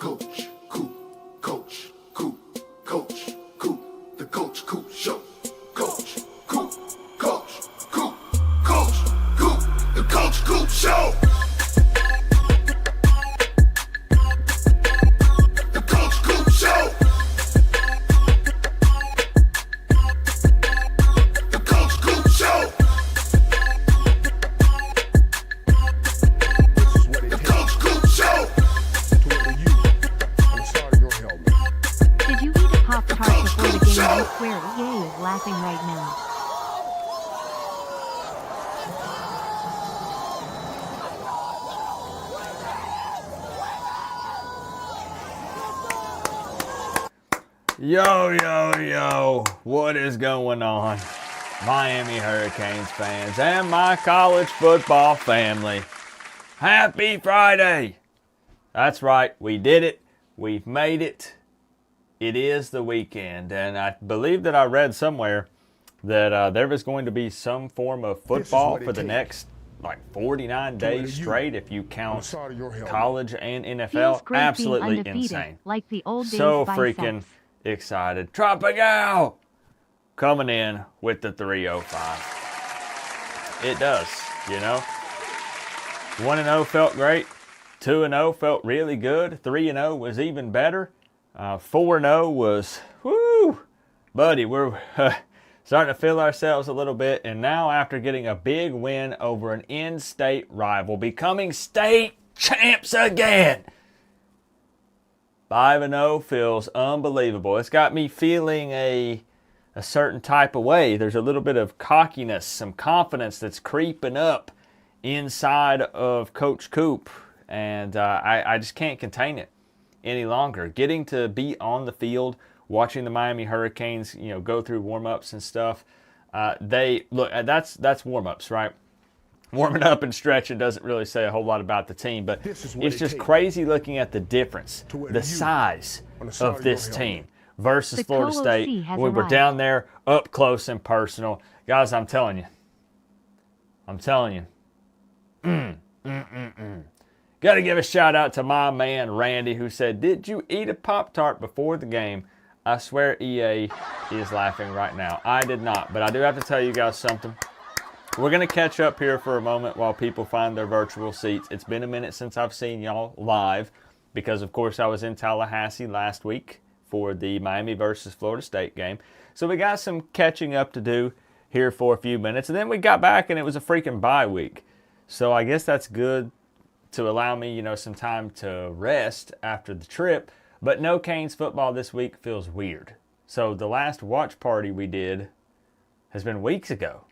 Coach Coop, Coach Coop, Coach Coop, the Coach Coop Show. Coach Coop, Coach Coop, Coach Coop, the Coach Coop Show. The Coach Coop Show. The Coach Coop Show. The Coach Coop Show. Did you eat a Pop-Tart before the game? I swear EA is laughing right now. Yo, yo, yo, what is going on? Miami Hurricanes fans and my college football family. Happy Friday! That's right, we did it. We've made it. It is the weekend, and I believe that I read somewhere that there was going to be some form of football for the next 49 days straight if you count college and NFL. Absolutely insane. Like the old days So biceps. freaking excited. Tropical coming in with the 305. It does, you know. 1-0 felt great. 2-0 felt really good. 3-0 was even better. 4-0 was, whoo, buddy, we're starting to feel ourselves a little bit. And now after getting a big win over an in-state rival, becoming state champs again, 5-0 feels unbelievable. It's got me feeling a certain type of way. There's a little bit of cockiness, some confidence that's creeping up inside of Coach Coop. And I just can't contain it any longer. Getting to be on the field, watching the Miami Hurricanes, go through warm-ups and stuff. That's warm-ups, right? Warming up and stretching doesn't really say a whole lot about the team, but it's just crazy looking at the difference, the size of this team versus Florida State. We were down there up close and personal. Guys, I'm telling you. Got to give a shout out to my man Randy, who said, "Did you eat a Pop-Tart before the game?" I swear EA is laughing right now. I did not, but I do have to tell you guys something. We're going to catch up here for a moment while people find their virtual seats. It's been a minute since I've seen y'all live because, of course, I was in Tallahassee last week for the Miami versus Florida State game. So we got some catching up to do here for a few minutes. And then we got back and it was a freaking bye week. So I guess that's good to allow me, some time to rest after the trip. But no Canes football this week feels weird. So the last watch party we did has been weeks ago.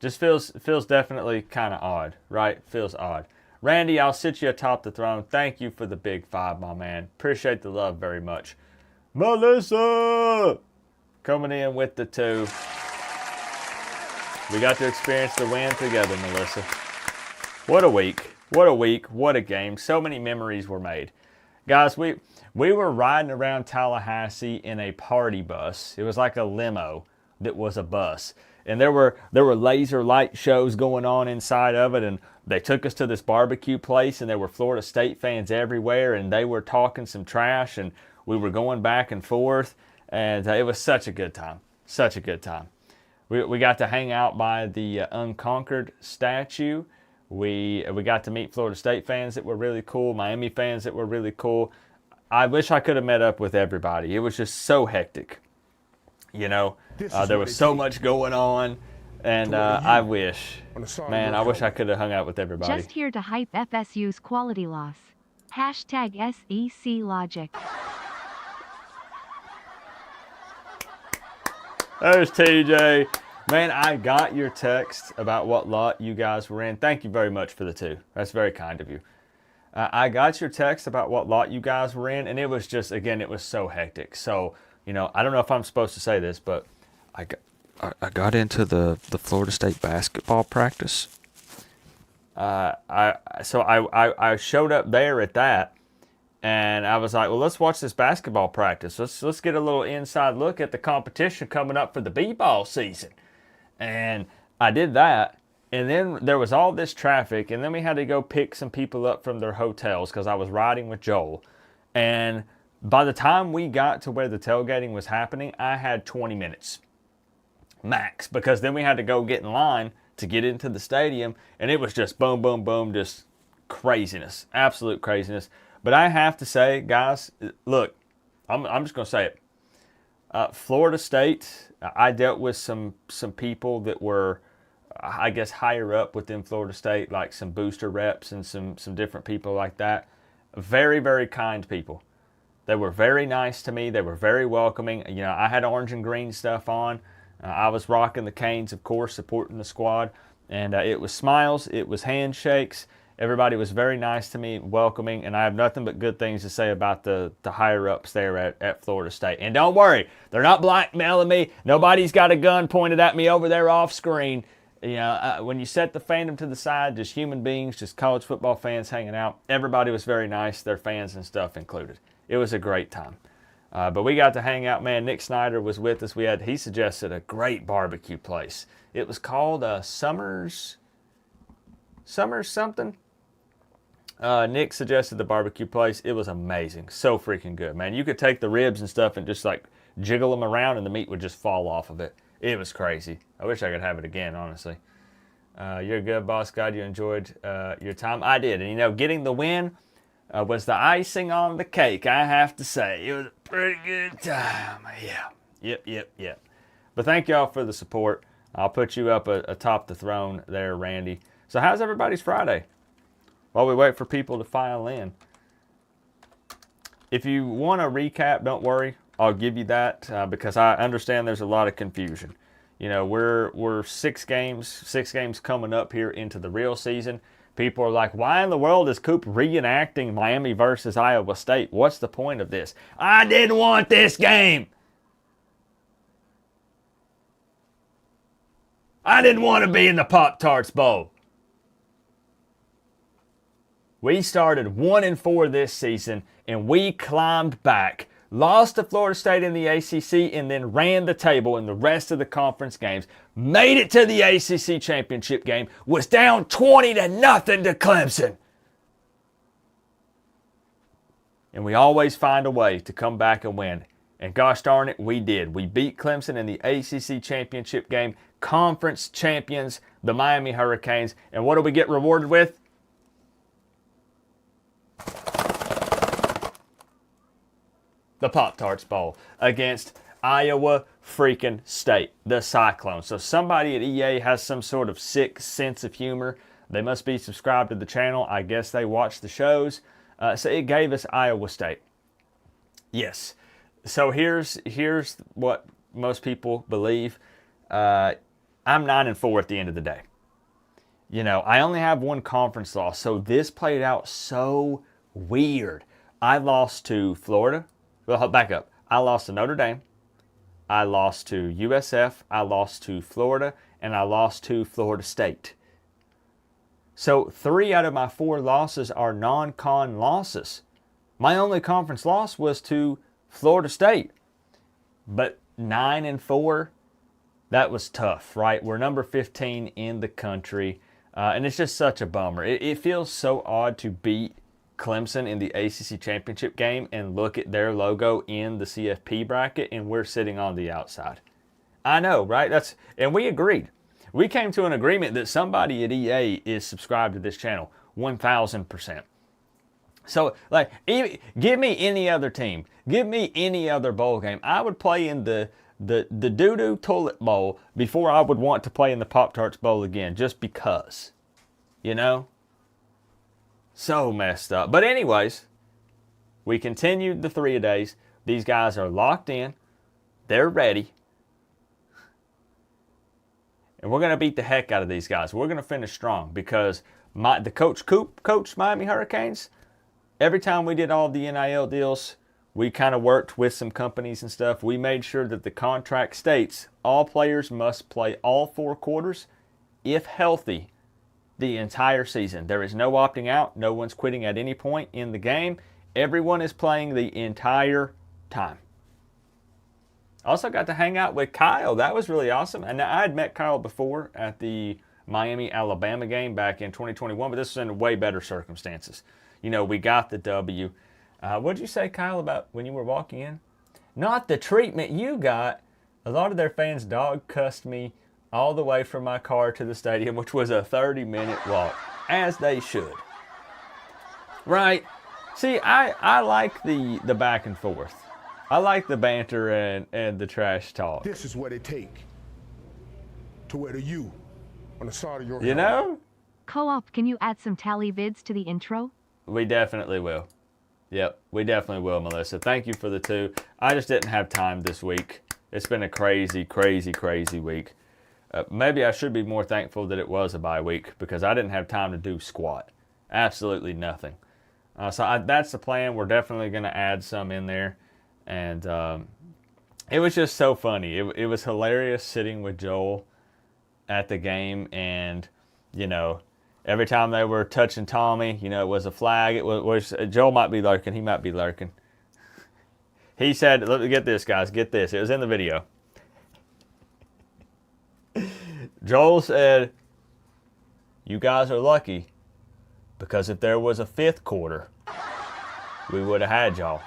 Just feels definitely kind of odd, right? Feels odd. Randy, I'll sit you atop the throne. Thank you for the big 5, my man. Appreciate the love very much. Melissa coming in with the 2. We got to experience the win together, Melissa. What a week. What a week. What a game. So many memories were made. Guys, we were riding around Tallahassee in a party bus. It was like a limo that was a bus. And there were laser light shows going on inside of it, and they took us to this barbecue place, and there were Florida State fans everywhere, and they were talking some trash, and we were going back and forth, and it was such a good time. Such a good time. We got to hang out by the Unconquered statue. We got to meet Florida State fans that were really cool, Miami fans that were really cool. I wish I could have met up with everybody. It was just so hectic. There was so much going on, and I wish I could have hung out with everybody. Just here to hype FSU's quality loss. Hashtag SEC logic. There's TJ. Man, I got your text about what lot you guys were in. Thank you very much for the 2. That's very kind of you. I got your text about what lot you guys were in, and it was just, again, it was so hectic. So, I don't know if I'm supposed to say this, but I got into the Florida State basketball practice. I showed up there at that, and I was like, well, let's watch this basketball practice. Let's get a little inside look at the competition coming up for the b-ball season. And I did that, and then there was all this traffic, and then we had to go pick some people up from their hotels because I was riding with Joel. And by the time we got to where the tailgating was happening, I had 20 minutes max, because then we had to go get in line to get into the stadium, and it was just boom, boom, boom, just craziness, absolute craziness. But I have to say, guys, look, I'm just going to say it. Florida State, I dealt with some people that were, I guess, higher up within Florida State, like some booster reps and some different people like that. Very, very kind people. They were very nice to me. They were very welcoming. You know, I had orange and green stuff on. I was rocking the Canes, of course, supporting the squad. And it was smiles. It was handshakes. Everybody was very nice to me, welcoming. And I have nothing but good things to say about the higher-ups there at Florida State. And don't worry, they're not blackmailing me. Nobody's got a gun pointed at me over there off screen. You know, when you set the fandom to the side, just human beings, just college football fans hanging out, everybody was very nice, their fans and stuff included. It was a great time. But we got to hang out, man. Nick Snyder was with us. He suggested a great barbecue place. It was called Summers something. Nick suggested the barbecue place. It was amazing. So freaking good, man. You could take the ribs and stuff and just like jiggle them around and the meat would just fall off of it. It was crazy. I wish I could have it again, honestly. You're good, boss. God, you enjoyed your time. I did. And, you know, getting the win was the icing on the cake, I have to say. It was a pretty good time. Yeah. Yep. But thank y'all for the support. I'll put you up atop the throne there, Randy. So how's everybody's Friday? While we wait for people to file in. If you want a recap, don't worry. I'll give you that because I understand there's a lot of confusion. You know, we're 6 games coming up here into the real season. People are like, why in the world is Coop reenacting Miami versus Iowa State? What's the point of this? I didn't want this game. I didn't want to be in the Pop-Tarts Bowl. We started 1-4 this season, and we climbed back, lost to Florida State in the ACC, and then ran the table in the rest of the conference games. Made it to the ACC championship game, was down 20-0 to Clemson. And we always find a way to come back and win. And gosh darn it, we did. We beat Clemson in the ACC championship game, conference champions, the Miami Hurricanes. And what do we get rewarded with? The Pop-Tarts Bowl against Iowa freaking State, the Cyclones. So somebody at EA has some sort of sick sense of humor. They must be subscribed to the channel. I guess they watch the shows. So it gave us Iowa State. Yes. So here's what most people believe. I'm 9-4 at the end of the day. You know, I only have one conference loss, so this played out so weird. I lost to Florida. Well, back up. I lost to Notre Dame. I lost to USF. I lost to Florida. And I lost to Florida State. So 3 out of my 4 losses are non-con losses. My only conference loss was to Florida State. But 9-4, that was tough, right? We're number 15 in the country. And it's just such a bummer. It feels so odd to beat Clemson in the ACC championship game and look at their logo in the CFP bracket and we're sitting on the outside. I know, right? And we agreed. We came to an agreement that somebody at EA is subscribed to this channel 1,000%. So, like, give me any other team. Give me any other bowl game. I would play in the doo-doo toilet bowl before I would want to play in the Pop-Tarts Bowl again, just because. You know? So messed up. But anyways, we continued the 3-a-days. These guys are locked in. They're ready. And we're going to beat the heck out of these guys. We're going to finish strong because the Coach Coop coached Miami Hurricanes. Every time we did all the NIL deals, we kind of worked with some companies and stuff. We made sure that the contract states all players must play all 4 quarters, if healthy, the entire season. There is no opting out. No one's quitting at any point in the game. Everyone is playing the entire time. Also got to hang out with Kyle. That was really awesome. And I had met Kyle before at the Miami-Alabama game back in 2021, but this was in way better circumstances. You know, we got the W. What'd you say, Kyle, about when you were walking in? Not the treatment you got. A lot of their fans dog cussed me all the way from my car to the stadium, which was a 30-minute walk, as they should. Right? See, I like the back and forth. I like the banter and the trash talk. This is what it take to wear the U on the side of your You helmet. know? Co-op, can you add some tally vids to the intro? We definitely will. Yep, we definitely will, Melissa. Thank you for the 2. I just didn't have time this week. It's been a crazy, crazy, crazy week. Maybe I should be more thankful that it was a bye week because I didn't have time to do squat. Absolutely nothing. That's the plan. We're definitely going to add some in there. And it was just so funny. It was hilarious sitting with Joel at the game. And, you know, every time they were touching Tommy, you know, it was a flag. It was Joel might be lurking. He might be lurking. He said, look, get this, guys. Get this. It was in the video. Joel said, you guys are lucky because if there was a 5th quarter, we would have had y'all.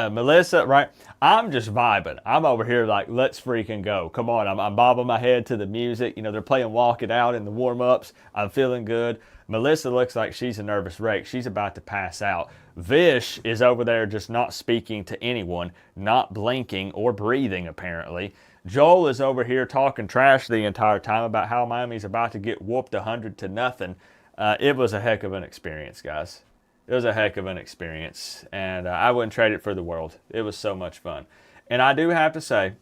Melissa, right? I'm just vibing. I'm over here like, let's freaking go. Come on. I'm bobbing my head to the music. You know, they're playing Walk It Out in the warm-ups. I'm feeling good. Melissa looks like she's a nervous wreck. She's about to pass out. Vish is over there just not speaking to anyone, not blinking or breathing, apparently. Joel is over here talking trash the entire time about how Miami's about to get whooped 100-0. It was a heck of an experience, guys. It was a heck of an experience, and I wouldn't trade it for the world. It was so much fun. And I do have to say,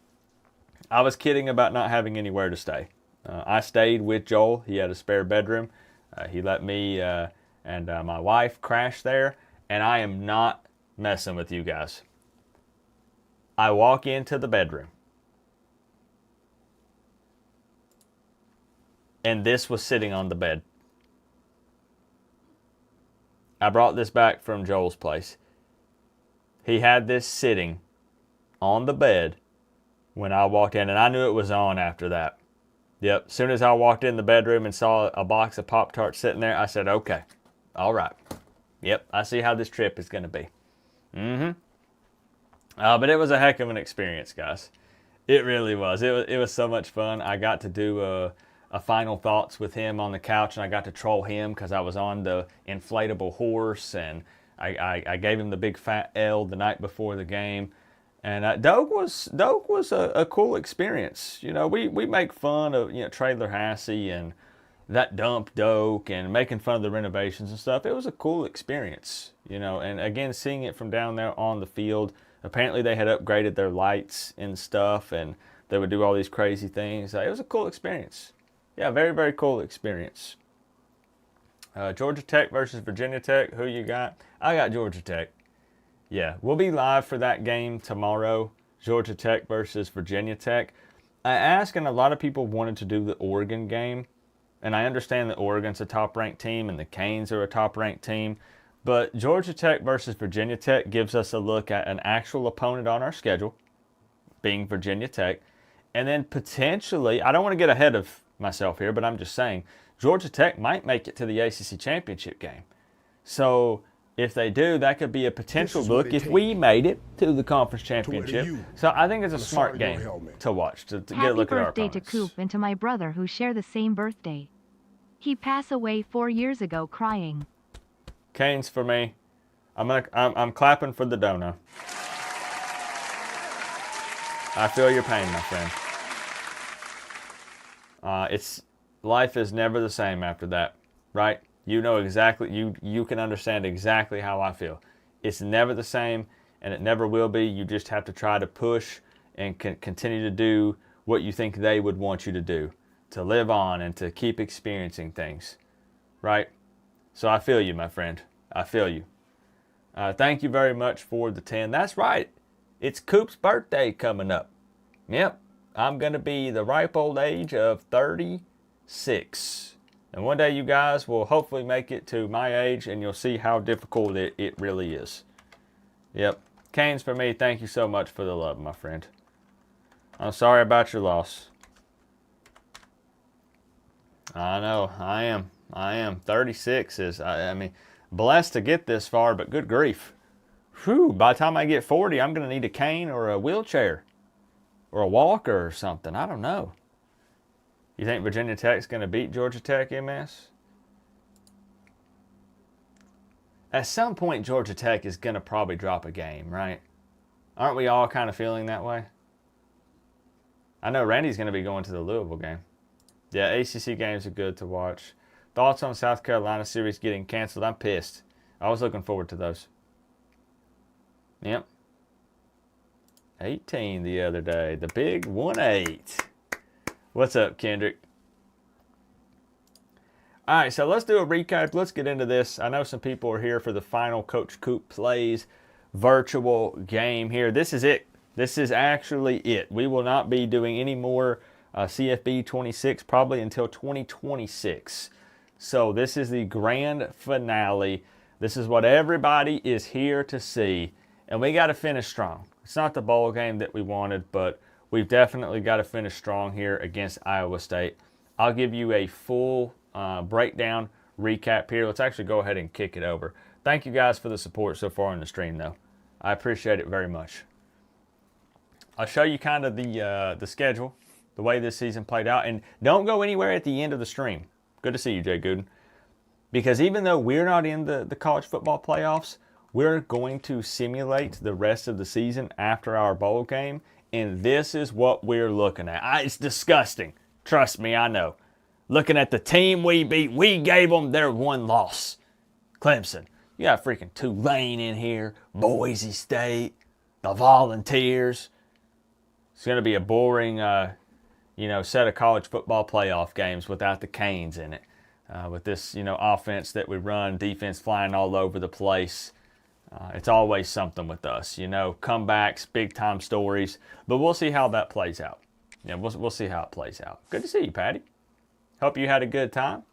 I was kidding about not having anywhere to stay. I stayed with Joel. He had a spare bedroom. He let me and my wife crash there, and I am not messing with you guys. I walk into the bedroom, and this was sitting on the bed. I brought this back from Joel's place. He had this sitting on the bed when I walked in, and I knew it was on after that. Yep, as soon as I walked in the bedroom and saw a box of Pop-Tarts sitting there, I said, okay, all right. Yep, I see how this trip is going to be. But it was a heck of an experience, guys. It really was. It was so much fun. I got to do a final thoughts with him on the couch, and I got to troll him because I was on the inflatable horse, and I gave him the big fat L the night before the game. And Doak was a cool experience. You know, we make fun of, you know, Traylor Hassey and that dump Doak and making fun of the renovations and stuff. It was a cool experience, you know, and again, seeing it from down there on the field. Apparently they had upgraded their lights and stuff, and they would do all these crazy things. It was a cool experience. Yeah, very, very cool experience. Georgia Tech versus Virginia Tech. Who you got? I got Georgia Tech. Yeah, we'll be live for that game tomorrow. Georgia Tech versus Virginia Tech. I asked, and a lot of people wanted to do the Oregon game. And I understand that Oregon's a top-ranked team and the Canes are a top-ranked team. But Georgia Tech versus Virginia Tech gives us a look at an actual opponent on our schedule, being Virginia Tech. And then potentially, I don't want to get ahead of myself here, but I'm just saying, Georgia Tech might make it to the ACC championship game. So if they do, that could be a potential look if we made it to the conference championship. So I think it's a smart game to watch, to get a look at our opponents. Happy birthday to Coop and to my brother who share the same birthday. He passed away 4 years ago crying. Canes for me. I'm clapping for the dono. I feel your pain, my friend. Life is never the same after that, right? You know exactly, you can understand exactly how I feel. It's never the same, and it never will be. You just have to try to push and continue to do what you think they would want you to do, to live on and to keep experiencing things, right? So I feel you, my friend. I feel you. Thank you very much for the 10. That's right. It's Coop's birthday coming up. Yep. I'm going to be the ripe old age of 36. And one day you guys will hopefully make it to my age, and you'll see how difficult it really is. Yep. Canes for me, thank you so much for the love, my friend. I'm sorry about your loss. I know. I am. 36 is, I mean, blessed to get this far, but good grief. Whew, by the time I get 40, I'm going to need a cane or a wheelchair or a walker or something. I don't know. You think Virginia Tech's going to beat Georgia Tech, MS? At some point, Georgia Tech is going to probably drop a game, right? Aren't we all kind of feeling that way? I know Randy's going to be going to the Louisville game. Yeah, ACC games are good to watch. Thoughts on South Carolina series getting canceled? I'm pissed. I was looking forward to those. Yep. 18 the other day. The big 1-8. What's up, Kendrick? All right, so let's do a recap. Let's get into this. I know some people are here for the final Coach Coop Plays virtual game here. This is it. This is actually it. We will not be doing any more CFB 26 probably until 2026. So this is the grand finale. This is what everybody is here to see. And we got to finish strong. It's not the bowl game that we wanted, but we've definitely got to finish strong here against Iowa State. I'll give you a full breakdown recap here. Let's actually go ahead and kick it over. Thank you guys for the support so far in the stream, though. I appreciate it very much. I'll show you kind of the schedule, the way this season played out. And don't go anywhere at the end of the stream. Good to see you, Jay Gooden. Because even though we're not in the college football playoffs, we're going to simulate the rest of the season after our bowl game. And this is what we're looking at. It's disgusting. Trust me, I know. Looking at the team we beat, we gave them their one loss. Clemson. You got freaking Tulane in here. Boise State. The Volunteers. It's going to be a boring, set of college football playoff games without the Canes in it. With this, offense that we run, defense flying all over the place. It's always something with us, comebacks, big-time stories. But we'll see how that plays out. Yeah, we'll see how it plays out. Good to see you, Patty. Hope you had a good time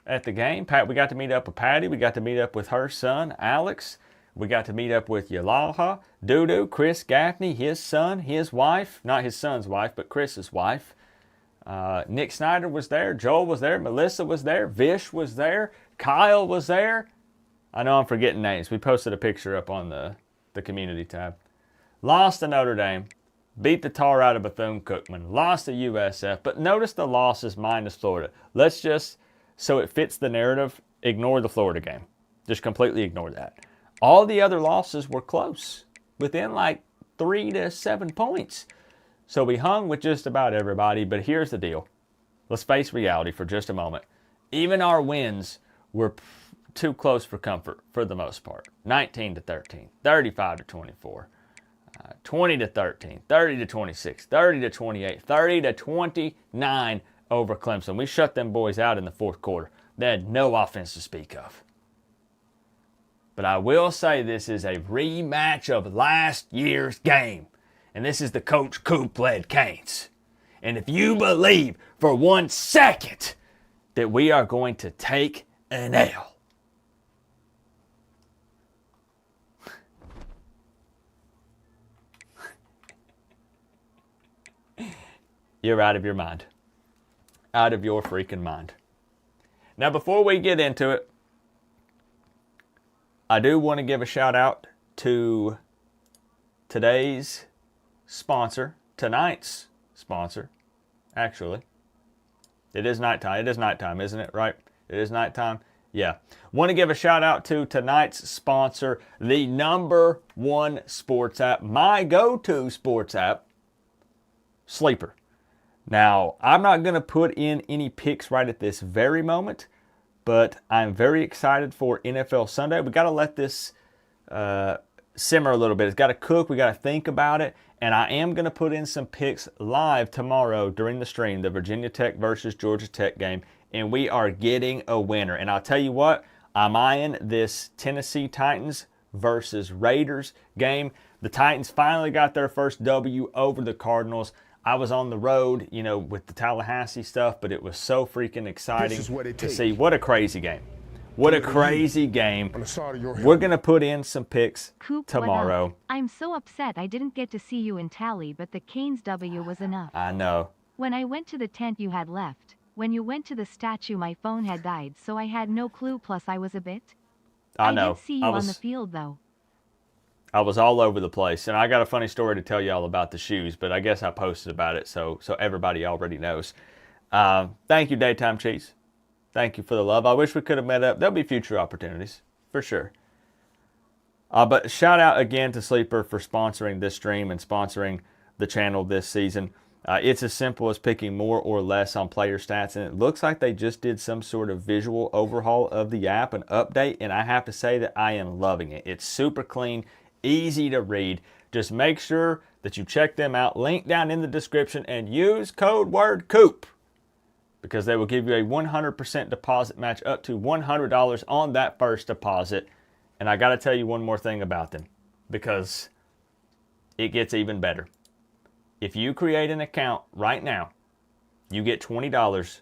at the game. Pat, we got to meet up with Patty. We got to meet up with her son, Alex. We got to meet up with Yalaha, Dudu, Chris Gaffney, his son, his wife. Not his son's wife, but Chris's wife. Nick Snyder was there. Joel was there. Melissa was there. Vish was there. Kyle was there. I know I'm forgetting names. We posted a picture up on the community tab. Lost to Notre Dame. Beat the tar out of Bethune-Cookman. Lost to USF. But notice the losses minus Florida. Let's just, so it fits the narrative, ignore the Florida game. Just completely ignore that. All the other losses were close. Within like 3 to 7 points. So we hung with just about everybody. But here's the deal. Let's face reality for just a moment. Even our wins were too close for comfort for the most part. 19-13, 35-24, 20-13, 30-26, 30-28, 30-29 over Clemson. We shut them boys out in the fourth quarter. They had no offense to speak of. But I will say this is a rematch of last year's game. And this is the Coach Coop-led Canes. And if you believe for 1 second that we are going to take an L, you're out of your mind. Out of your freaking mind. Now, before we get into it, I do want to give a shout out to today's sponsor, tonight's sponsor, actually. It is nighttime. It is nighttime, isn't it? Right? It is nighttime. Yeah. Want to give a shout out to tonight's sponsor, the #1 sports app, my go-to sports app, Sleeper. Now, I'm not going to put in any picks right at this very moment, but I'm very excited for NFL Sunday. We got to let this simmer a little bit. It's got to cook. We got to think about it. And I am going to put in some picks live tomorrow during the stream, the Virginia Tech versus Georgia Tech game. And we are getting a winner. And I'll tell you what, I'm eyeing this Tennessee Titans versus Raiders game. The Titans finally got their first W over the Cardinals. I was on the road, with the Tallahassee stuff, but it was so freaking exciting to see. What a crazy game. What a crazy game. We're going to put in some picks Coop, tomorrow. I'm so upset I didn't get to see you in Tally, but the Canes W was enough. I know. When I went to the tent you had left, When you went to the statue, my phone had died, so I had no clue, plus I was a bit. I know. did see you on the field, though. I was all over the place, and I got a funny story to tell you all about the shoes, but I guess I posted about it, so everybody already knows. Thank you, Daytime Cheats. Thank you for the love. I wish we could have met up. There'll be future opportunities, for sure. But shout out again to Sleeper for sponsoring this stream and sponsoring the channel this season. It's as simple as picking more or less on player stats, and it looks like they just did some sort of visual overhaul of the app, an update, and I have to say that I am loving it. It's super clean, easy to read. Just make sure that you check them out. Link down in the description and use code word COOP because they will give you a 100% deposit match up to $100 on that first deposit. And I got to tell you one more thing about them because it gets even better. If you create an account right now, you get $20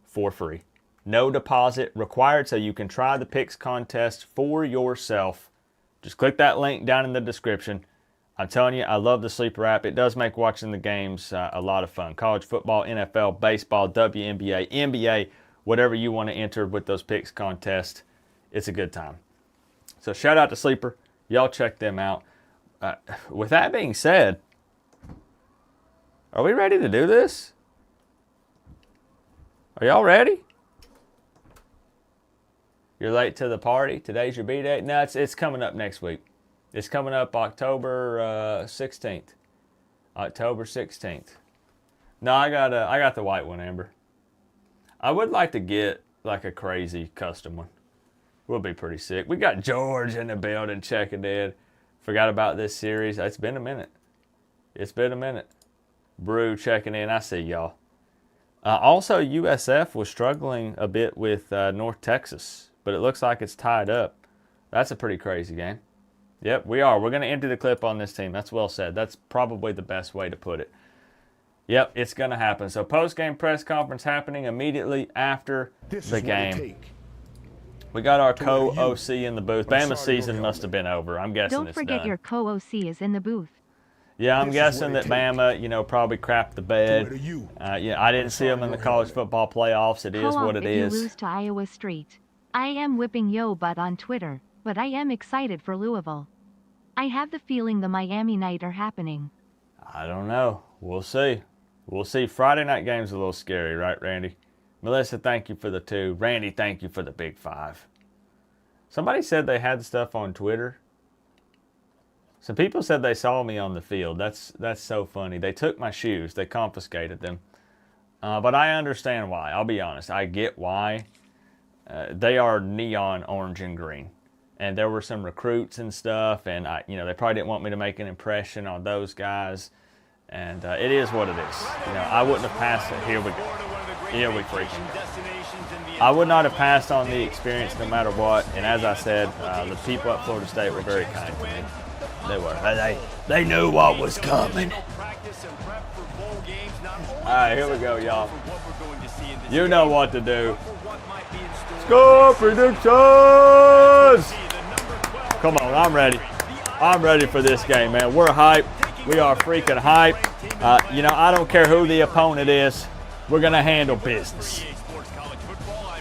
for free. No deposit required, so you can try the picks contest for yourself. Just click that link down in the description. I'm telling you, I love the Sleeper app. It does make watching the games a lot of fun. College football, NFL, baseball, WNBA, NBA, whatever you want to enter with those picks contest, it's a good time. So shout out to Sleeper. Y'all check them out. With that being said, are we ready to do this? Are y'all ready? You're late to the party. Today's your B-Day. No, it's coming up next week. It's coming up October 16th. October 16th. No, I got the white one, Amber. I would like to get like a crazy custom one. We'll be pretty sick. We got George in the building checking in. Forgot about this series. It's been a minute. It's been a minute. Brew checking in. I see y'all. Also, USF was struggling a bit with North Texas, but it looks like it's tied up. That's a pretty crazy game. Yep, we are. We're going to empty the clip on this team. That's well said. That's probably the best way to put it. Yep, it's going to happen. So post-game press conference happening immediately after the game. We got our co-OC in the booth. Bama's season must have been over. I'm guessing Don't it's forget done. your co-OC is in the booth. Yeah, I'm guessing that Bama, probably crapped the bed. Yeah, I didn't see them in the college football playoffs. It is what it is. If you lose to Iowa State. I am whipping yo butt on Twitter, but I am excited for Louisville. I have the feeling the Miami night are happening. I don't know. We'll see. We'll see. Friday night game's a little scary, right, Randy? Melissa, thank you for the 2. Randy, thank you for the big 5. Somebody said they had stuff on Twitter. Some people said they saw me on the field. That's so funny. They took my shoes. They confiscated them. But I understand why. I'll be honest. I get why. They are neon orange and green. And there were some recruits and stuff. And, they probably didn't want me to make an impression on those guys. And it is what it is. I wouldn't have passed it. Here we go. Here we freaking go. I would not have passed on the experience no matter what. And as I said, the people at Florida State were very kind to me. They were. They knew what was coming. All right, here we go, y'all. You know what to do. Score predictions! Come on, I'm ready. I'm ready for this game, man. We're hyped. We are freaking hyped. I don't care who the opponent is. We're going to handle business.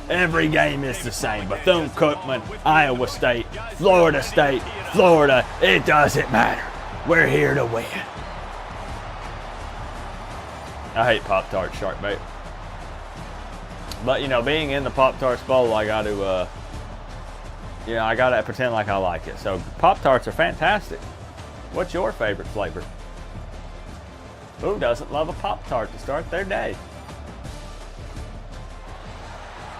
Every game is the same. Bethune-Cookman, Iowa State, Florida, it doesn't matter. We're here to win. I hate Pop-Tarts, shark bait. But, being in the Pop-Tarts bowl, I got to, I got to pretend like I like it. So, Pop-Tarts are fantastic. What's your favorite flavor? Who doesn't love a Pop-Tart to start their day?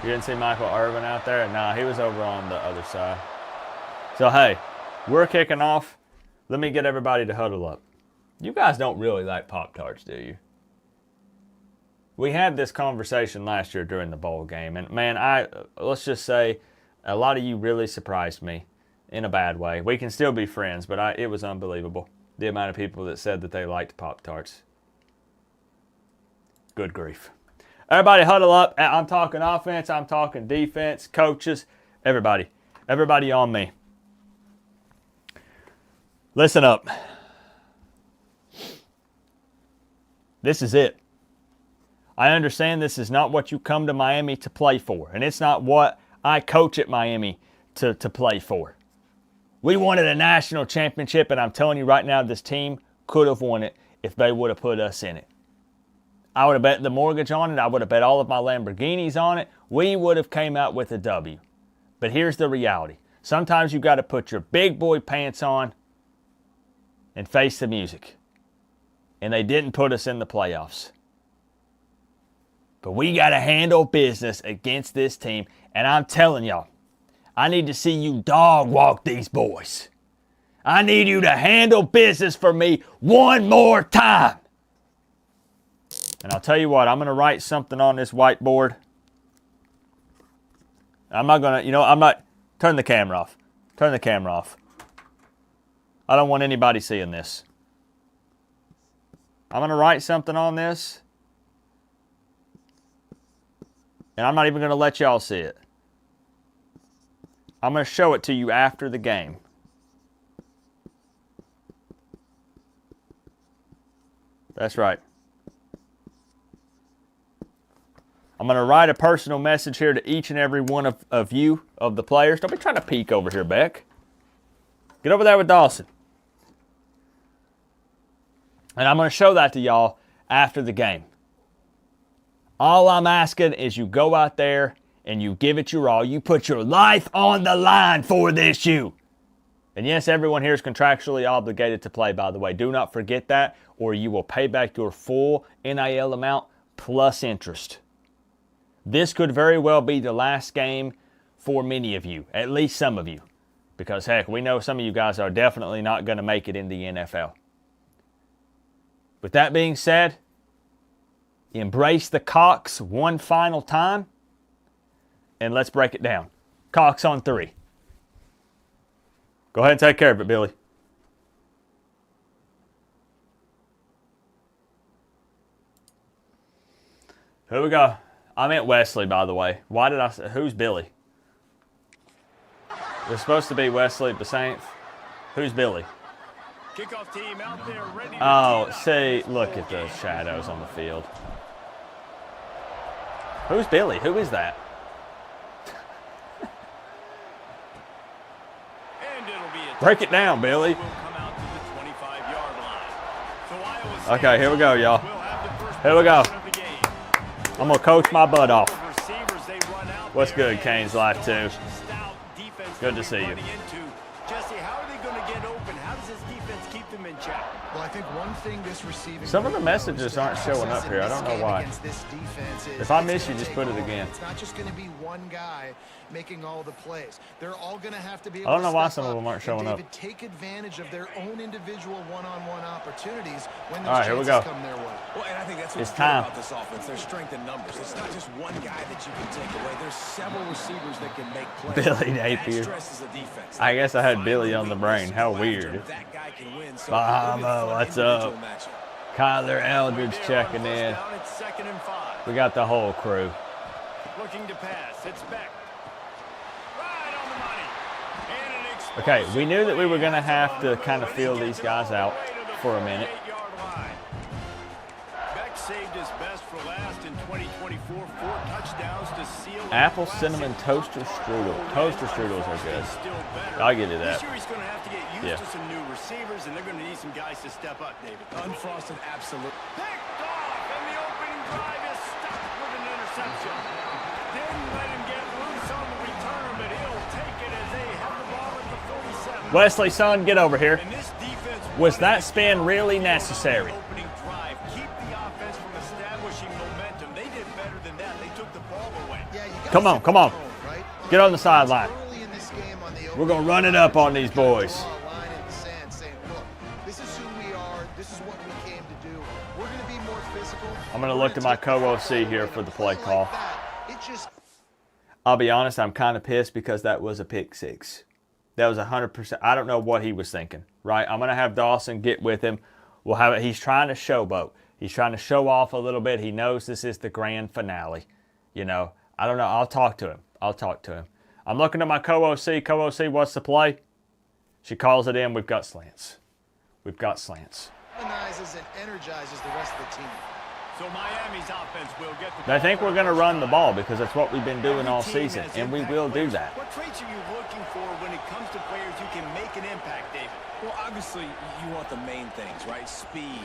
You didn't see Michael Irvin out there? Nah, he was over on the other side. So, hey, we're kicking off. Let me get everybody to huddle up. You guys don't really like Pop-Tarts, do you? We had this conversation last year during the bowl game. And, man, let's just say a lot of you really surprised me in a bad way. We can still be friends, but it was unbelievable. The amount of people that said that they liked Pop-Tarts. Good grief. Everybody huddle up. I'm talking offense. I'm talking defense, coaches, everybody. Everybody on me. Listen up. This is it. I understand this is not what you come to Miami to play for, and it's not what I coach at Miami to play for. We wanted a national championship, and I'm telling you right now, this team could have won it if they would have put us in it. I would have bet the mortgage on it. I would have bet all of my Lamborghinis on it. We would have came out with a W. But here's the reality. Sometimes you got to put your big boy pants on and face the music. And they didn't put us in the playoffs. But we got to handle business against this team. And I'm telling y'all, I need to see you dog walk these boys. I need you to handle business for me one more time. And I'll tell you what, I'm going to write something on this whiteboard. I'm not going to, turn the camera off. Turn the camera off. I don't want anybody seeing this. I'm going to write something on this. And I'm not even going to let y'all see it. I'm going to show it to you after the game. That's right. I'm going to write a personal message here to each and every one of you, of the players. Don't be trying to peek over here, Beck. Get over there with Dawson. And I'm going to show that to y'all after the game. All I'm asking is you go out there and you give it your all. You put your life on the line for this U. And yes, everyone here is contractually obligated to play, by the way. Do not forget that, or you will pay back your full NIL amount plus interest. This could very well be the last game for many of you, at least some of you. Because, heck, we know some of you guys are definitely not going to make it in the NFL. With that being said, embrace the Cox one final time, and let's break it down. Cox on 3. Go ahead and take care of it, Billy. Here we go. I meant Wesley, by the way. Why did I say, who's Billy? We're supposed to be Wesley Basaint. Who's Billy? Kickoff team out there ready to Oh, see, look at the shadows on the field. Who's Billy? Who is that? And it'll be a Break it down, Billy. will come out to the 25-yard line. So Iowa State Okay, here we go, y'all. will have the first Here we go. possession of the game. I'm going to coach my butt off. Receivers, they run out What's there, good, and Canes Life 2? stout defense Good to they're see you. running into. Jesse, how are they going to get open? How does this defense keep them in check? Well, I think one thing this receiving Some of the group messages knows aren't that showing up success here. I in don't know this game why. against this defense is If I it's miss you, gonna just take put it all. again. It's not just going to be one guy making all the plays. They're all going to have to be I don't able know to why step some of up them aren't and, showing up. David, take advantage of their own individual one-on-one opportunities when All those right, here we chances go. come their way. Well, and I think that's It's what's good time. about this offense. Their strength in numbers. It's not just one guy that you can take away. There's several receivers that can make plays. Billy That Napier. stresses the defense. I guess I had Billy on the brain. How weird. That guy can win. So Bahama, what's up? individual matchup. Kyler Eldridge checking in. Down at 2nd and 5. We got the whole crew. Looking to pass. It's Beck. Right on the money. And an explosive Okay, we knew that we were going to play have to on kind of the feel move. He these gets it guys all out the way to the for a minute. 48-yard line. Beck saved his best for last in 2024. 4 touchdowns to seal a Apple classic cinnamon toaster strudel. Toaster strudels are good. I'll give you that. This year he's going to have to get used Yeah. to some new receivers, and they're going to need some guys to step up, David. Unfrosted, absolute. Picked off, and the opening drive is stopped with an interception. Didn't let him get loose on the return, but he'll take it as they have the ball at the 47. Wesley, son, get over here. And this defense Was wanted that to spin get really on the field on necessary? the opening drive. Keep the offense from establishing momentum. They did better than that. They took the ball away. Yeah, you gotta Come on, set come the on. tone, right? Get on the sideline. Early in this game on the We're going to run opening it up on drive, these you gotta boys. draw a line in the sand saying, look, this is who we are. This is what we came to do. We're going to be more physical. I'm going to look to my co-OC here for the play call. Like that, it just I'll be honest, I'm kind of pissed because that was a pick 6. That was 100%. I don't know what he was thinking, right? I'm going to have Dawson get with him. We'll have it. He's trying to showboat. He's trying to show off a little bit. He knows this is the grand finale. You know, I don't know. I'll talk to him. I'm looking at my co-OC. Co-OC, what's the play? She calls it in. We've got slants. galvanizes and energizes the rest of the team. So Miami's offense will get the They think we're going to run the ball because that's what we've been doing all season, and we will do that. What traits are you looking for when it comes to players who can make an impact, David? Well, obviously, you want the main things, right? Speed,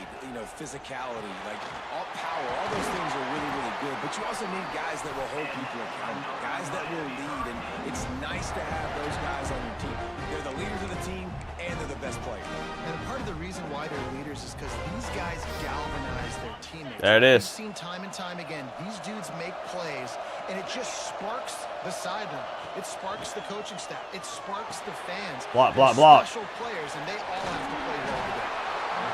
physicality, like all power, all those things are really, really good. But you also need guys that will hold people accountable, guys that will lead. And it's nice to have those guys on your team. They're the leaders of the team, and they're the best players. And part of the reason why they're leaders is because these guys galvanize their teammates. There it is. We've seen time and time again, these dudes make plays, and it just sparks the sideline. It sparks the coaching staff. It sparks the fans. Block, block, They're block. Special players, and they all have to play well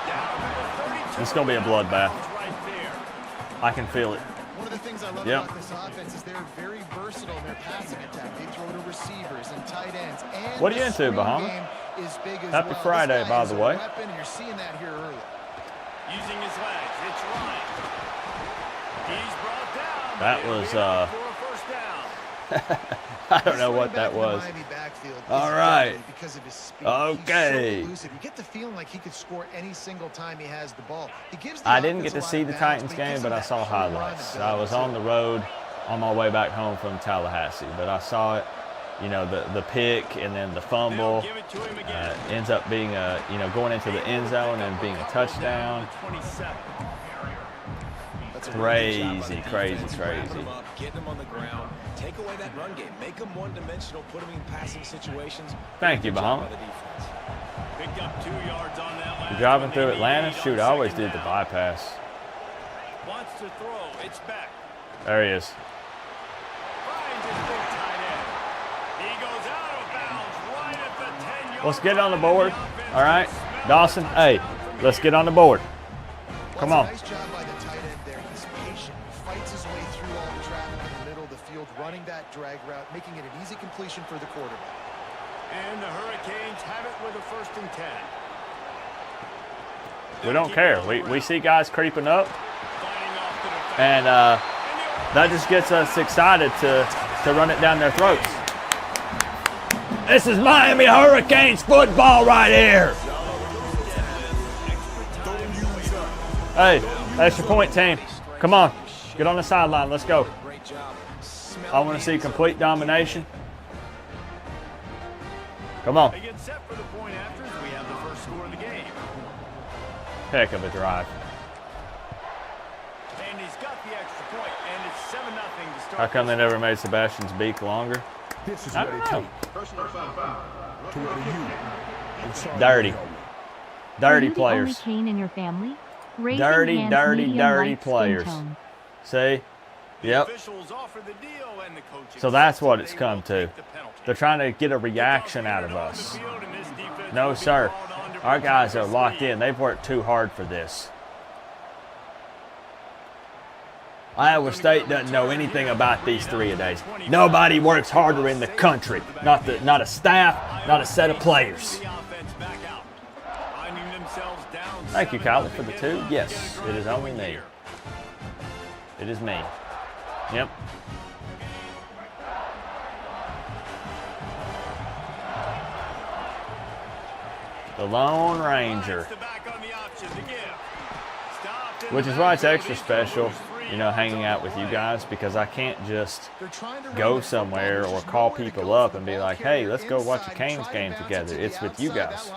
together. This is going to be a bloodbath. Right there. I can feel it. One of the things I love Yep. about this offense is they're very versatile in their passing attack. They throw to receivers and tight ends. And What are you the into, screen Bahama? game is big as Happy well. Friday, This guy by is the a way. weapon, and you're seeing that here early. Using his legs, it's Ryan. He's brought down. That but he'll was, be out for a first down. I don't know what that was. All right. Because of his speed. Okay. He's so elusive. You get the feeling like he could score any single time he has the ball. He gives the I didn't get offense to a lot see of the balance, Titans he game, gives but them I that saw whole line highlights. ability, I was on the road on my way back home from Tallahassee, but I saw it, the pick and then the fumble. Give it to him again. Ends up being going into the end zone and being a touchdown. 27. That's a really good job by the Crazy, defense. crazy, Wrapping crazy. them up, getting them on the ground, take away that run game, make them one-dimensional, put them in passing situations. Thank you, Good job Bahama. by the defense. Picked up 2 yards on that last Driving one. through They Atlanta? need Shoot, on I always second did the down. bypass. Wants to throw. It's back. There he is. Finds his big tight end. He goes out of bounds right at the 10-yard Let's get on the line. board. The offense All right, smells Dawson. the Hey, touchdown from let's here. get on the board. Come Well, on. it's a nice job by the tight end there. He's patient. He fights his way through all the traffic in the middle of the field, running that drag route, making it an easy completion for the quarterback. And the Hurricanes have it with a 1st and 10. We don't care. We see guys creeping up, Fighting off the defense. and that just gets us excited to run it down their throats. This is Miami Hurricanes football right here. Hey, that's your point, team. Come on, get on the sideline. Let's go. Great job. I want to see complete domination. Come on. They get set for the point after as we have the first score of the game. Heck of a drive. And he's got the extra point, and it's 7-0 to start. How come they never made Sebastian's beak longer? This is I what it don't know. takes. To where you. I'm sorry, Dirty. Dingo. Dirty Are you players. the only Kane in your family? Raising Dirty, hands, dirty, medium dirty light skin players. tone. See? Yep. Officials offer the deal, and the coach So that's accepts what it. it's They come will to. take the penalty. They're trying to get a reaction out of us. No, sir. Our guys are locked in. They've worked too hard for this. Iowa State doesn't know anything about these 3-a-days. Nobody works harder in the country. Not a staff, not a set of players. Thank you, Kylie, for the 2. Yes, it is only me. It is me. Yep. The Lone Ranger. Which is why it's extra special, hanging out with you guys, because I can't just go somewhere or call people up and be like, hey, let's go watch a Canes game together. It's with you guys.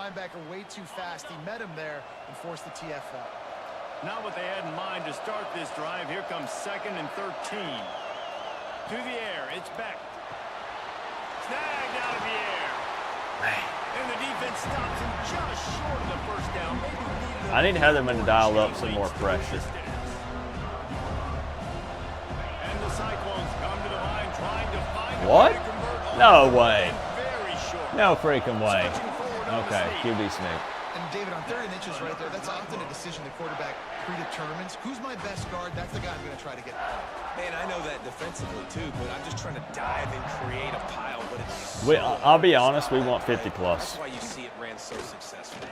Not what they had in mind to start this drive. Here comes 2nd and 13. To the air, it's back. Snagged out of the air. And the defense stops him just short of the first down. I need Heatherman to dial up some more pressure. And the Cyclones come to the line trying to find a What? way to convert on No third way. and very short. No freaking way. Switching forward on the Okay, sneak. QB sneak. And David, on 3rd and inches right there, that's often a decision the quarterback predetermines. Who's my best guard? That's the guy I'm going to try to get. Man, I know that defensively too, but I'm just trying to dive and create a pile. But it's so I'll be honest, we want 50 That's plus. why you see it ran so successful.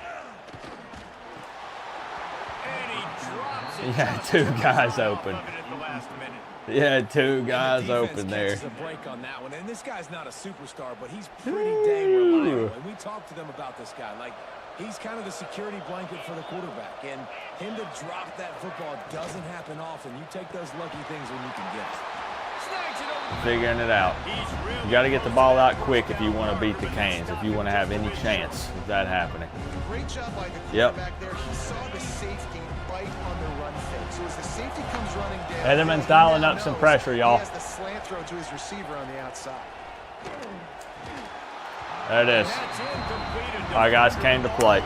And he drops it. Yeah, 2 guys open. Off of it at the last minute. Yeah, 2 guys And the defense open there. catches a break on that one. And this guy's not a superstar, but he's pretty dang reliable. And we talked to them about this guy. Like, He's kind of the security blanket for the quarterback, and him to drop that football doesn't happen often. You take those lucky things when you can get it. Figuring it out. You got to get the ball out quick if you want to beat the Canes, if you want to have any chance of that happening. Great job by the quarterback there. He saw the safety bite on the run fake. So as the safety comes running down, Edelman's dialing up some pressure, y'all. He has the slant throw to his receiver on the outside. There it is. All right, guys, came to play.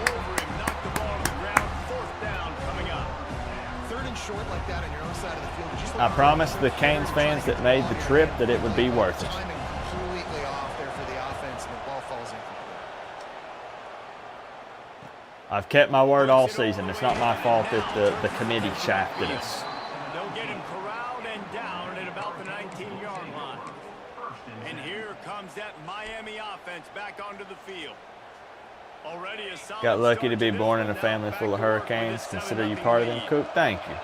I promised the Canes fans that made the trip that it would be worth it. Completely off there for the offense, and the ball falls incomplete. I've kept my word all season. It's not my fault that the committee shafted us. They'll get him corralled and down at about the 19-yard line. And here comes that Miami offense back onto the field. Already a solid Got lucky to be start born this in a one. family Now full of back to work with hurricanes. this Consider you 7-0 part of them, lead. Coop. Thank you.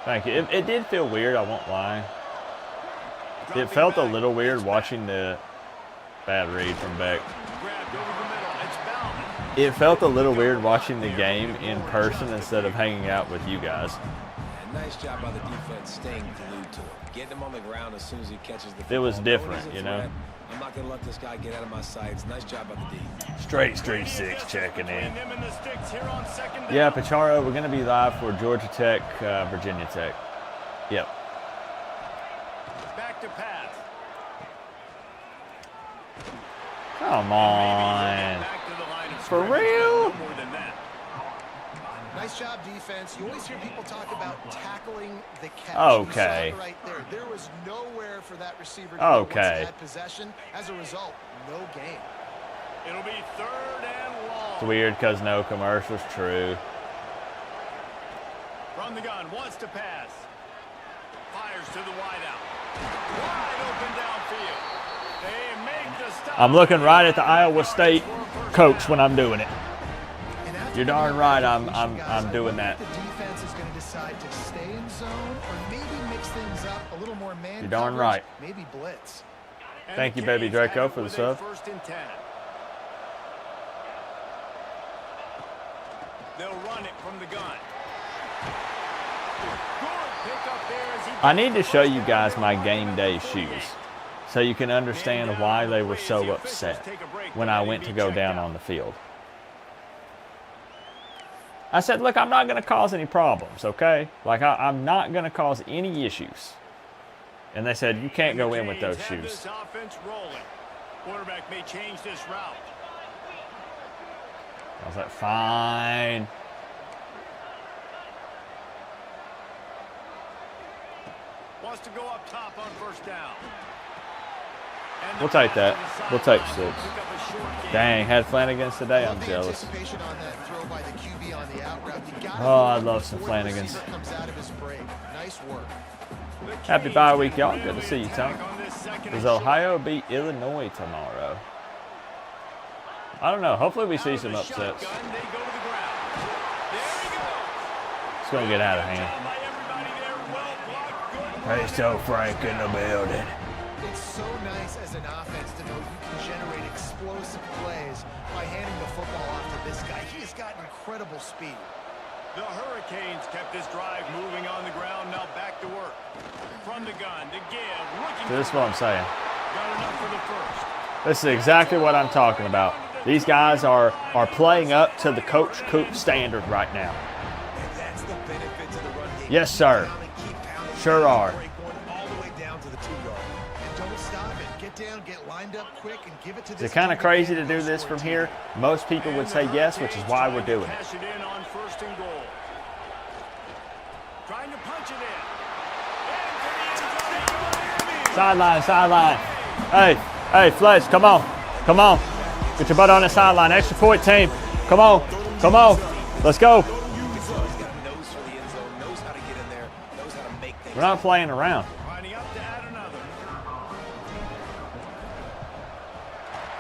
Thank you. It did feel weird, I won't lie. It felt a little weird watching the bad read from Beck. Grabbed over the middle. It's Bowman. It felt a little weird watching the game in person instead of hanging out with you guys. And nice job by the defense staying glued to him. Getting him on the ground as soon as he catches the football. It was Knowing different, he's a you know? threat, I'm not going to let this guy get out of my sights. Nice job by the D. Straight Street 6 checking in. Between them and the sticks here on second down. Yeah, Pacharo, we're going to be live for Georgia Tech, Virginia Tech. Yep. Back to pass. Come on. Back to the line of For scrimmage. real? No more than that. Nice job, defense. You always hear people talk about tackling the catch. Okay. You saw it right there. There was nowhere for that receiver to Okay. go once he had possession. As a result, no gain. It'll be third and long. It's weird because no commercials, true. From the gun, wants to pass. Fires to the wideout. Wide open downfield. They make the stop. I'm looking right at the Iowa State coach when I'm doing it. And after You're darn the right, completion, guys, I'm doing that. The defense is going to decide to stay in zone or maybe mix things up a little more man You're darn coverage, right. Maybe blitz. And Thank the you, Baby Canes Draco, have it for the with a sub. First and 10. They'll run it from the gun. Good pickup there as he I need to show you guys my game day shoes so you can understand why they were so upset when I went to go down on the field. I said, look, I'm not going to cause any problems, okay? Like, I'm not going to cause any issues. And they said, you can't go in with those shoes. This offense rolling. Quarterback may change this route. I was like, fine. Wants to go up top on first down. And We'll the take that. pass to the We'll take sideline. 6. Pick up a short gain. Dang, had Flanagan's today. I'm Love the jealous. anticipation on that throw by the QB on the out route. You gotta Oh, I look love some before the Flanagans. receiver comes out of his break. Nice work. The Happy Canes bye week, y'all. win Good to the see you, Tom. attack on this second Does and short. Ohio beat Illinois tomorrow? I don't know. Hopefully we see Out of some the upsets. shotgun, they go to the ground. There he goes. It's going to get out of hand. Job by everybody there. Well blocked. Good Hey, so Frank in the building. It's so nice as an offense to know you can generate explosive plays by handing the football off to this guy. He has got incredible speed. The Hurricanes kept this drive moving on the ground. Now back to work. From the gun to give. Looking This is for what I'm saying. got enough for the first. This is exactly what I'm talking about. These guys are playing up to the Coach Coop standard right now. And that's the benefit to the run game. Yes, sir. Down and keep pounding. Sure are. Break one all the way down to the 2-yard. And don't stop it. Get down, get lined up quick, and give it to Is this it kind of team crazy to that do can this score from a here? Most people would say yes, which is why we're doing it. Cash it in on first and goal. Trying to punch it in. Sideline, sideline. Hey, Fletch, come on. Come on. Get your butt on the sideline. Extra point team. Come on. Come on. Let's go. He's got a nose for the end zone, knows how to get in there, knows how to make things. We're not playing around. Lining up to add another.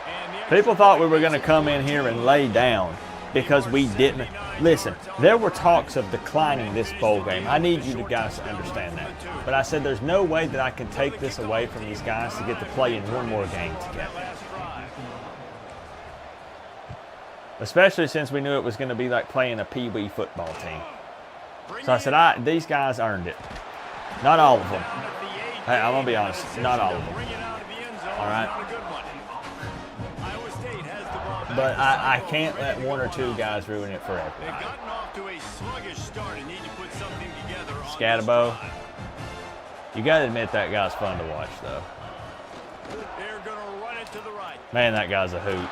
And the People thought we were going to come in here and lay down because we didn't. Listen, there were talks of declining this bowl game. I need you guys to understand that. But I said there's no way that I can take this away from these guys to get to play in one more game together. last drive. Especially since we knew it was going to be like playing a Pee-wee football team. So I said, these guys earned it. Not all of them. Hey, I'm going to be honest. Not all of them. All right? But I can't let one or two guys ruin it for everybody. Scatterbo. You got to admit that guy's fun to watch, though. Man, that guy's a hoot.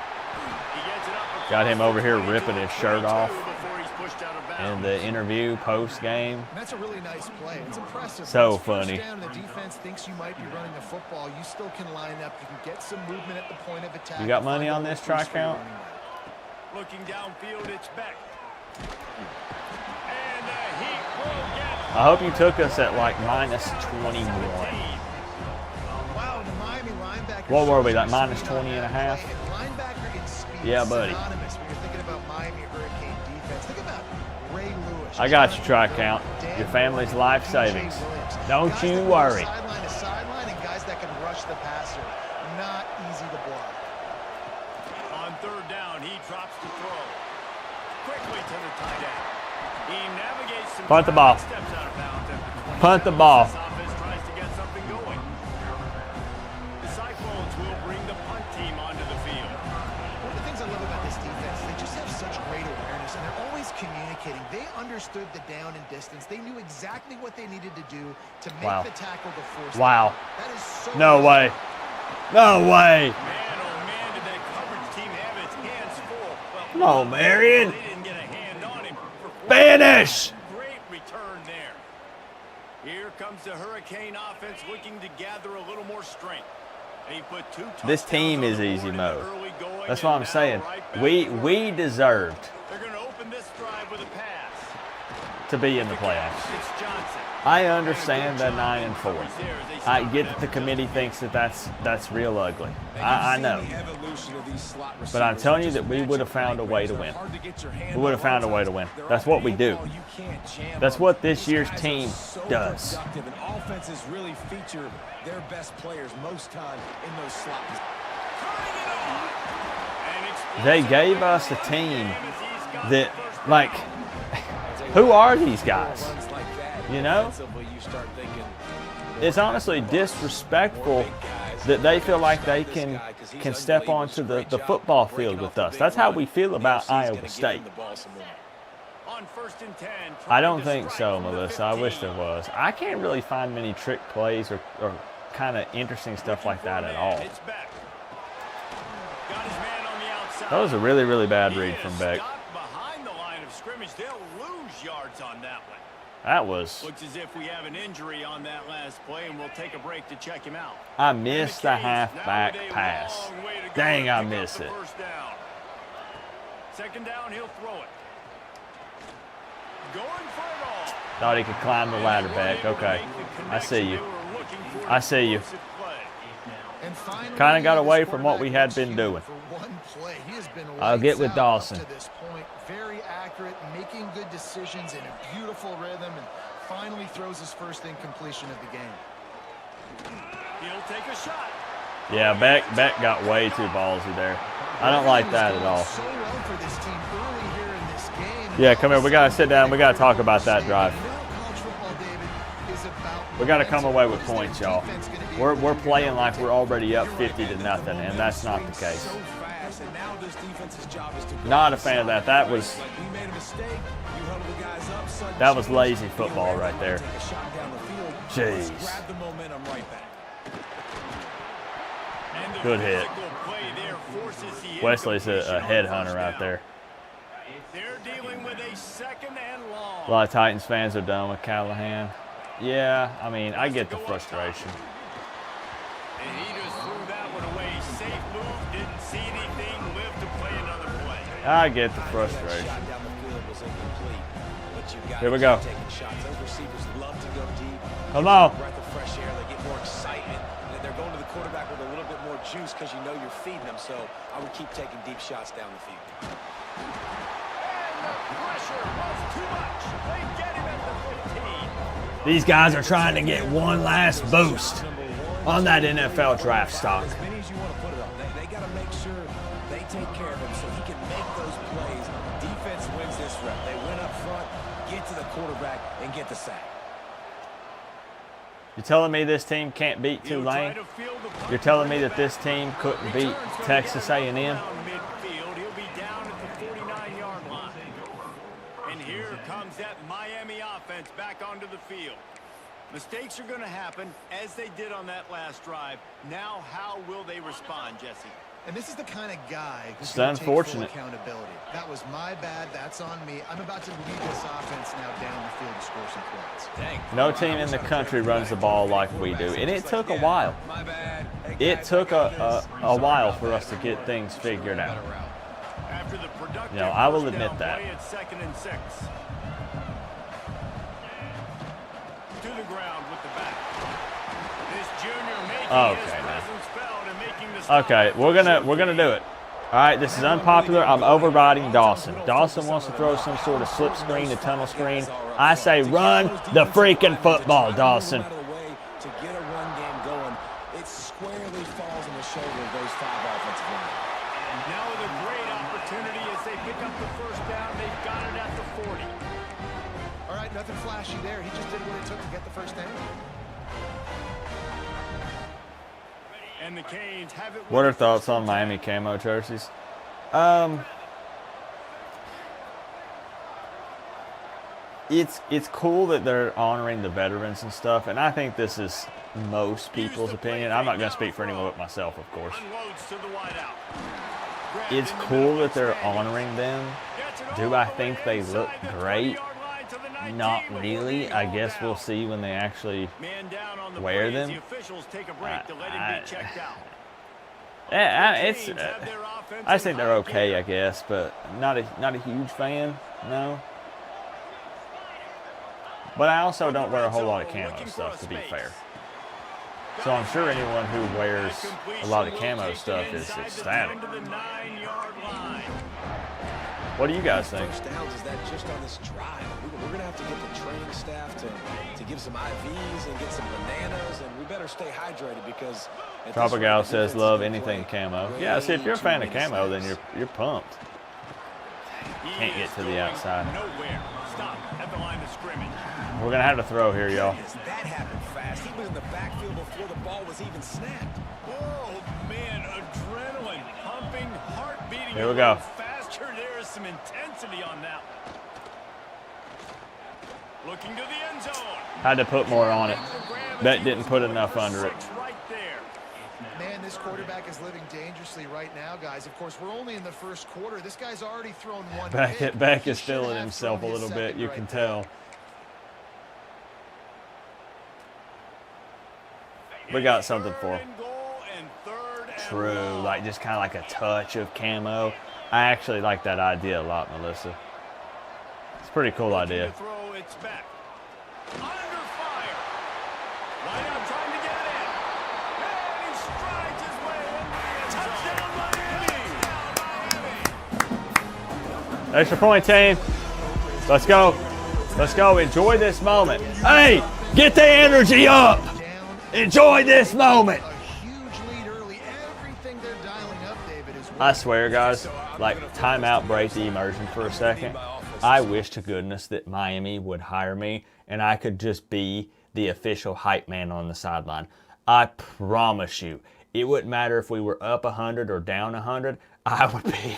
Got him over here ripping his shirt off in the interview post-game. That's a really nice play. It's impressive. So funny. Down, the defense thinks you might be running the football. You still can line up. You can get some movement at the point of attack. You got money on this try count? Looking downfield, it's back. And he will get. I hope you took us at like minus 21. Wow, the Miami linebacker. What were we, like minus 20 and a half? Linebacker in speed. Yeah, buddy. Synonymous when you're thinking about Miami Hurricane defense. Think about Ray Lewis. I got your try count. Your family's life savings. Don't you worry. Sideline to sideline, and guys that can rush the passer. Not easy to block. On third down, he drops to throw. Quickly to the tight end. He navigates some Punt the ball. steps out of bounds after 20 Punt the ball. This offense tries to get something going. The Cyclones will bring the punt team onto the field. One of the things I love about this defense, they just have such great awareness, and they're always communicating. They understood the down and distance. They knew exactly what they needed to do to make the tackle to force. Wow. That is so No way. No way. Man, oh man, did that coverage team have its hands full. Well, No, Marion. they didn't get a hand on him. Banish. Great return there. Here comes the Hurricane offense looking to gather a little more strength. And he put two This touchdowns team on is the easy board in mode. the early going, That's and what I'm now saying. right back We to work. deserved They're going to open this drive with a pass. to be in the playoffs. It's Johnson. I understand that 9-4. I get that the committee thinks that that's real ugly. I know. But I'm telling you that we would have found a way to win. We would have found a way to win. That's what we do. That's what this year's team does. Offenses really feature their best players most time in those slots. They gave us a team that, like, who are these guys? You know? It's honestly disrespectful that they feel like they can step onto the football field with us. That's how we feel about Iowa State. I don't think so, Melissa. I wish there was. I can't really find many trick plays or kind of interesting stuff like that at all. That was a really, really bad read from Beck. That was. Looks as if we have an injury on that last play, and we'll take a break to check him out. I missed the halfback pass. Dang, I missed it. Second down, he'll throw it. Going for it all. Thought he could climb the ladder back. Okay. I see you. I see you. Kind of got away from what we had been doing. I'll get with Dawson. Very accurate, making good decisions in a beautiful rhythm, and finally throws his first incompletion of the game. He'll take a shot. Yeah, Beck got way too ballsy there. I don't like that at all. So well for this team early here in this game. Yeah, come here. We got to sit down. We got to talk about that drive. We got to come away with points, y'all. We're playing like we're already up 50-0, and that's not the case. Not a fan of that. That was lazy football right there. Jeez. Good hit. Wesley's a headhunter out there. A lot of Titans fans are done with Callahan. Yeah, I mean, I get the frustration. And he just threw that one away. Safe move, didn't see anything, lived to play another play. I get the frustration. Here we go. Come on. Breath of fresh air, they get more excitement, and they're going to the quarterback with a little bit more juice because you know you're feeding them. So I would keep taking deep shots down the field. And the pressure was too much. They get him at the 15. These guys are trying to get one last boost on that NFL draft stock. As many as you want to put it on. They got to make sure they take care of him so he can make those plays, defense wins this rep. They win up front, get to the quarterback, and get the sack. You're telling me this team can't beat Tulane? You're telling me that this team couldn't beat Texas A&M? He'll be down at the 49-yard line. And here comes that Miami offense back onto the field. Mistakes are going to happen as they did on that last drive. Now, how will they respond, Jesse? And this is the kind of guy who's It's going to take full unfortunate. accountability. That was my bad. That's on me. I'm about to lead this offense now down the field to score some points. Dang. No team in the country runs the ball like we do, and it took a while. My bad. Hey, It guys, took I got a this. while for us to get things figured out. After the productive You know, I will first admit down that. play at 2nd and 6. To the ground with the back. This junior making his Okay, man. presence felt and making the stop. Okay, we're gonna do it. All right, this is unpopular. I'm overriding Dawson. Dawson wants to throw some sort of slip screen, a tunnel screen. I say run the freaking football, Dawson. No matter the way to get a run game going, it squarely falls on the shoulder of those 5 offensive linemen. Now with a great opportunity as they pick up the first down. They've got it at the 40. All right, nothing flashy there. He just did what it took to get the first down. And the Canes have it. What are thoughts on Miami camo jerseys? It's cool that they're honoring the veterans and stuff, and I think this is most people's opinion. I'm not going to speak for anyone but myself, of course. Unloads to the wideout. It's cool that they're honoring them. Do I think they look great? Not really. I guess we'll see when they actually wear them. I just think they're okay, I guess, but not a huge fan. No. But I also don't wear a whole lot of camo stuff, to be fair. So I'm sure anyone who wears a lot of camo stuff is ecstatic. What do you guys think? First downs is that just on this drive. We're going to have to get the training staff to give some IVs and get some bananas, and we better stay hydrated because Tropical says love anything camo. Yeah, see, if you're a fan of camo, then you're pumped. Can't get to the outside. Nowhere. Stop at the line of scrimmage. We're gonna have to throw here, y'all. That happened fast. He was in the backfield before the ball was even snapped. Oh man, adrenaline pumping, heart beating. Here we go. Faster. There is some intensity on that one. Looking to the end zone. Had to put more on it. Bet didn't put enough under it. Right there. Man, this quarterback is living dangerously right now, guys. Of course, we're only in the first quarter. This guy's already thrown one pick. Beck is He should feeling have himself a thrown his little bit. second You right can there. tell. We got something for him. True, like just kind of like a touch of camo. I actually like that idea a lot, Melissa. It's a pretty cool idea. Throw, it's back. Under fire. Wide out trying to get it in. And he strides his way into the end zone. Touchdown Miami. Extra point, team. Let's go. Let's go. Enjoy this moment. Hey, get the energy up. Enjoy this moment. A huge lead early. Everything they're dialing up, David, is I swear, guys, like timeout, break the immersion for a second. I wish to goodness that Miami would hire me and I could just be the official hype man on the sideline. I promise you, it wouldn't matter if we were up 100 or down 100. I would be.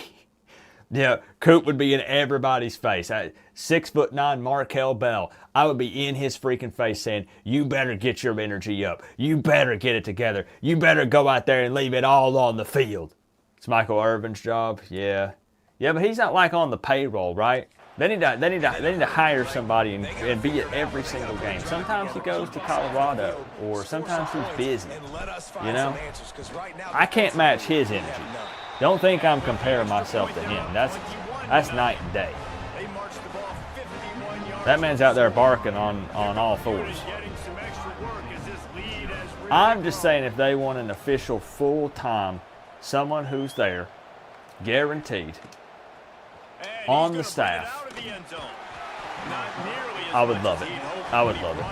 Yeah, Coop would be in everybody's face. 6'9" Markel Bell. I would be in his freaking face saying, you better get your energy up. You better get it together. You better go out there and leave it all on the field. It's Michael Irvin's job. Yeah. Yeah, but he's not like on the payroll, right? They need to hire somebody and be at every single game. Sometimes he goes to Colorado, or sometimes he's busy. You know? I can't match his energy. Don't think I'm comparing myself to him. That's night and day. That man's out there barking on all fours. I'm just saying if they want an official full-time, someone who's there, guaranteed, on the staff, I would love it. I would love it.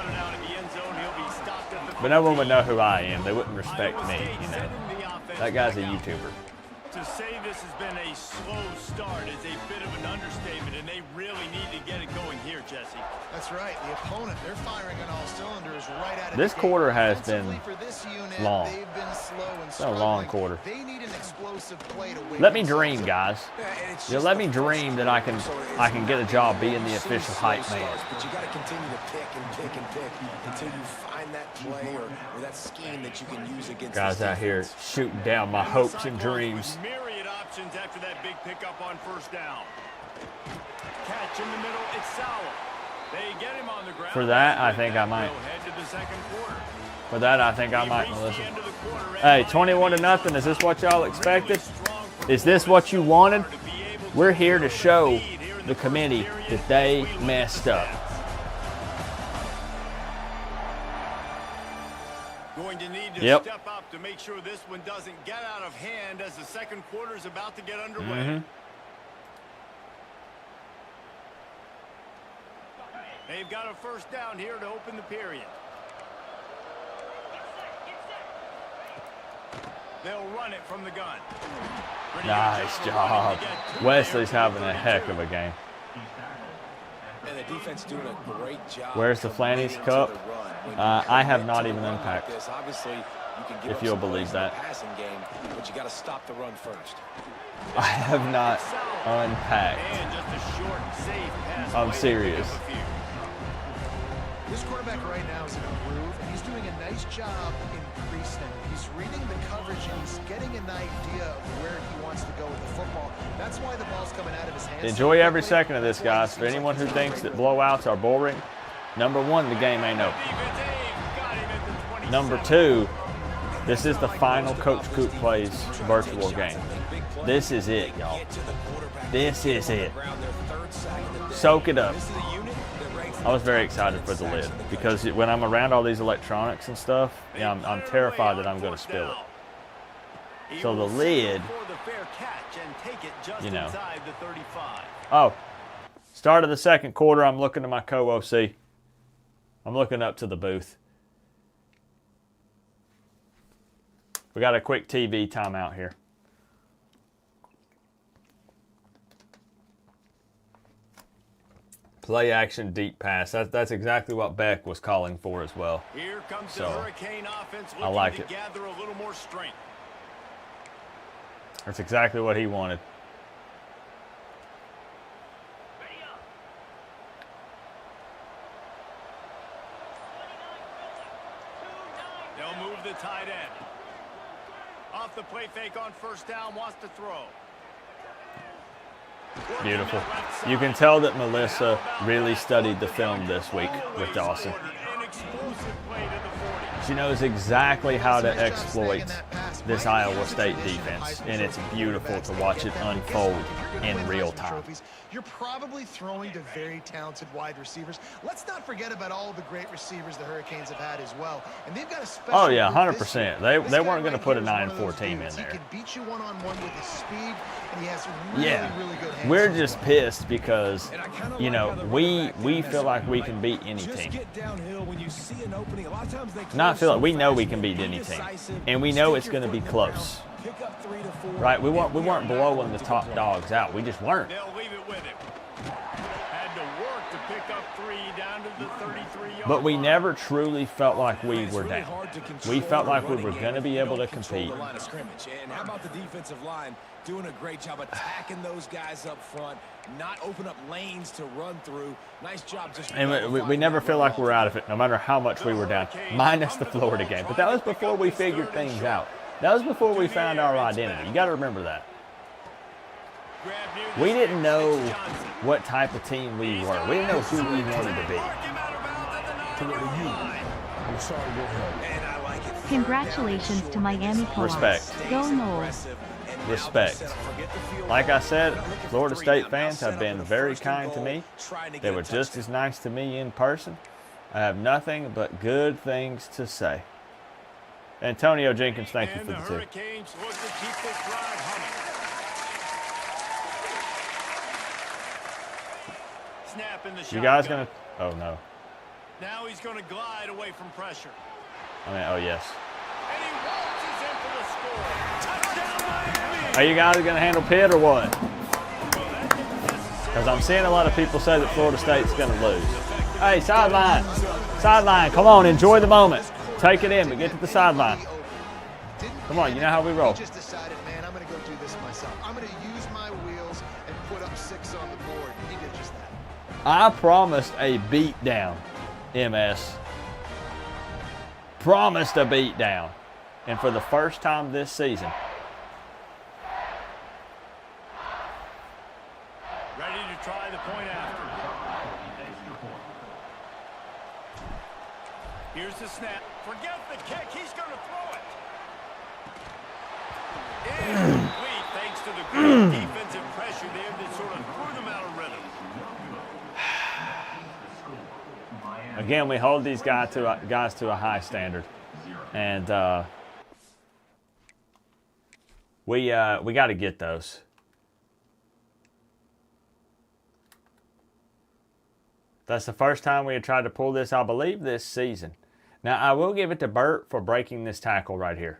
But no one would know who I am. They wouldn't respect me, you know. That guy's a YouTuber. To say this has been a slow start is a bit of an understatement, and they really need to get it going here, Jesse. That's right. The opponent, they're firing on all cylinders right out of This the quarter gate. has been For this unit, long. They've been slow and It's been a long quarter. They need an explosive play to win. Let me dream, guys. You let me dream that I can get a job being the official hype man. But you got to continue to pick and pick and pick until you find that play or that scheme that you can use against Guys out here shooting down my hopes and dreams. Myriad options after that big pickup on first down. Catch in the middle, it's Sauer. They get him on the ground. For that, I think I might. Head to the second quarter. For that, I think I might, Melissa. Hey, 21-0. Is this what y'all expected? Is this what you wanted? We're here to show the committee that they messed up. Going to need to step up to make sure this one doesn't get out of hand as the second quarter is about to get underway. They've got a first down here to open the period. They'll run it from the gun. Nice job. Wesley's having a heck of a game. And the defense doing a great job. Where's the Flanny's Cup? I have not even unpacked. If you'll believe that. But you got to stop the run first. I have not unpacked. I'm serious. This quarterback right now is in a groove, and he's doing a nice job increasing. He's reading the coverage, and he's getting an idea of where he wants to go with the football. That's why the ball's coming out of his hands. Enjoy every second of this, guys. For anyone who thinks that blowouts are boring, number one, the game ain't over. Number two, this is the final Coach Coop Plays virtual game. This is it, y'all. This is it. Soak it up. I was very excited for the lid because when I'm around all these electronics and stuff, I'm terrified that I'm going to spill it. So the lid, you know. Oh, start of the second quarter, I'm looking to my co-OC. I'm looking up to the booth. We got a quick TV timeout here. Play action, deep pass. That's exactly what Beck was calling for as well. Here comes so, the Hurricane offense I like it. Gather a little more strength. That's exactly what he wanted. They'll move the tight end. Off the play fake on first down, wants to throw. Beautiful. You can tell that Melissa really studied the film this week with Dawson. She knows exactly how to exploit this Iowa State defense, and it's beautiful to watch it unfold in real time. You're probably throwing to very talented wide receivers. Let's not forget about all the great receivers the Hurricanes have had as well. And they've got a special. Oh yeah, 100%. They weren't going to put a 9-4 team in there. He can beat you one-on-one with his speed, and he has really good hands. We're just pissed because, you know, we feel like we can beat any team. Not feel like we know we can beat any team, and we know it's going to be close. Right? We weren't blowing the top dogs out. We just weren't. But we never truly felt like we were down. We felt like we were going to be able to compete. And how about the defensive line doing a great job attacking those guys up front, not open up lanes to run through. Nice job. And we never feel like we're out of it, no matter how much we were down, minus the Florida game. But that was before we figured things out. That was before we found our identity. You got to remember that. We didn't know what type of team we were. We didn't know who we wanted to be. Congratulations to Miami Co-op. Respect. Go Noles. Respect. Like I said, Florida State fans have been very kind to me. They were just as nice to me in person. I have nothing but good things to say. Antonio Jenkins, thank you for the tip. Hurricanes look to keep this drive humming. Snap in the shotgun. You guys gonna? Oh no. Now he's going to glide away from pressure. I mean, oh yes. And he waltzes in for the score. Touchdown Miami! Are you guys going to handle Pitt or what? Because I'm seeing a lot of people say that Florida State's going to lose. Hey, sideline. Sideline. Come on, enjoy the moment. Take it in, but get to the sideline. Come on, you know how we roll. Just decided, man, I'm going to go do this myself. I'm going to use my wheels and put up 6 on the board. He did just that. I promised a beatdown, MS. Promised a beatdown. And for the first time this season. Ready to try the point after. Here's the snap. Forget the kick. He's going to throw it. Incomplete thanks to the great defensive pressure there that sort of threw them out of rhythm. Again, we hold these guys to a high standard. And we got to get those. That's the first time we had tried to pull this, I believe, this season. Now, I will give it to Burt for breaking this tackle right here.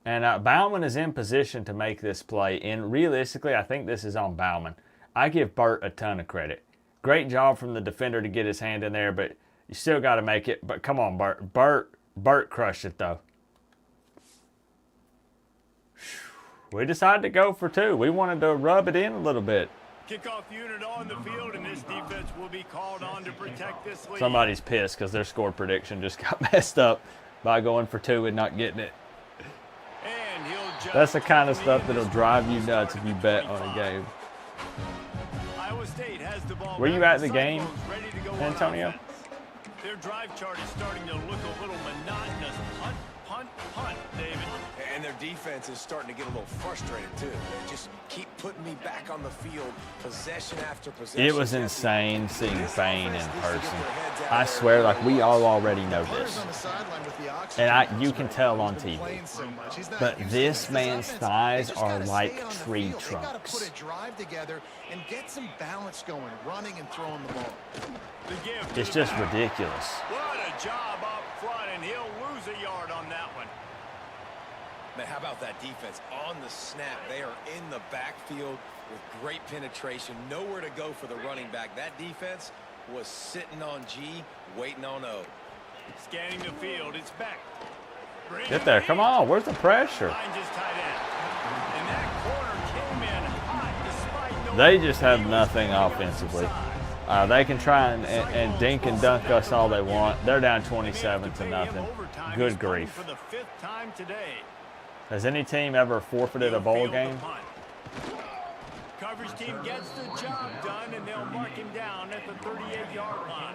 And Bauman is in position to make this play. And realistically, I think this is on Bauman. I give Burt a ton of credit. Great job from the defender to get his hand in there, but you still got to make it. But come on, Burt. Burt crushed it, though. We decided to go for 2. We wanted to rub it in a little bit. Kickoff unit on the field, and this defense will be called on to protect this lead. Somebody's pissed because their score prediction just got messed up by going for 2 and not getting it. And he'll just That's the kind of stuff that'll drive you nuts if you bet on a game. Iowa State has the ball. Were you at the game, ready to go Antonio? on offense. Their drive chart is starting to look a little monotonous. Punt, punt, punt, David. And their defense is starting to get a little frustrated, too. They just keep putting me back on the field, possession after possession. It was insane seeing Bain in person. I swear, like, we all already know this. And you can tell on TV. But this man's thighs are like tree trunks. Put a drive together and get some balance going, running and throwing the ball. It's just ridiculous. What a job up front, and he'll lose a yard on that one. Man, how about that defense on the snap? They are in the backfield with great penetration. Nowhere to go for the running back. That defense was sitting on G, waiting on O. Scanning the field, it's back. Get there. Come on. Where's the pressure? And that corner came in hot despite no. They just have nothing offensively. They can try and dink and dunk us all they want. They're down 27 to nothing. Good grief. For the 5th time today. Has any team ever forfeited a bowl game? Coverage team gets the job done, and they'll mark him down at the 38-yard line.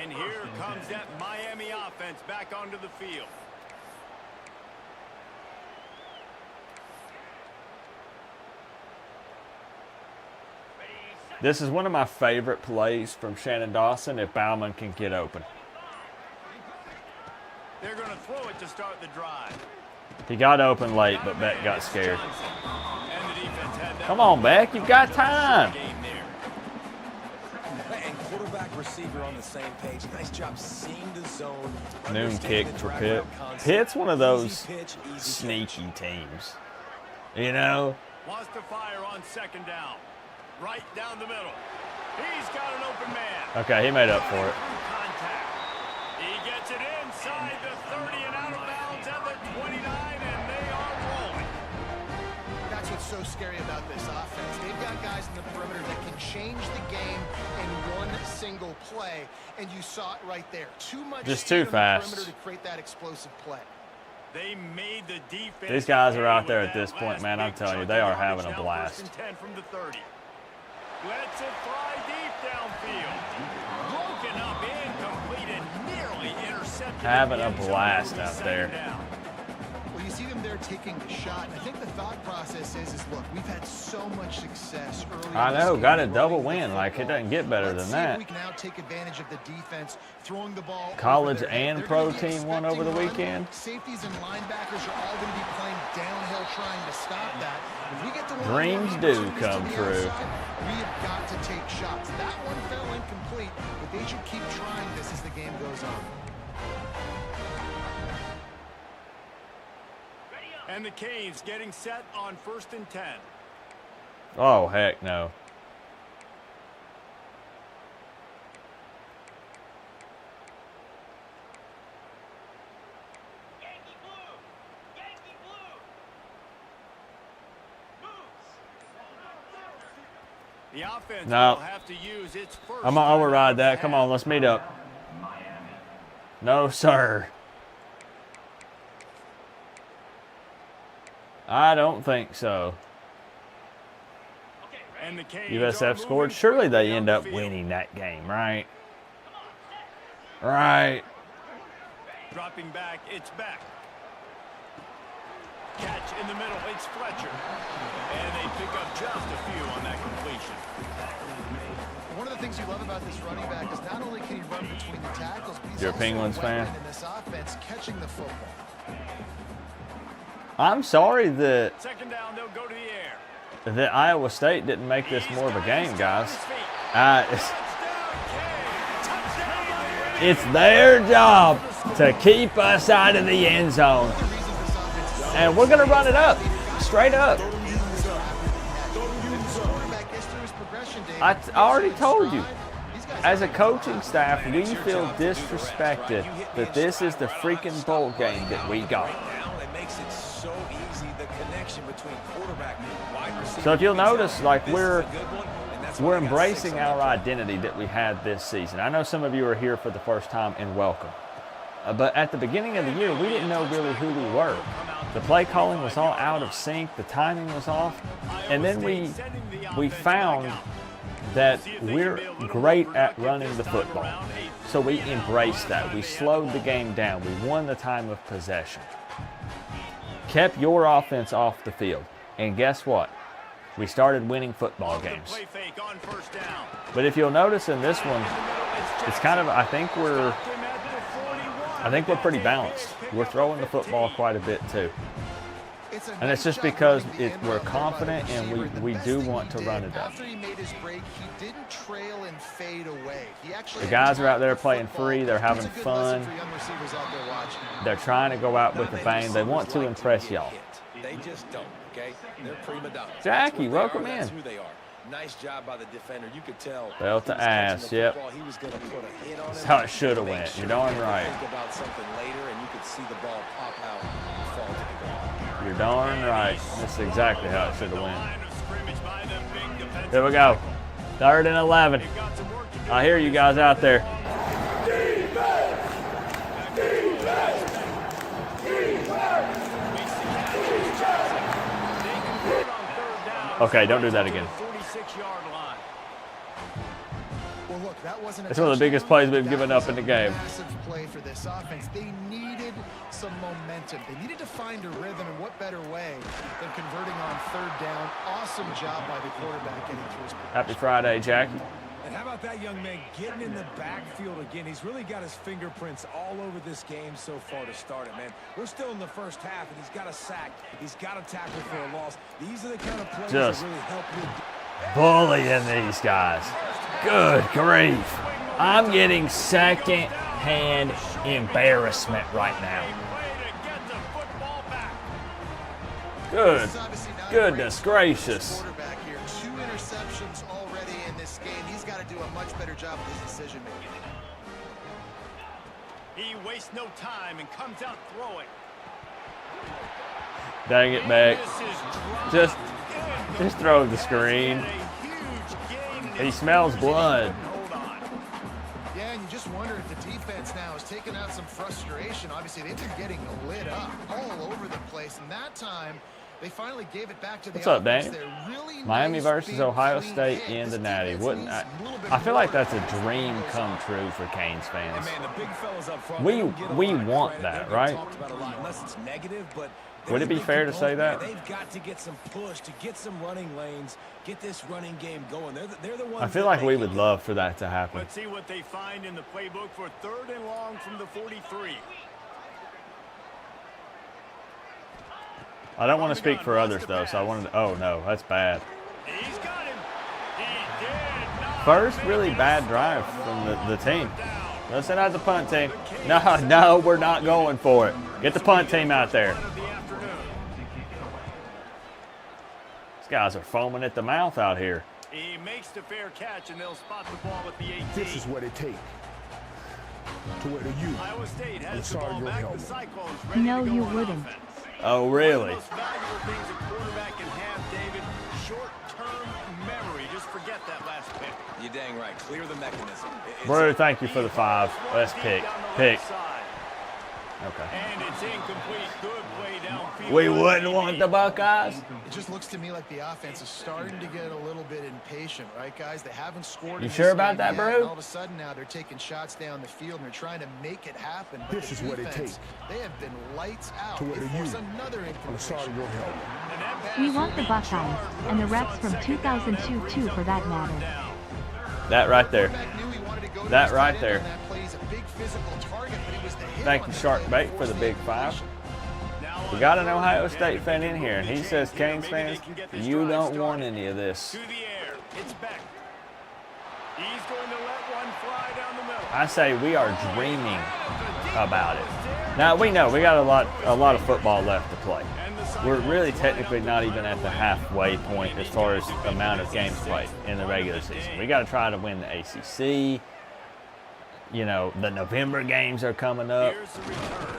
And here comes that Miami offense back onto the field. This is one of my favorite plays from Shannon Dawson if Bauman can get open. They're going to throw it to start the drive. He got open late, but Beck got scared. Come on, Beck. You've got time. And quarterback receiver on the same page. Nice job seeing the zone. Noon kick for Pitt. Pitt's one of those sneaky teams. You know? Wants to fire on 2nd down. Right down the middle. He's got an open man. Okay, he made up for it. Contact. He gets it inside the 30 and out of bounds at the 29, and they are rolling. That's what's so scary about this offense. They've got guys in the perimeter that can change the game in one single play, and you saw it right there. Too much just speed too on the fast. perimeter to create that explosive play. They made the defense. These guys are out there at this point, man. I'm telling you, they are having a blast. 10 from the 30. Lets it fly deep downfield. Broken up, incomplete, and nearly intercepted. Having a blast out there. Well, you see them there taking the shot, and I think the thought process is look, we've had so much success early. I know, got a double win. Like, it doesn't get better than that. We can now take advantage of the defense, throwing the ball. College and pro team won over the weekend. Safeties and linebackers are all going to be playing downhill trying to stop that. If we get to Dreams do come true. We have got to take shots. That one fell incomplete, but they should keep trying this as the game goes on. And the Canes getting set on 1st and 10. Oh, heck no. The offense No. will have to use its first. I'm going to override that. Come on, let's meet up. No, sir. I don't think so. And the Canes USF are scored. moving Surely they quickly end up downfield. winning that game, right? Right. Dropping back, it's back. Catch in the middle, it's Fletcher. And they pick up just a few on that completion. One of the things you love about this running back is not only can he run between the tackles, but he's You're a also Penguins a weapon fan? in this offense, catching the football. I'm sorry that 2nd down, they'll go to the air. Iowa State didn't make this more of a game, guys. It's their job to keep us out of the end zone. And we're going to run it up, straight up. I already told you, as a coaching staff, we feel disrespected that this is the freaking bowl game that we got. So if you'll notice, like we're embracing our identity that we had this season. I know some of you are here for the first time, and welcome. But at the beginning of the year, we didn't know really who we were. The play calling was all out of sync. The timing was off. And then we found that we're great at running the football. So we embraced that. We slowed the game down. We won the time of possession. Kept your offense off the field. And guess what? We started winning football games. But if you'll notice in this one, it's kind of, I think we're pretty balanced. We're throwing the football quite a bit too. And it's just because we're confident and we do want to run it up. The guys are out there playing free. They're having fun. They're trying to go out with a bang. They want to impress y'all. They just don't, okay? They're prima donnas. Jackie, welcome in. That's who they are. Nice job by the defender. You could tell. Belt to ass, yep. He was going to put a hit on That's him. how it should have went. You're darn right. Think about something later, and you could see the ball pop out and fall to the ground. You're darn right. That's exactly how it should have went. Here we go. 3rd and 11. I hear you guys out there. Okay, don't do that again. Well, look, that wasn't It's one of the biggest plays we've given up in the game. Massive play for this offense. They needed some momentum. They needed to find a rhythm, and what better way than converting on 3rd down? Awesome job by the quarterback getting through his progression. Happy Friday, Jackie. And how about that young man getting in the backfield again? He's really got his fingerprints all over this game so far to start it, man. We're still in the first half, and he's got a sack. He's got a tackle for a loss. These are the kind of plays Just that really help you. bullying these guys. Good grief. I'm getting second-hand embarrassment right now. Goodness gracious. Quarterback here, 2 interceptions already in this game. He's got to do a much better job with his decision making. He wastes no time and comes out throwing. Dang it, Beck. Just throw the screen. He smells blood. Yeah, and you just wonder if the defense now is taking out some frustration. Obviously, they've been getting lit up all over the place, and that time they finally gave it back to the What's up, offense. Dan? They're really Miami nice, versus big, Ohio clean State hit. in This the Natty. defense Wouldn't needs I? a little bit I feel like more that's a dream come true for Canes fans. Man, the big fellas up front, We they don't get a we lot of want credit. that, They're right? talked about a lot, unless it's negative, but Would it be fair to say that? They've got to get some push, to get some running lanes, get this running game going. They're the ones. I feel that like make we it. would love for that to happen. Let's see what they find in the playbook for 3rd and long from the 43. I don't want to speak for others, though, so I wanted to... Oh, no, that's bad. He's got him. He did not First really bad drive from the team. Let's send out the punt team. No, we're not going for it. Get the punt team out there. of the afternoon. These guys are foaming at the mouth out here. He makes the fair catch, and they'll spot the ball at the 18. This is what it takes. To where you. Iowa State I'm has the sorry, ball your back. helmet. The Cyclones ready No, to go you on wouldn't. offense. Oh, really? One of the most valuable things a quarterback can have, David, short-term memory. Just forget that last pick. You're dang right. Clear the mechanism. Bro, thank you for the 5. Let's pick. Pick. Okay. And it's incomplete. Good play downfield. We wouldn't want the Buckeyes. It just looks to me like the offense is starting to get a little bit impatient, right, guys? They haven't scored. You in sure this about game that, yet, bro? and all of a sudden now they're taking shots down the field and they're trying to make it happen. But This the is what it defense, takes. They have been lights out. To where They you. force another I'm sorry, incompletion. your helmet. We want the Buckeyes, and the refs from 2002 too, for that matter. That right there. Quarterback knew he wanted to go to That his right tight end there. on that play. He's a big physical target, but he was the hit Thank on you, the Shark play Bait, that for the forced big 5. We got an Ohio State fan in here, and he says, Canes fans, you don't want any of this. To the air. It's back. He's going to let one fly down the middle. I say we are dreaming about it. Now, we know we got a lot of football left to play. We're really technically not even at the halfway point as far as the amount of games played in the regular season. We got to try to win the ACC. You know, the November games are coming up. Here's the return.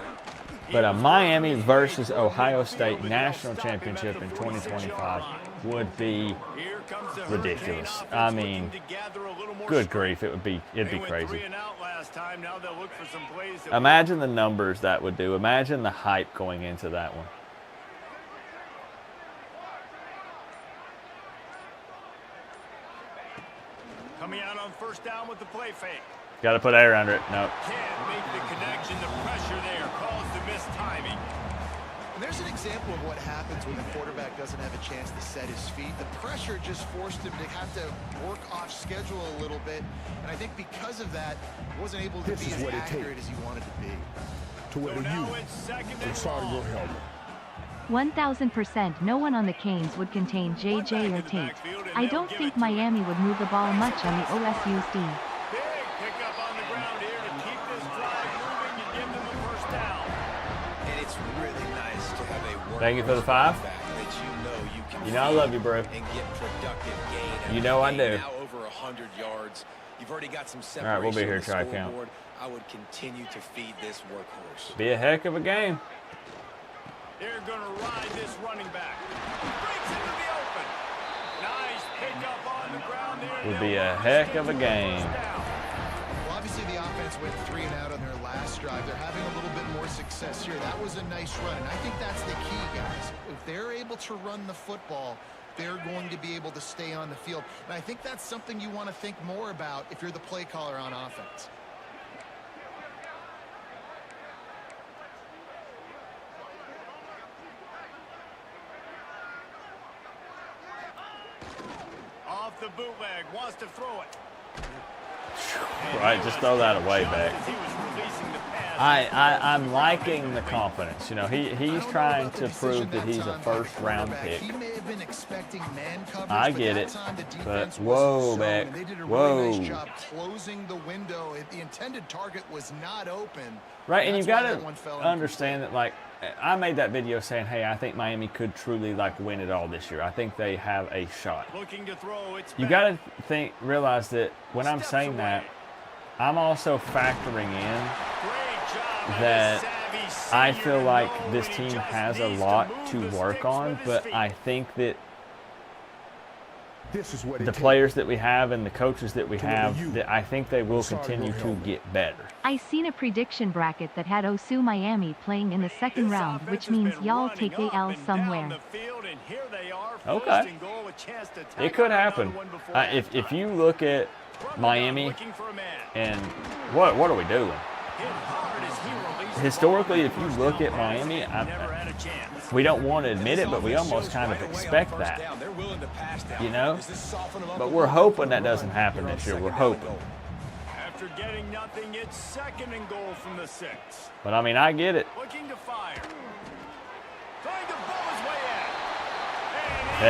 But a Miami versus Ohio State national championship in 2025 would be Here comes the ridiculous. Hurricane I offense mean, looking to gather a little more good strength. grief, it'd be They went crazy. 3 and out last time. Now they'll look for some plays that Imagine the numbers that would do. Imagine the hype going into that one. coming out on first down with the play fake. Got to put air under it. No. Can't make the connection. The pressure there caused the missed timing. And there's an example of what happens when the quarterback doesn't have a chance to set his feet. The pressure just forced him to have to work off schedule a little bit. And I think because of that, he wasn't able to This be is as what it accurate takes. as he wanted to be. To where So now you. it's second I'm and sorry, your long. helmet. 1000% no one on the Canes would contain JJ or Tate. I don't think Miami would move the ball much on the OSU's D. Big pickup on the ground here to keep this drive moving and give them a first down. And it's really nice to have a Thank you for the 5. You know I love you, bro. And get productive gain. You know I do. Now over 100 yards. You've already got some separation. All right, we'll be here, on the try count. scoreboard. I would continue to feed this workhorse. Be a heck of a game. They're going to ride this running back. Breaks into the open. Nice pickup on the ground there. Would be a heck of a game. Well, obviously the offense went 3 and out on their last drive. They're having a little bit more success here. That was a nice run, and I think that's the key, guys. If they're able to run the football, they're going to be able to stay on the field. And I think that's something you want to think more about if you're the play caller on offense. Off the bootleg, wants to throw it. Right, just throw that away back. As he was releasing the pass. I'm liking the confidence. You know, he's trying to prove that he's a first-round pick. He may have been expecting man coverage, I but get that it, time the but defense whoa, wasn't zone, Beck, and they did a whoa. really nice job closing the window. The intended target was not open. Right, and you That's got why that one fell to incomplete. understand that, like, I made that video saying, hey, I think Miami could truly, like, win it all this year. I think they have a shot. Looking to throw, it's You back. got to realize that when I'm Steps saying away. that, I'm also factoring in Great job by that the savvy I senior feel to like know this when he team just has a needs lot move to the work sticks on, with his but feet. I think that This is what it the takes. players that we have and the coaches that we To where you. have, that I think they will sorry, continue your to helmet. get better. I seen a prediction bracket that had OSU Miami playing in the second This round, offense which has means been y'all running take up AL and down somewhere. the field, and here they are, first Okay. and goal, a chance to It tack could on happen. another one before If halftime. you look at From the Miami gun, looking for a man. and what are we doing? Hit hard as he released the Historically, ball. if you look at First down Miami, pass, never had a chance. we don't want to admit This it, but we offense almost shows kind of right away on expect first that. down. They're willing to pass down. You know? Does this soften them up But a we're little hoping for that the doesn't run? happen You're on this year. We're second down and hoping. goal. After getting nothing, it's second and goal from the 6. But I mean, I get it. Looking to fire. Trying to bow his way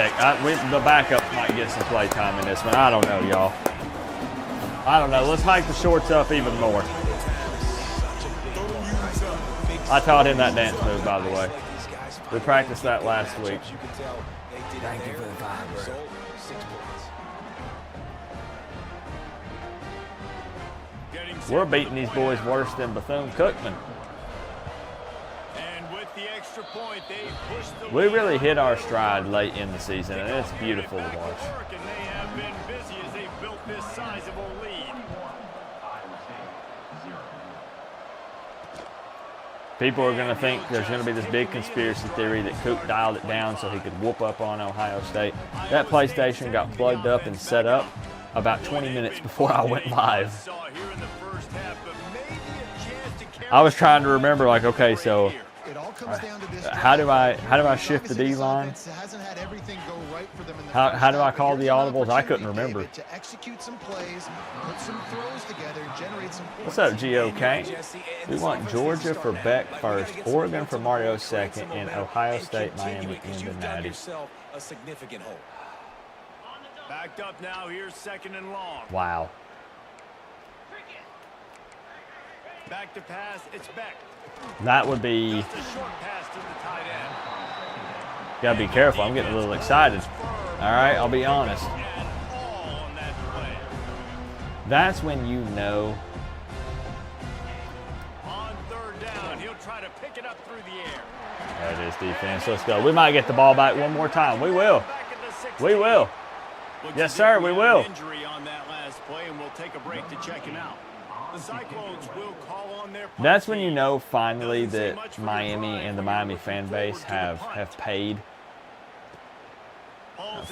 in. Heck, the backup might get some play time in this one. I don't know, y'all. I don't know. Let's hike the shorts up even more. I taught him that dance move, by the way. We practiced that last week. They did it there. The result, 6 points. We're beating these boys worse than Bethune-Cookman. And with the extra point, they pushed the We really hit our stride late in the season, and it's beautiful to watch. And they have been busy as they built this sizable lead. People are going to think there's going to be this big conspiracy theory that Coop dialed it down so he could whoop up on Ohio State. That PlayStation got plugged up and set up about 20 minutes before I went live. I was trying to remember, like, okay, so how do I shift the D line? How do I call the audibles? I couldn't remember. What's up, GOK? We want Georgia for Beck first, Oregon for Mario second, and Ohio State, Miami in the natty. A significant hole. Backed up now, here's 2nd and long. Wow. Back to pass, it's Beck. That would be. Just a short pass to the tight end. Gotta be careful. I'm getting a little excited. All right, I'll be honest. And all on that play. That's when you know. On 3rd down, he'll try to pick it up through the air. That is defense. Let's go. We might get the ball back one more time. We will. We will. Yes, sir, we will. Injury on that last play, and we'll take a break to check him out. The Cyclones will call on their punt That's when you team. know finally that Miami and the Miami fan base have paid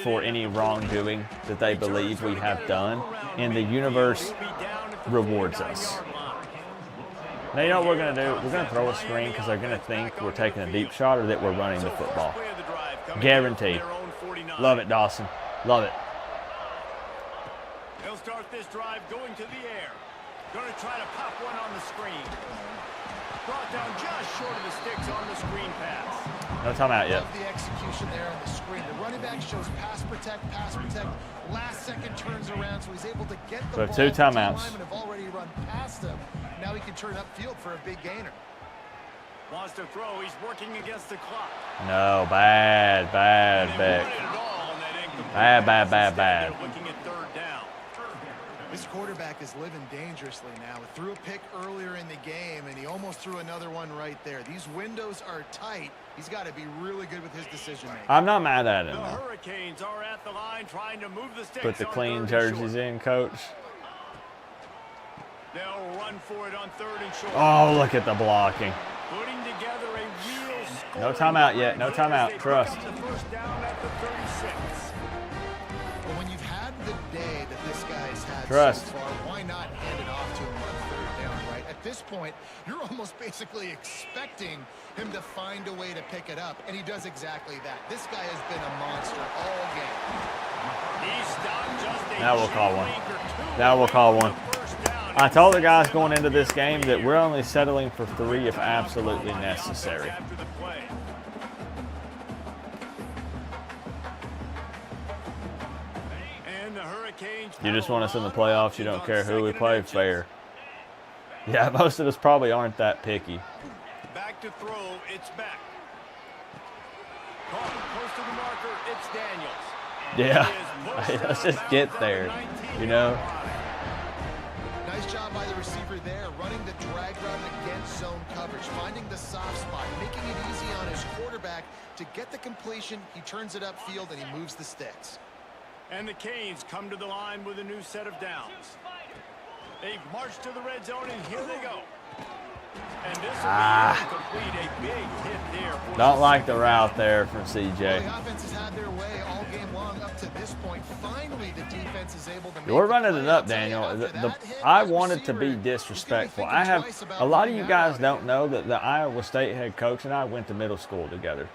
for any wrongdoing that they believe we have done, and the universe rewards us. Now, you know what we're going to do? We're going to throw a screen because they're going to think we're taking a deep shot or that we're running the football. Guaranteed. Love it, Dawson. Love it. They'll start this drive going to the air. Going to try to pop one on the screen. Brought down just short of the sticks on the screen pass. No timeout yet. Love the execution there on the screen. The running back shows pass protect. Last second turns around, so he's able to get the ball. 2 timeouts. Linemen have already run past him. Now he can turn upfield for a big gainer. Wants to throw. He's working against the clock. No, bad, Beck. Bad. Looking at 3rd down. This quarterback is living dangerously now. He threw a pick earlier in the game, and he almost threw another one right there. These windows are tight. He's got to be really good with his decision-making. I'm not mad at him. The Hurricanes are at the line trying to move the sticks. Put the on clean 3rd and jerseys short. in, coach. They'll run for it on 3rd and short. Oh, look at the blocking. Putting together a real score. No timeout yet. No timeout. They Trust. pick up the 1st down at the 36. But when you've had the day that this guy's had Trust. so far, why not hand it off to him on 3rd down, right? At this point, you're almost basically expecting him to find a way to pick it up, and he does exactly that. This guy has been a monster all game. He stopped just a Now we'll call one. chain link or 2 Now we'll call away one. from the 1st down. I told the guys going into this game that we're only settling for 3 if absolutely necessary. After the play. And the Hurricanes You just want us in the playoffs. You don't care who we play. Fair. Yeah, most of us probably aren't that picky. Back to throw, it's back. Caught close to the marker, it's Daniels. Yeah, let's just get there, you know. Nice job by the receiver there, running the drag route against zone coverage, finding the soft spot, making it easy on his quarterback to get the completion. He turns it upfield and he moves the sticks. And the Canes come to the line with a new set of downs. They've marched to the red zone, and here they go. And this will be incomplete. A big hit there. Don't like the route there from Well, CJ. the offense has had their way all game long up to this point. Finally, the defense is able to make We're the running play. it up, I'll tell you, Daniel. after that hit, I that wanted to be receiver, disrespectful. he's gonna be I have thinking twice about a lot of running you out guys out don't here. know that the Iowa State head coach and I went to middle school together.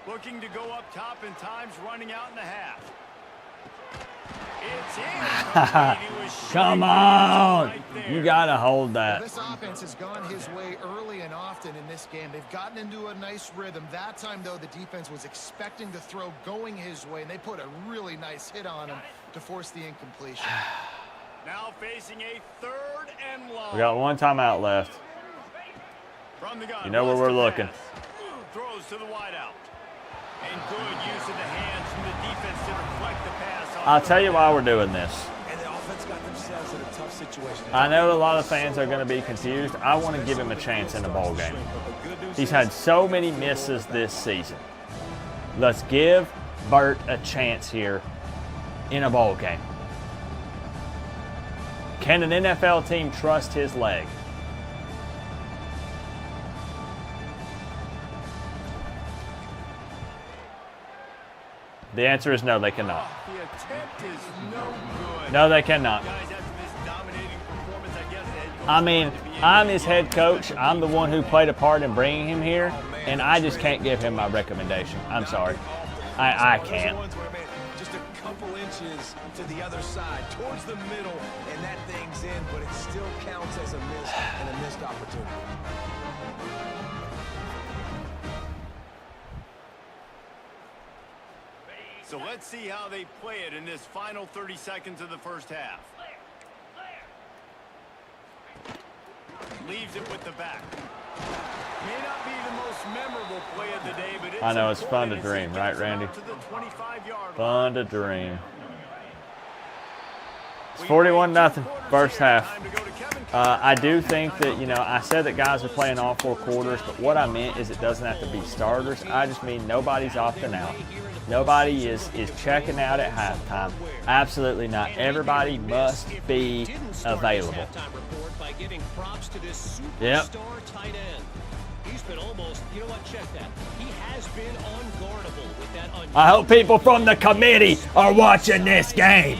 Looking to go up top, and time's running out in the half. It's incomplete. He was Come shaking on, right there. you gotta hold Well, that. this offense has gone his way early and often in this game. They've gotten into a nice rhythm. That time, though, the defense was expecting the throw going his way, and they put a really nice hit on him to force the incompletion. Now facing a 3rd and long. We got 1 timeout left. From the gun, You know where wants we're to looking. pass. Throws to the wideout. And good use of the hands from the defense to deflect the pass. I'll tell you why we're doing this. And the offense got themselves in a tough situation. I know a lot of fans are going to be confused. I want to give him a chance in a bowl game. He's had so many misses this season. Let's give Burt a chance here in a bowl game. Can an NFL team trust his leg? The answer is no, they cannot. The attempt is no good. No, they cannot. Guys, after this dominating performance, I guess I mean, I'm his head coach. I'm the one who played a part in bringing him here, and I just can't give him my recommendation. I'm sorry. I can't. Just a couple inches to the other side, towards the middle, and that thing's in, but it still counts as a miss and a missed opportunity. So let's see how they play it in this final 30 seconds of the first half. Leaves it with the back. May not be the most memorable play of the day, but it's I know, it's fun to dream, right, Randy? Fun to dream. It's 41-0, first half. I do think that, you know, I said that guys are playing all 4 quarters, but what I meant is it doesn't have to be starters. I just mean nobody's opting out. Nobody is checking out at halftime. Absolutely not. Everybody must be available. Yep. I hope people from the committee are watching this game.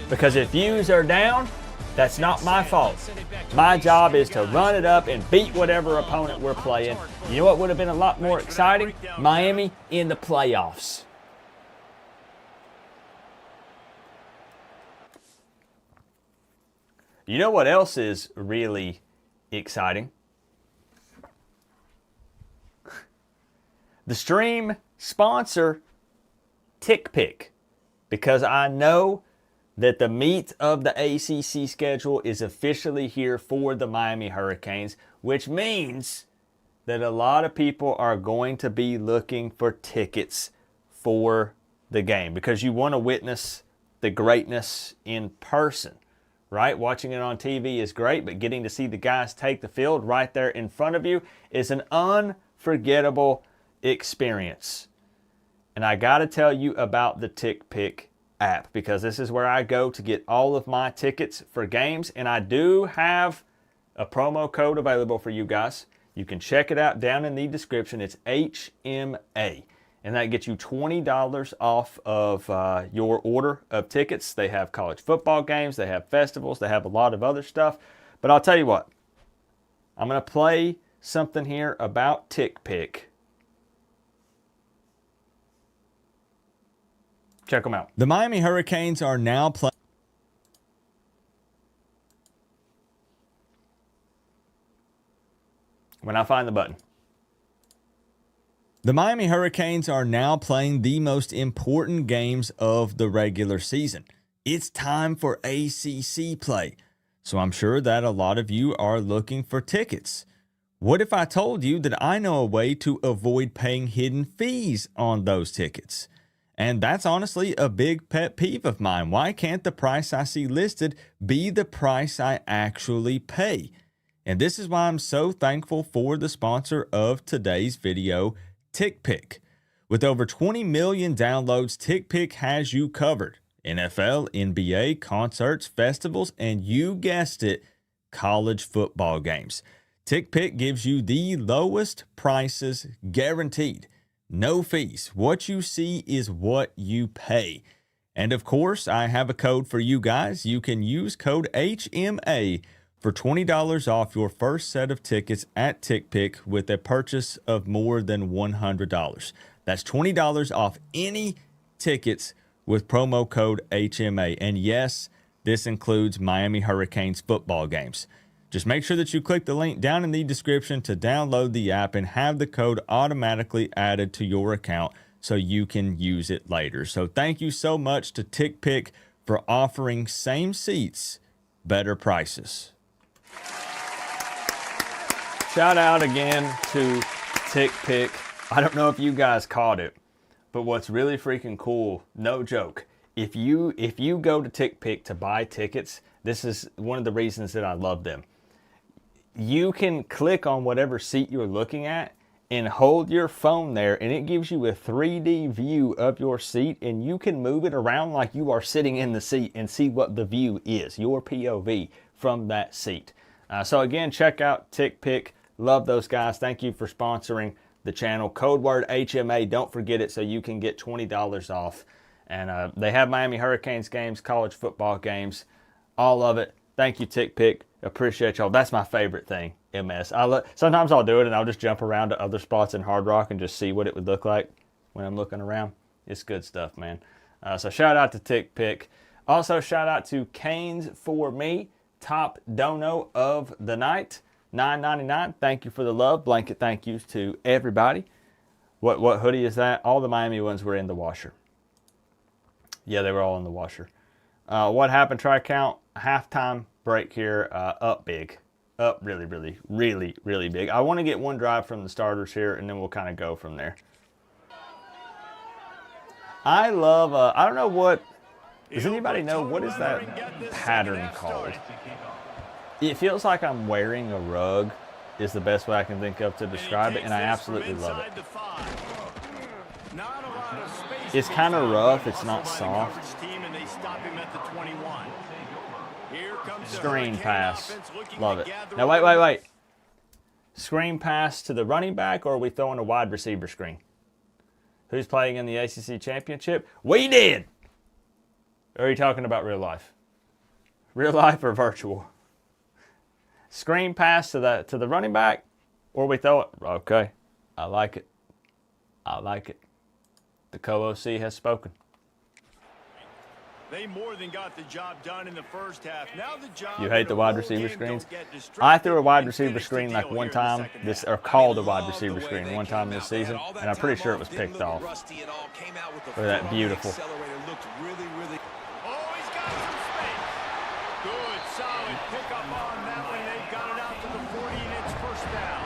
Because if yous are down, that's not my fault. My job is to run it up and beat whatever opponent we're playing. You know what would have been a lot more exciting? Miami in the playoffs. You know what else is really exciting? The stream sponsor, TickPick. Because I know that the meat of the ACC schedule is officially here for the Miami Hurricanes, which means that a lot of people are going to be looking for tickets for the game because you want to witness the greatness in person, right? Watching it on TV is great, but getting to see the guys take the field right there in front of you is an unforgettable experience. And I got to tell you about the TickPick app because this is where I go to get all of my tickets for games, and I do have a promo code available for you guys. You can check it out down in the description. It's HMA, and that gets you $20 off of your order of tickets. They have college football games, they have festivals, they have a lot of other stuff. But I'll tell you what, I'm going to play something here about TickPick. Check them out. The Miami Hurricanes are now playing. When I find the button. The Miami Hurricanes are now playing the most important games of the regular season. It's time for ACC play. So I'm sure that a lot of you are looking for tickets. What if I told you that I know a way to avoid paying hidden fees on those tickets? And that's honestly a big pet peeve of mine. Why can't the price I see listed be the price I actually pay? And this is why I'm so thankful for the sponsor of today's video, TickPick. With over 20 million downloads, TickPick has you covered. NFL, NBA, concerts, festivals, and you guessed it, college football games. TickPick gives you the lowest prices guaranteed. No fees. What you see is what you pay. And of course, I have a code for you guys. You can use code HMA for $20 off your first set of tickets at TickPick with a purchase of more than $100. That's $20 off any tickets with promo code HMA. And yes, this includes Miami Hurricanes football games. Just make sure that you click the link down in the description to download the app and have the code automatically added to your account so you can use it later. So thank you so much to TickPick for offering same seats, better prices. Shout out again to Tick Pick. I don't know if you guys caught it, but what's really freaking cool, no joke, if you go to Tick Pick to buy tickets, this is one of the reasons that I love them. You can click on whatever seat you're looking at and hold your phone there, and it gives you a 3D view of your seat, and you can move it around like you are sitting in the seat and see what the view is, your POV from that seat. So again, check out Tick Pick. Love those guys. Thank you for sponsoring the channel. Code word HMA. Don't forget it so you can get $20 off. And they have Miami Hurricanes games, college football games, all of it. Thank you, Tick Pick. Appreciate y'all. That's my favorite thing, MS. Sometimes I'll do it and I'll just jump around to other spots in Hard Rock and just see what it would look like when I'm looking around. It's good stuff, man. So shout out to Tick Pick. Also shout out to Canes for Me, top dono of the night, $9.99. Thank you for the love. Blanket thank yous to everybody. What hoodie is that? All the Miami ones were in the washer. Yeah, they were all in the washer. What happened? Try count. Halftime break here. Up big. Up really, really, really, really big. I want to get one drive from the starters here, and then we'll kind of go from there. I love, I don't know what, does anybody know what is that pattern called? It feels like I'm wearing a rug is the best way I can think of to describe it, and I absolutely love it. It's kind of rough. It's not soft. Screen pass. Love it. Now, wait. Screen pass to the running back, or are we throwing a wide receiver screen? Who's playing in the ACC Championship? We did! Or are you talking about real life? Real life or virtual? Screen pass to the running back, or we throw it? Okay. I like it. I like it. The co-OC has spoken. They more than got the job done in the first half. Now the job. You hate the wide receiver screens? I threw a wide receiver screen like one time, or called a wide receiver screen one time this season, and I'm pretty sure it was picked off. Look at that, beautiful. Oh, he's got some space. Good, solid pickup on that one. They've got it out to the 40, and it's first down.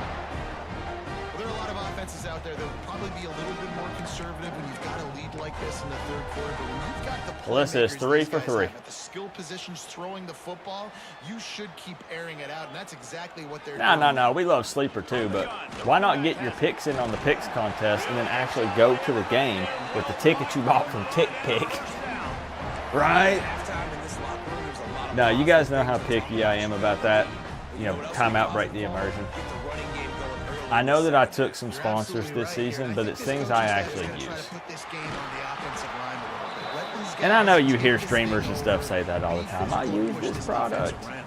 There are a lot of offenses out there that will probably be a little bit more conservative when you've got a lead like this in the third quarter. But when you've got the Melissa is 3 for 3. At the skill positions throwing the football, you should keep airing it out, and that's exactly what they're doing. No. We love sleeper too, but why not get your picks in on the picks contest and then actually go to the game with the ticket you bought from Tick Pick? Right? No, you guys know how picky I am about that. You know, timeout, break the immersion. I know that I took some sponsors this season, but it's things I actually use. And I know you hear streamers and stuff say that all the time. I use this product. Man,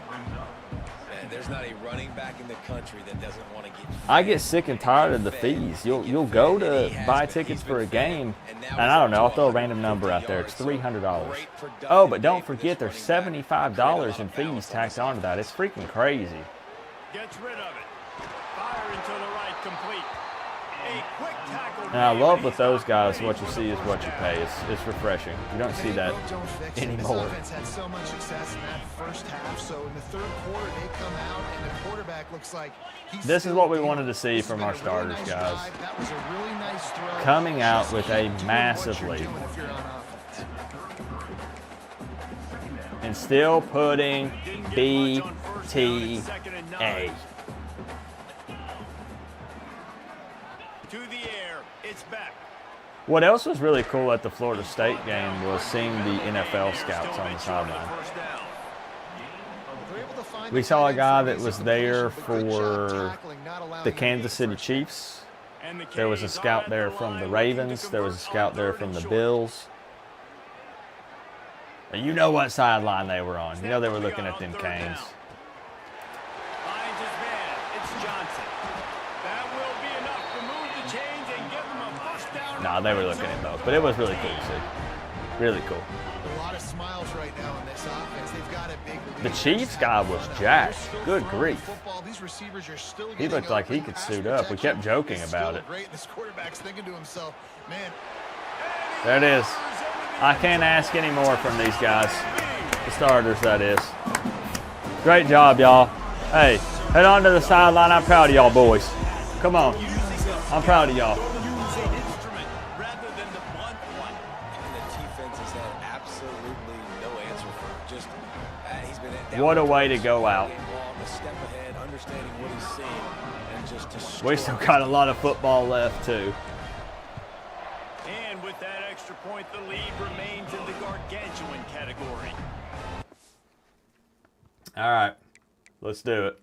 there's not a running back in the country that doesn't want to get. I get sick and tired of the fees. You'll go to buy tickets for a game, and I don't know, I'll throw a random number out there. It's $300. Oh, but don't forget there's $75 in fees tacked onto that. It's freaking crazy. Gets rid of it. Fire into the right, complete. A quick tackle. And I love with those guys, what you see is what you pay. It's refreshing. You don't see that anymore. This offense had so much success in that first half, so in the third quarter they come out and the quarterback looks like this is what we wanted to see from our starters, guys. That was a really nice throw. Coming out with a massive lead. And still putting BTA. To the air, it's back. What else was really cool at the Florida State game was seeing the NFL scouts on the sideline. We saw a guy that was there for the Kansas City Chiefs. There was a scout there from the Ravens. There was a scout there from the Bills. And you know what sideline they were on. You know they were looking at them Canes. Nah, they were looking at both, but it was really cool to see. Really cool. A lot of smiles right now in this offense. They've got a big lead. The Chiefs guy was jacked. Good grief. These receivers are still He looked like he could suit up. We kept joking about it. This quarterback's thinking to himself, man. There it is. I can't ask any more from these guys. The starters, that is. Great job, y'all. Hey, head on to the sideline. I'm proud of y'all boys. Come on. I'm proud of y'all. Use an instrument rather than the blunt one. And the defense has had absolutely no answer for him. Just he's been down What a the way to coach, go out. game long, a step ahead, understanding what he's seeing, and just We still got a lot of football left too. And with that extra point, the lead remains in the gargantuan category. All right, let's do it.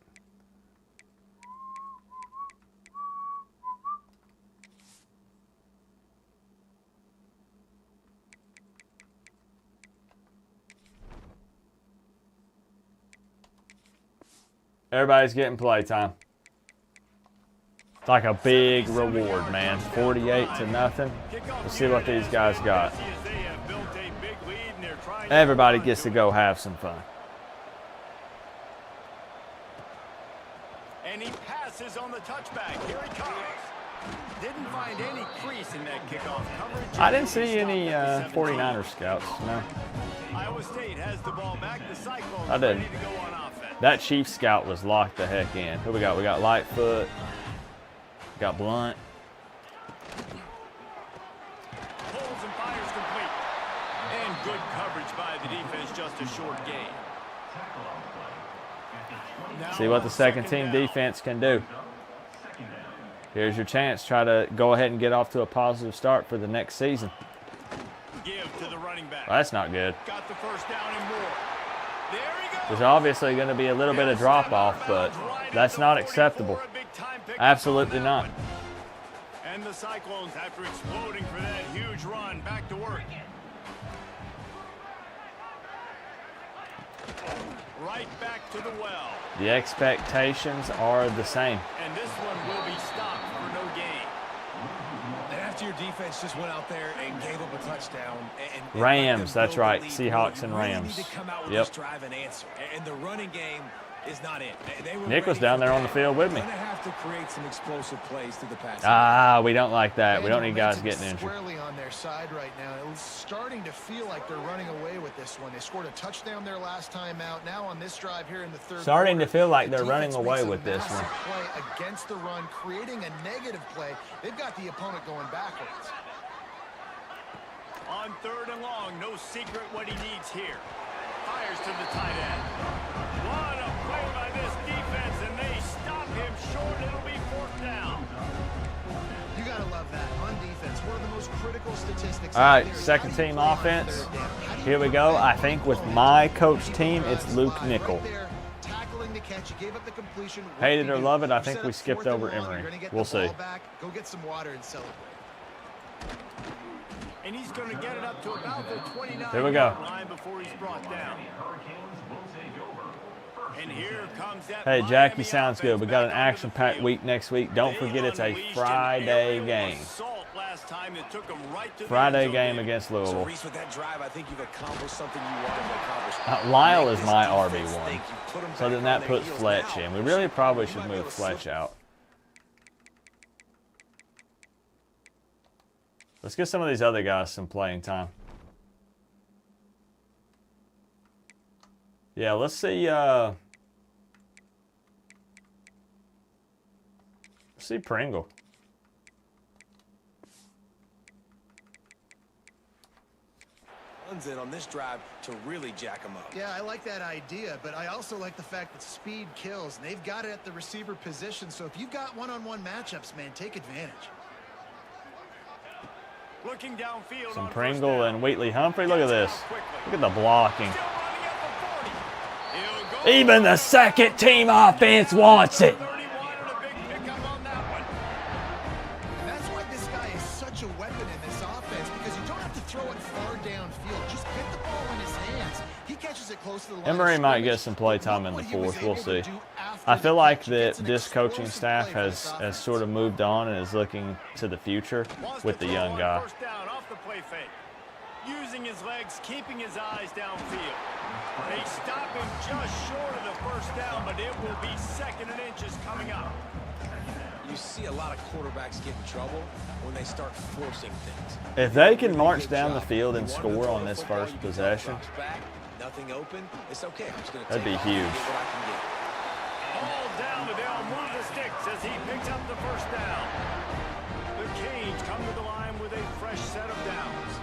Everybody's getting playtime. It's like a big reward, man. 48-0. Let's see what these guys got. Everybody gets to go have some fun. And he passes on the touchback. Here he comes. Didn't find any crease in that kickoff coverage. I didn't see any 49er scouts, no. Iowa State has the ball back. The Cyclones I didn't. ready to go on offense. That Chiefs scout was locked the heck in. Who we got? We got Lightfoot. We got Blunt. Holds and fires complete. And good coverage by the defense, just a short gain. Now See what the second team down. defense can do. Here's your chance. Try to go ahead and get off to a positive start for the next season. Give to the running back. Well, that's not good. Got the first down and more. There he goes. There's obviously going to be a little bit of drop-off, but that's not acceptable. Absolutely not. And the Cyclones, after exploding for that huge run, back to work. Right back to the well. The expectations are the same. And this one will be stopped for no gain. And after your defense just went out there and gave up a touchdown. And Rams, let them that's build right. the lead, Seahawks and you really Rams. need to come out with Yep. this drive and answer. And the running game is not it. They were Nick was ready down for there on the that. field with me. Gonna have to create some explosive plays through the pass. Ah, we don't like that. We don't need guys Momentum's getting injured. Squarely on their side right now. It was starting to feel like they're running away with this one. They scored a touchdown their last time out. Now on this drive here in the third Starting quarter, to feel like the they're running defense away makes a with this massive one. play against the run, creating a negative play. They've got the opponent going backwards. On third and long, no secret what he needs here. Fires to the tight end. What a play by this defense, and they stop him short. It'll be fourth down. You gotta love that. On defense, one of the most critical statistics. All right, out there is second how do you team play on offense. third down? How do you Here we go. prevent I think with my coach team, it's Luke Nickel. Right there, tackling the catch. You gave up the completion. What Hate do it you or do? love it, I You think set we up skipped fourth and over long, Emery. you're gonna get We'll the ball see. back. Go get some water and celebrate. And he's going to get it up to about the 29 Here we go. line before he's brought down. And here comes that Hey, Miami Jackie, sounds good. offense We got an back onto the action-packed field. week next week. Don't They forget it's a unleashed an Friday aerial game. assault last time that took 'em right to the Friday end game zone. against So, Louisville. Reese, with that drive, I think you've accomplished something you wanted to accomplish. Lyle Make is this my defense RB1. think. You put 'em So back then on that their puts heels Fletch now. in. We really probably You should might be move able to slip Fletch out. Let's get some of these other guys some playing time. Yeah, let's see. See Pringle. Runs in on this drive to really jack him up. Yeah, I like that idea, but I also like the fact that speed kills, and they've got it at the receiver position. So if you've got one-on-one matchups, man, take advantage. Looking downfield Some on Pringle first and down. Wheatley Humphrey. Look at this. Look at the blocking. Still running at the 40. He'll go Even the second team offense wants it. 31 and a big pickup on that one. And that's why this guy is such a weapon in this offense, because you don't have to throw it far downfield. Just get the ball in his hands. He catches it close to the line. Emery of might scrimmage. get some play time in the Look what he was fourth. We'll able to see. do after I the feel like catch. He that gets an this coaching explosive staff play for this has offense. sort of moved on and is looking to the future Wants with to the throw young on guy. First down off the play fake. Using his legs, keeping his eyes downfield. They stop him just short of the first down, but it will be second and inches coming up. You see a lot of quarterbacks get in trouble when they start forcing things. If they can march Good down the job. field You and want to score throw on the this football, first you can possession, bounce back, nothing open. It's okay. I'm just going to That'd be take off huge. and get what I can get. Ball down, but they'll move the sticks as he picks up the first down.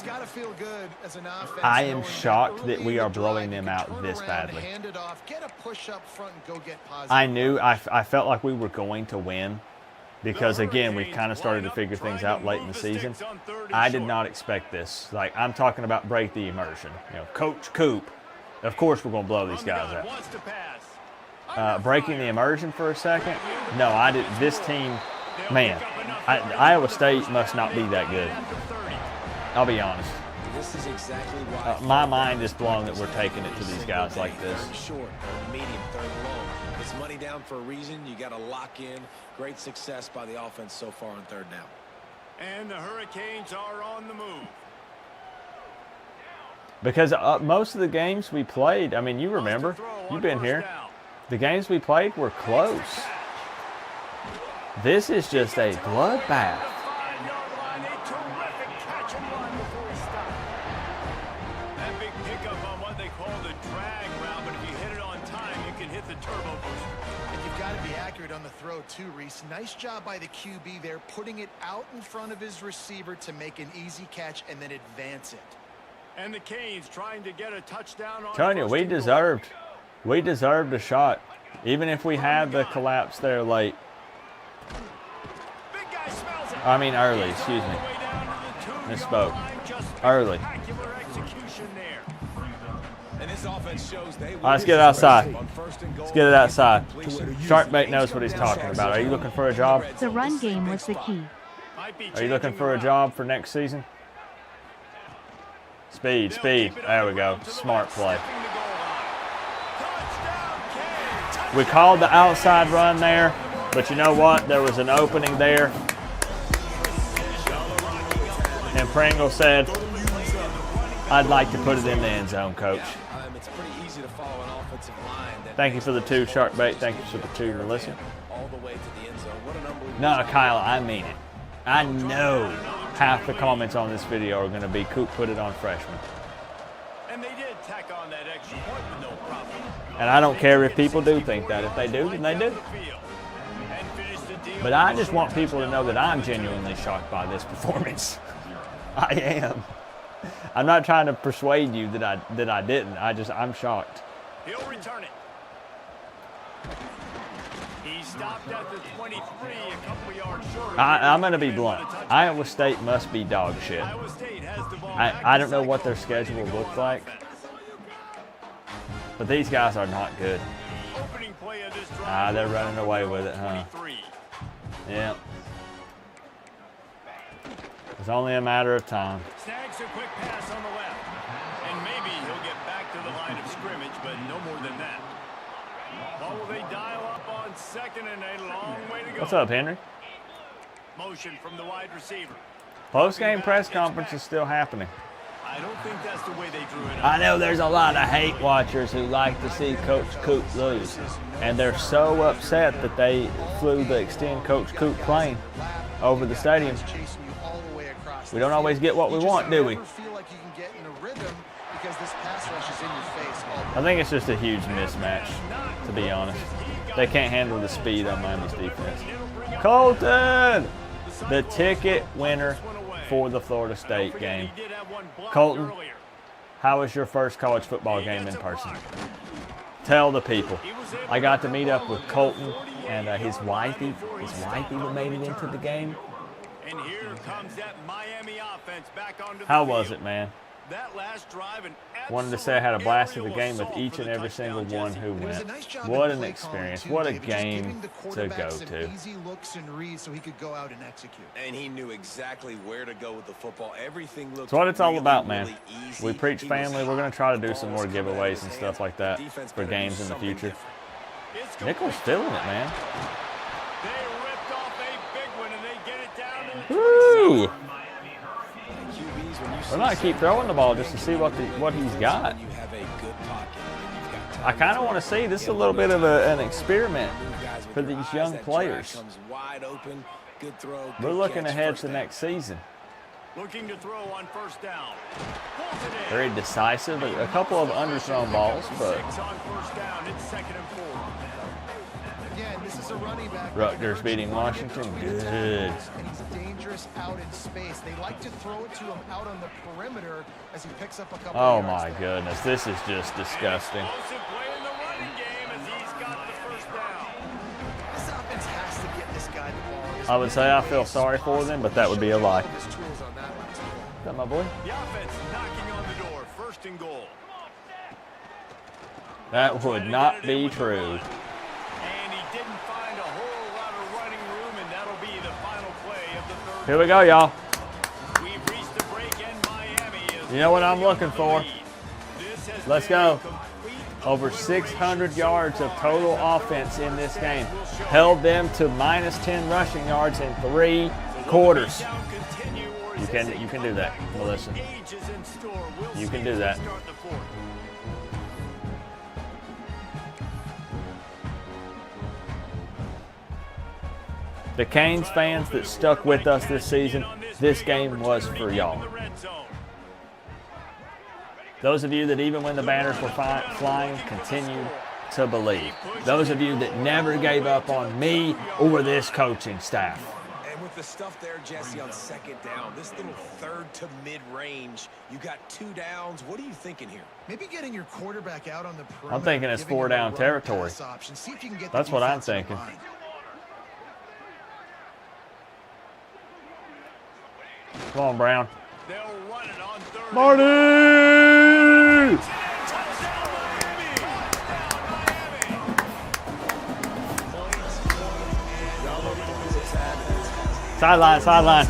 It's got to feel good as an offense. I am knowing shocked that early we in are the blowing drive, them you can out turn this around, badly. hand it off, get a push up front, and go get positive. I knew, I felt like we were going to win because, again, we've kind of started to figure things out late in the season. I did not expect this. Like, I'm talking about break the immersion. You know, Coach Coop, of course we're going to blow these guys out. Breaking the immersion for a second? No, I did. This team, man, Iowa State must not be that good. I'll be honest. This is exactly why My mind is blown that we're taking it to these guys like this. Third short, medium, third low. It's money down for a reason. You got to lock in. Great success by the offense so far on third down. And the Hurricanes are on the move. Because most of the games we played, I mean, you remember, you've been here. The games we played were close. This is just a bloodbath. That big pickup on what they call the drag route, but if you hit it on time, you can hit the turbo booster. And you've got to be accurate on the throw too, Reese. Nice job by the QB there, putting it out in front of his receiver to make an easy catch and then advance it. And the Canes trying to get a touchdown on Telling you, we deserved a shot, even if we had the collapse there late. Big guy smells it. I mean early, excuse me. Misspoke. Early. And this offense shows they All right, let's get it outside. Let's get it outside. Sharkbait knows what he's talking about. Are you looking for a job? The run game was the key. Are you looking for a job for next season? Speed, speed. There we go. Smart play. We called the outside run there, but you know what? There was an opening there. And Pringle said, I'd like to put it in the end zone, Coach. It's pretty easy to follow an offensive line. Thank you for the 2, Sharkbait. Thank you for the 2, Melissa. All the way to the end zone. What an unbelievable. No, Kyle, I mean it. I know half the comments on this video are going to be Coop put it on freshman. And they did tack on that extra point with no problem. And I don't care if people do think that. If they do, then they do. But I just want people to know that I'm genuinely shocked by this performance. I am. I'm not trying to persuade you that I didn't. I'm shocked. He'll return it. He stopped at the 23, a couple yards short. I'm going to be blunt. Iowa State must be dog shit. Iowa State has the ball. I don't know what their schedule looks like, but these guys are not good. Opening play of this drive. They're running away with it, huh? Yeah. It's only a matter of time. Snags a quick pass on the left. And maybe he'll get back to the line of scrimmage, but no more than that. Or will they dial up on second and a long way to go? What's up, Henry? Motion from the wide receiver. Post-game press conference is still happening. I don't think that's the way they drew it up. I know there's a lot of hate watchers who like to see Coach Coop lose, and they're so upset that they flew the Extend Coach Coop plane over the stadium. We don't always get what we want, do we? I think it's just a huge mismatch, to be honest. They can't handle the speed on Miami's defense. Colton, the ticket winner for the Florida State game. Colton, how was your first college football game in person? Tell the people. I got to meet up with Colton and his wifey. His wifey made it into the game. And here comes that Miami offense back onto the How was field. it, man? That last drive, an Wanted to say I had a blast at the aerial game with assault each for and the every touchdown, single one Jesse. who It was a went. nice job What in an play experience. calling, What a too, David, just game giving the to quarterback go some to. easy looks and reads so he could go out and execute. And he knew exactly where to go with the football. Everything looked That's what it's all really, about, man. really easy. We preach He family. was We're going to try to do some more balls coming out of giveaways his and hands. stuff like that Defense for gotta do games in the something future. different. It's Nickel's feeling it, man. They ripped off a big one, and they get it down to the Woo! QBs, when you We might keep throwing the ball just to see what he's got. you have a good pocket, and you've got I kind of want to see. This is a little bit of an experiment guys with for your these eyes. young That players. drag comes wide open. Good throw. We're good looking catch, ahead first to down. next season. Looking to throw on first down. Pulls it in. Very decisive. A couple of underthrown balls, but 6 on first down. It's 2nd and 4. Again, this is a running back. Rutgers beating Washington. Good. And he's dangerous out in space. They like to throw it to him out on the perimeter as he picks up a couple Oh of yards my there. goodness, this is just disgusting. Explosive play in the running game as he's got the first down. This offense has to get this guy the ball. I would say I feel sorry for them, but that would be a lie. His tools on that last play. Is that my boy? The offense knocking on the door. First and goal. That would not be true. And he didn't find a whole lot of running room, and that'll be the final play of the third. Here we go, y'all. We've reached the break, and Miami is You know what I'm looking for? This has Let's been go. a complete Over 600 yards of total offense in this game. Held them to minus 10 rushing yards in 3 quarters. down continue, or is You this can- a you can do that, comeback? Melissa. Age is in store. We'll You see can do as we that. start the fourth. The Canes fans that stuck with us this season, this game was for y'all. Those of you that even when the banners were flying continued to believe. Those of you that never gave up on me or this coaching staff. And with the stuff there, Jesse, on second down, this little third to mid-range, you got 2 downs. What are you thinking here? Maybe getting your quarterback out on the perimeter. I'm thinking it's giving him 4 a down run territory. pass option. See if you can get That's the what I'm defense in thinking. line. Come on, Brown. They'll run it on third. Marty! Touchdown, Miami! Sideline, sideline.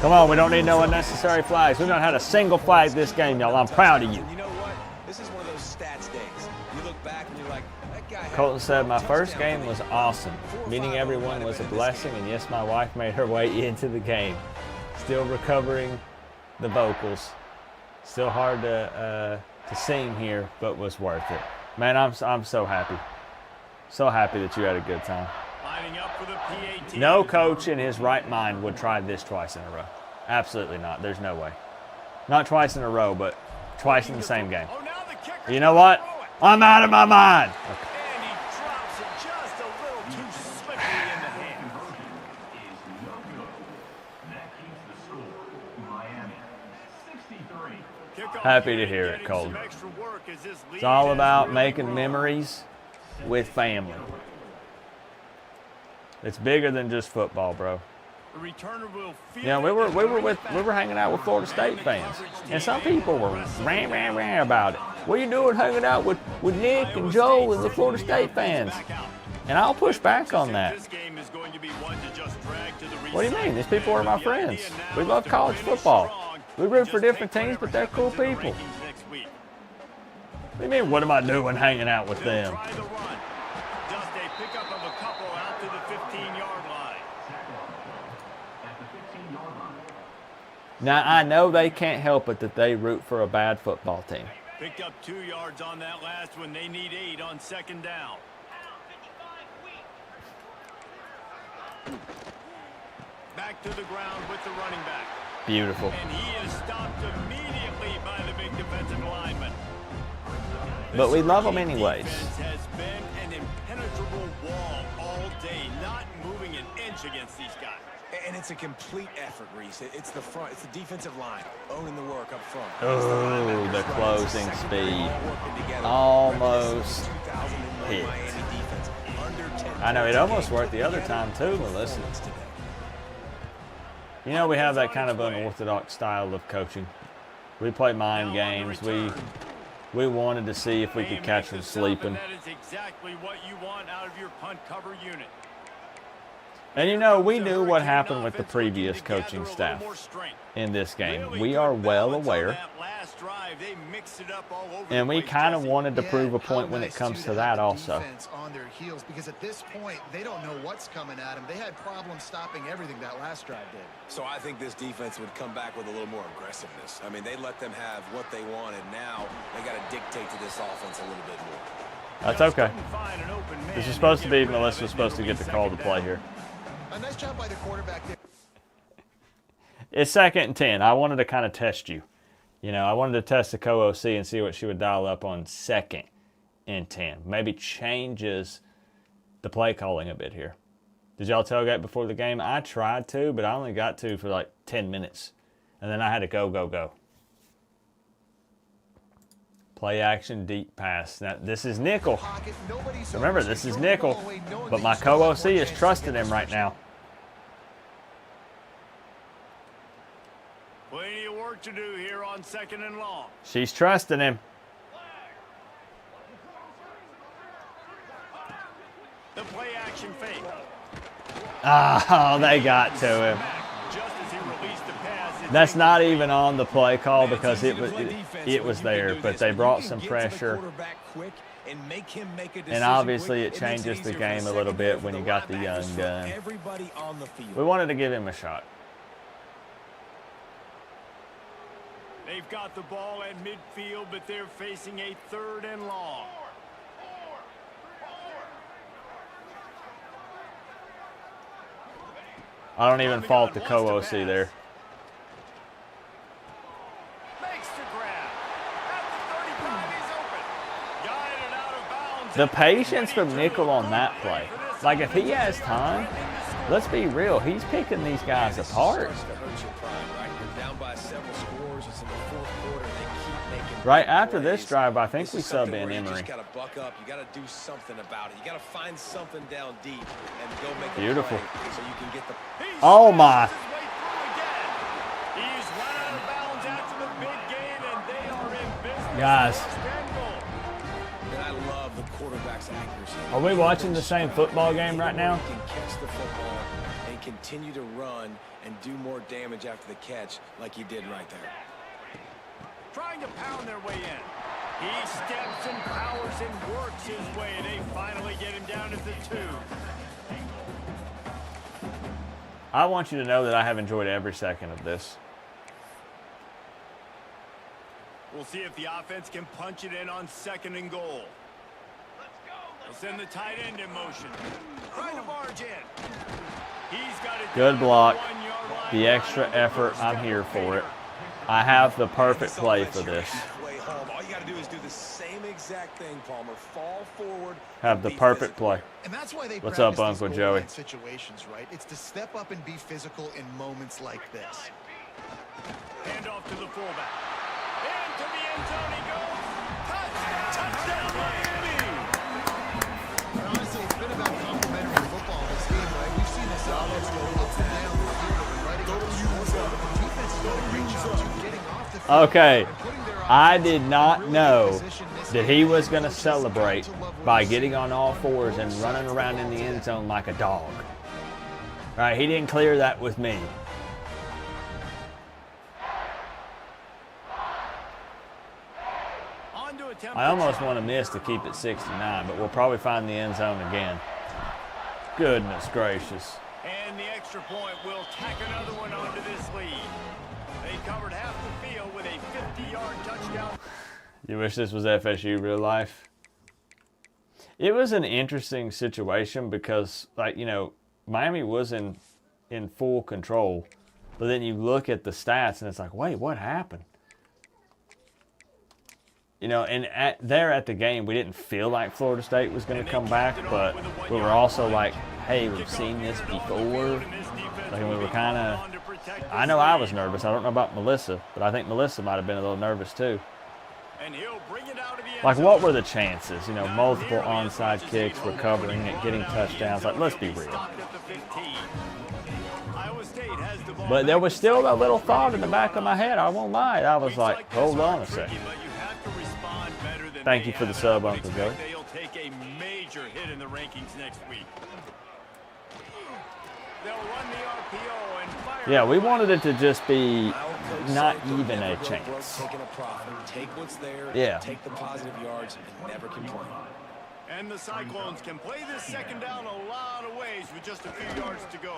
Come on, we don't need no unnecessary flags. We've not had a single flag this game, y'all. I'm proud of you. You know what? This is one of those stats days. You look back and you're like, that guy had Colton said, my 2 first touchdowns game in was the game. awesome. 4 or 5 Meeting of them everyone might was a have been this blessing, game. and yes, my wife made her way into the game. Still recovering the vocals. Still hard to sing here, but was worth it. Man, I'm so happy. So happy that you had a good time. Lining up for the PAT. No coach in his right mind would try this twice in a row. Absolutely not. There's no way. Not twice in a row, but twice in the same game. Oh, now the kicker. You know what? I'm out of my mind. And he drops it just a little too slippy in the hand. Kickoff Happy to unit hear it, getting Colton. some extra work as this It's lead all has about really making grown. memories with family. It's bigger than just football, bro. The returner will feel Yeah, we were hanging out with Florida State fans, and some people were rah about it. What are you doing hanging out with Nick and Joe and the Florida State fans? And I'll push back on that. This game is going to be one to just drag to the What do you mean? These people are my The friends. idea now We is love to college finish football. strong We and root for just different take teams, but whatever they're cool happens in the people. rankings next week. What do you mean, what am I doing hanging out with They'll them? try the run. Just a pickup of a couple out to the 15-yard line. Now, I know they can't help it that they root for a bad football team. Picked up 2 yards on that last one. They need 8 on second down. Back to the ground with the running back. Beautiful. And he is stopped immediately by the big defensive lineman. But we love them This anyways. defense has been an impenetrable wall all day, not moving an inch against these guys. And it's a complete effort, Reese. It's the front. It's the defensive line owning the work up front. Oh, the closing speed. Almost hit. I know, it almost worked the other time too, Melissa. You know, we have that kind of unorthodox style of coaching. We play mind games. We wanted to see if we could catch them sleeping. That is exactly what you want out of your punt cover unit. And you know, we knew what happened with the previous coaching staff in this game. We are well aware. And we kind of wanted to prove a point when it comes to that also. On their heels, because at this point they don't know what's coming at them. They had problems stopping everything that last drive did. So I think this defense would come back with a little more aggressiveness. I mean, they let them have what they wanted. Now they got to dictate to this offense a little bit more. That's okay. This is supposed to be, Melissa's supposed to get the call to play here. A nice job by the quarterback there. It's 2nd and 10. I wanted to kind of test you. You know, I wanted to test the co-OC and see what she would dial up on 2nd and 10. Maybe changes the play calling a bit here. Did y'all tailgate before the game? I tried to, but I only got to for like 10 minutes. And then I had to go. Play action, deep pass. Now, this is nickel. Remember, this is nickel. But my co-OC is trusting him right now. Plenty of work to do here on 2nd and long. She's trusting him. The play action fake. Oh, they got to him. Just as he released the pass, That's not even on the play call because it was there, but they brought some pressure. And obviously it changes the game a little bit when you got the young gun. We wanted to give him a shot. They've got the ball at midfield, but they're facing a 3rd and long. I don't even fault the co-OC there. Makes the grab. At the 35, he's open. Guided out of bounds. The patience from nickel on that play. Like, if he has time, let's be real, he's picking these guys apart. Right after this drive, I think we sub in Emery. You just gotta buck up. You gotta do something about it. You gotta find something down deep and go make a Beautiful. play so you can get the. Oh my! He's run out of bounds after the big gain, and they are in business. Guys, And I love the quarterback's accuracy. are we watching the same football game right now? He can catch the football and continue to run and do more damage after the catch, like he did right there. Trying to pound their way in. He steps and powers and works his way. They finally get him down to the 2. I want you to know that I have enjoyed every second of this. We'll see if the offense can punch it in on 2nd and goal. They'll send the tight end in motion. Trying to barge in. He's got it. Good block. The extra effort, I'm here for it. I have the perfect play for this. All you got to do is do the same exact thing, Palmer. Fall forward. Have the perfect play. And that's why they What's up, practice these Uncle goal Joey? line situations, right? It's to step up and be physical in moments like this. Hand off to the fullback. Into the end zone he goes. Touchdown, Miami! And honestly, it's been about complementary football in this game, right? We've seen this offense go up and down the field and right up the scoreboard. The defense is doing a great job too, getting off the field. Okay, I did not know that he was going to celebrate by getting on all fours and running around in the end zone like a dog. All right, he didn't clear that with me. I almost want to miss to keep it 69, but we'll probably find the end zone again. Goodness gracious. And the extra point will tack another one onto this lead. They covered half the field with a 50-yard touchdown. You wish this was FSU real life? It was an interesting situation because, like, you know, Miami was in full control. But then you look at the stats and it's like, wait, what happened? You know, and there at the game, we didn't feel like Florida State was going to come back, but we were also like, hey, we've seen this before. Like, we were kind of, I know I was nervous. I don't know about Melissa, but I think Melissa might have been a little nervous too. Like, what were the chances? You know, multiple onside kicks, recovering it, getting touchdowns. Like, let's be real. But there was still a little thought in the back of my head. I won't lie. I was like, hold on a second. Thank you for the sub, Uncle Joe. They'll take a major hit in the rankings next week. They'll run the RPO and fire. Yeah, we wanted it to just be not even a chance. Taking a profit, take what's there, Yeah. take the positive yards, and never complain. And the Cyclones can play this second down a lot of ways with just a few yards to go.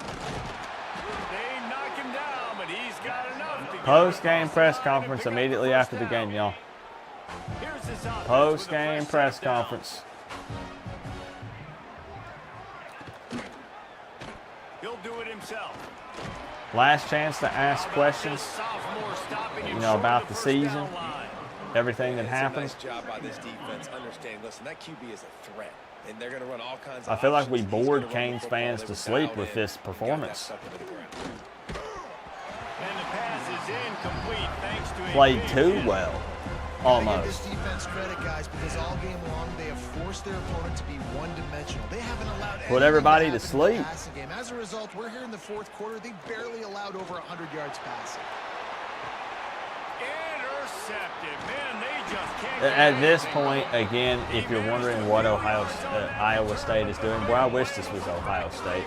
They knock him down, but he's got enough to Post-game press conference immediately after the game, y'all. Post-game press conference. He'll do it himself. Last chance to ask questions, you know, about the season, everything that happened. Nice job by this defense. Understand, listen, that QB is a threat. And they're going to run all kinds of I feel like we options. He's bored gonna run the Canes football. fans They to were sleep dialed with in. this Got that performance. sucker to the ground. And the pass is incomplete thanks to a Played big too hit. well, Gotta give almost. this defense credit, guys, because all game long they have forced their opponent to be one-dimensional. They haven't allowed Put everybody to anything sleep. happen in the passing game. As a result, we're here in the fourth quarter. They barely allowed over 100 yards passing. Intercepted. Man, they just can't get At this anything point, going. again, if you're wondering what Iowa State is doing, well, I wish this was Ohio State.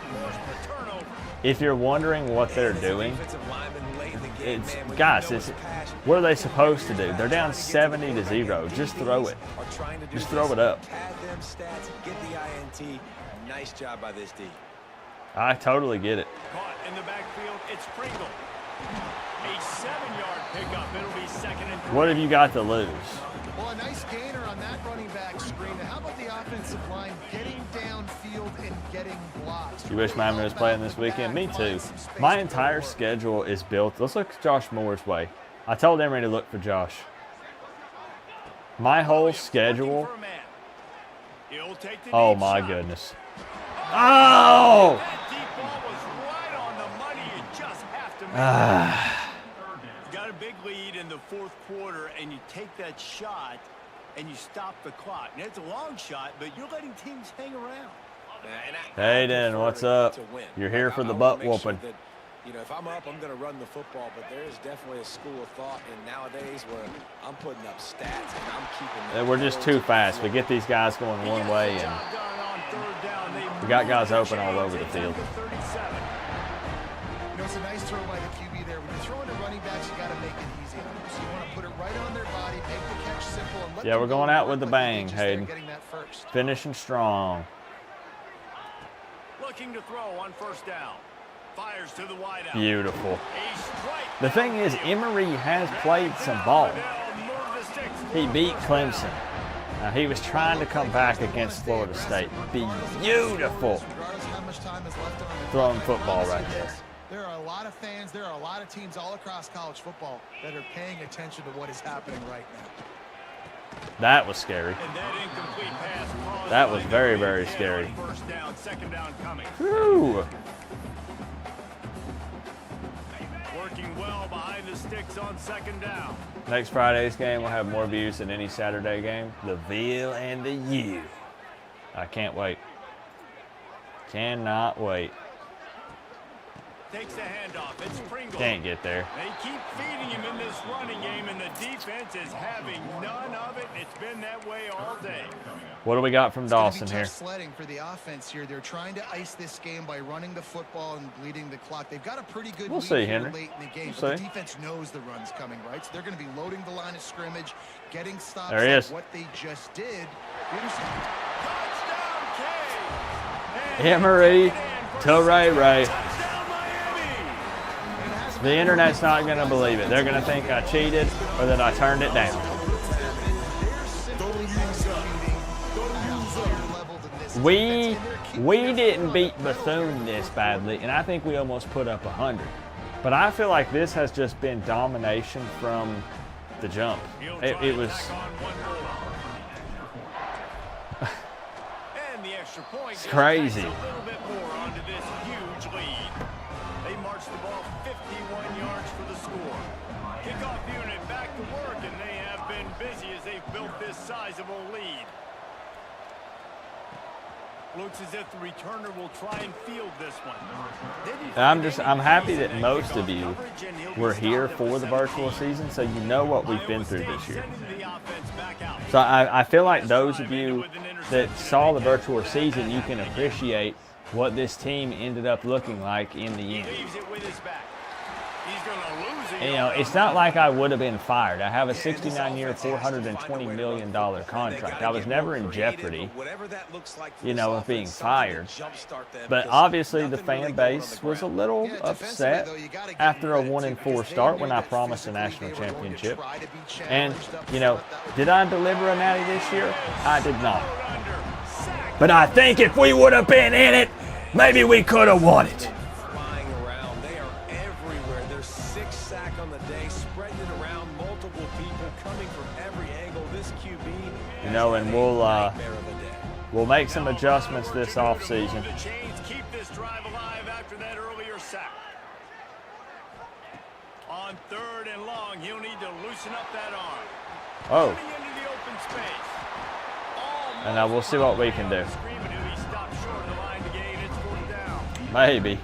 Turnover. If you're wondering what they're doing, Defensive lineman late in the game, it's man, when you guys, know it's passion, what are they supposed to do? They're down 70-0. Just throw it. are trying to do Just throw this. it up. Pad them stats, get the INT. Nice job by this D. I totally get it. Caught in the backfield. It's Pringle. A 7-yard pickup. It'll be 2nd and 3. What have you got to lose? Well, a nice gainer on that running back screen. Now, how about the offensive line getting downfield and getting blocks? You wish Miami was playing this weekend? Me too. My entire schedule is built. Let's look Josh Moore's way. I told Emery to look for Josh. My whole schedule. For a man. He'll take the Oh deep my shot. goodness. Oh! That deep ball was right on the money. You just have to make it. You got a big lead in the fourth quarter, and you take that shot, and you stop the clock. Now, it's a long shot, but you're letting teams hang around. Hayden, what's up? You're here for the butt whooping. You know, if I'm up, I'm going to run the football, but there is definitely a school of thought in nowadays where I'm putting up stats and I'm keeping them. We're just too fast. We get these guys going one way, and we got guys open all over the field. You know, it's a nice throw by the QB there. When you're throwing to running backs, you got to make it easy on them. So you want to put it right on their body, make the catch simple, and let Yeah, them we're go going to out work with the like they bang, did just there, Hayden. getting that first. Finishing strong. Looking to throw on 1st down. Fires to the wideout. Beautiful. A strike. The thing is, Emery has played some ball. He beat Clemson. Now, he was trying to come back against Florida State. Beautiful Regardless of how much time is left on the throwing clock, football honestly, right there. guys, there are a lot of fans, there are a lot of teams all across college football that are paying attention to what is happening right now. That was scary. And that incomplete pass caused That was by very, the very hit scary. on 1st down, 2nd down coming. Whew. Working well behind the sticks on 2nd down. Next Friday's game will have more views than any Saturday game. The Ville and the U. I can't wait. Cannot wait. Takes the handoff. It's Pringle. Can't get there. They keep feeding him in this running game, and the defense is having none of it. It's been that way all day. What do we got from It's gonna Dawson be here? tough sledding for the offense here. They're trying to ice this game by running the football and bleeding the clock. They've got a pretty good We'll lead see, here Henry. late in the game, We'll but see. the defense knows the run's coming, right? So they're going to be loading the line of scrimmage, getting stops There he like is. what they just did. Here's- Touchdown, Canes! Emery to Ray Ray. Touchdown, Miami! The internet's not going to believe it. They're going to think I cheated or that I turned it down. They're simply executing at a higher level than this defense, We and they're keeping their didn't foot beat on the pedal. Bethune this badly, and I think we almost put up 100. But I feel like this has just been domination from the jump. It was And the extra point just crazy. adds a little bit more onto this huge lead. They marched the ball 51 yards for the score. Kickoff unit back to work, and they have been busy as they've built this sizable lead. Looks as if the returner will try and field this one. I'm happy that most of you were here for the virtual season, so you know what we've been through this year. So I feel like those of you that saw the virtual season, you can appreciate what this team ended up looking like in the end. Leaves it with his back. He's going to lose it. You know, it's not like I would have been fired. I have a 69-year, $420 million contract. I was never in jeopardy, you know, of being fired. But obviously the fan base was a little upset after a 1-4 start when I promised a national championship. And, you know, did I deliver a natty this year? I did not. But I think if we would have been in it, maybe we could have won it. Flying around. They are everywhere. There's 6 sacks on the day, spreading it around, multiple people coming from every angle. This QB, You know, and We'll make some adjustments this offseason. The chains keep this drive alive after that earlier sack. On 3rd and long, he'll need to loosen up that arm. Oh. Into the open space. And now we'll see what we can do. Screaming who he stopped short of the line to gain its 4th down. Maybe.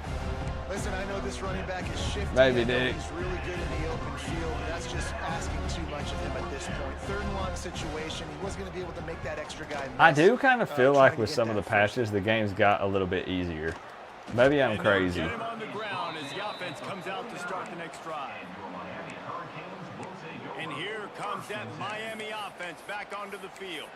Listen, I know this running back is shifty. Maybe, I know Dick. he's really good in the open field, but that's just asking too much of him at this point. 3rd and long situation. He wasn't going to be able to make that extra guy miss. I do kind of feel like trying to with get some of the that first patches, the game's got a little bit easier. Maybe I'm crazy. Get him on the ground as the offense comes out to start the next drive. And here comes that Miami offense back onto the field.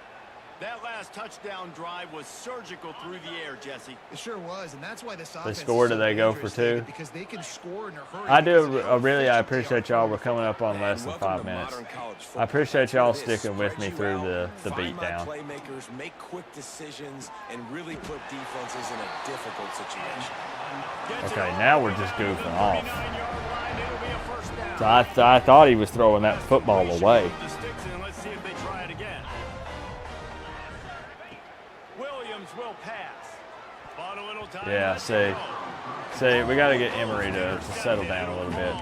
That last touchdown drive was surgical through the air, Jesse. It sure was, and that's why this offense score, is do so they go dangerous, for 2? David, because they can score in a hurry. I because do of how really, I efficient they appreciate are. y'all. We're coming up on less than 5 minutes. I appreciate y'all sticking with me through the beatdown. Playmakers make quick decisions and really put defenses in a difficult situation. Okay, now we're just goofing off. So I thought he was throwing that football away. Let's see if they try it again. Williams will pass. Bought a little time. Yeah, see, we got to get Emery to settle down a little bit.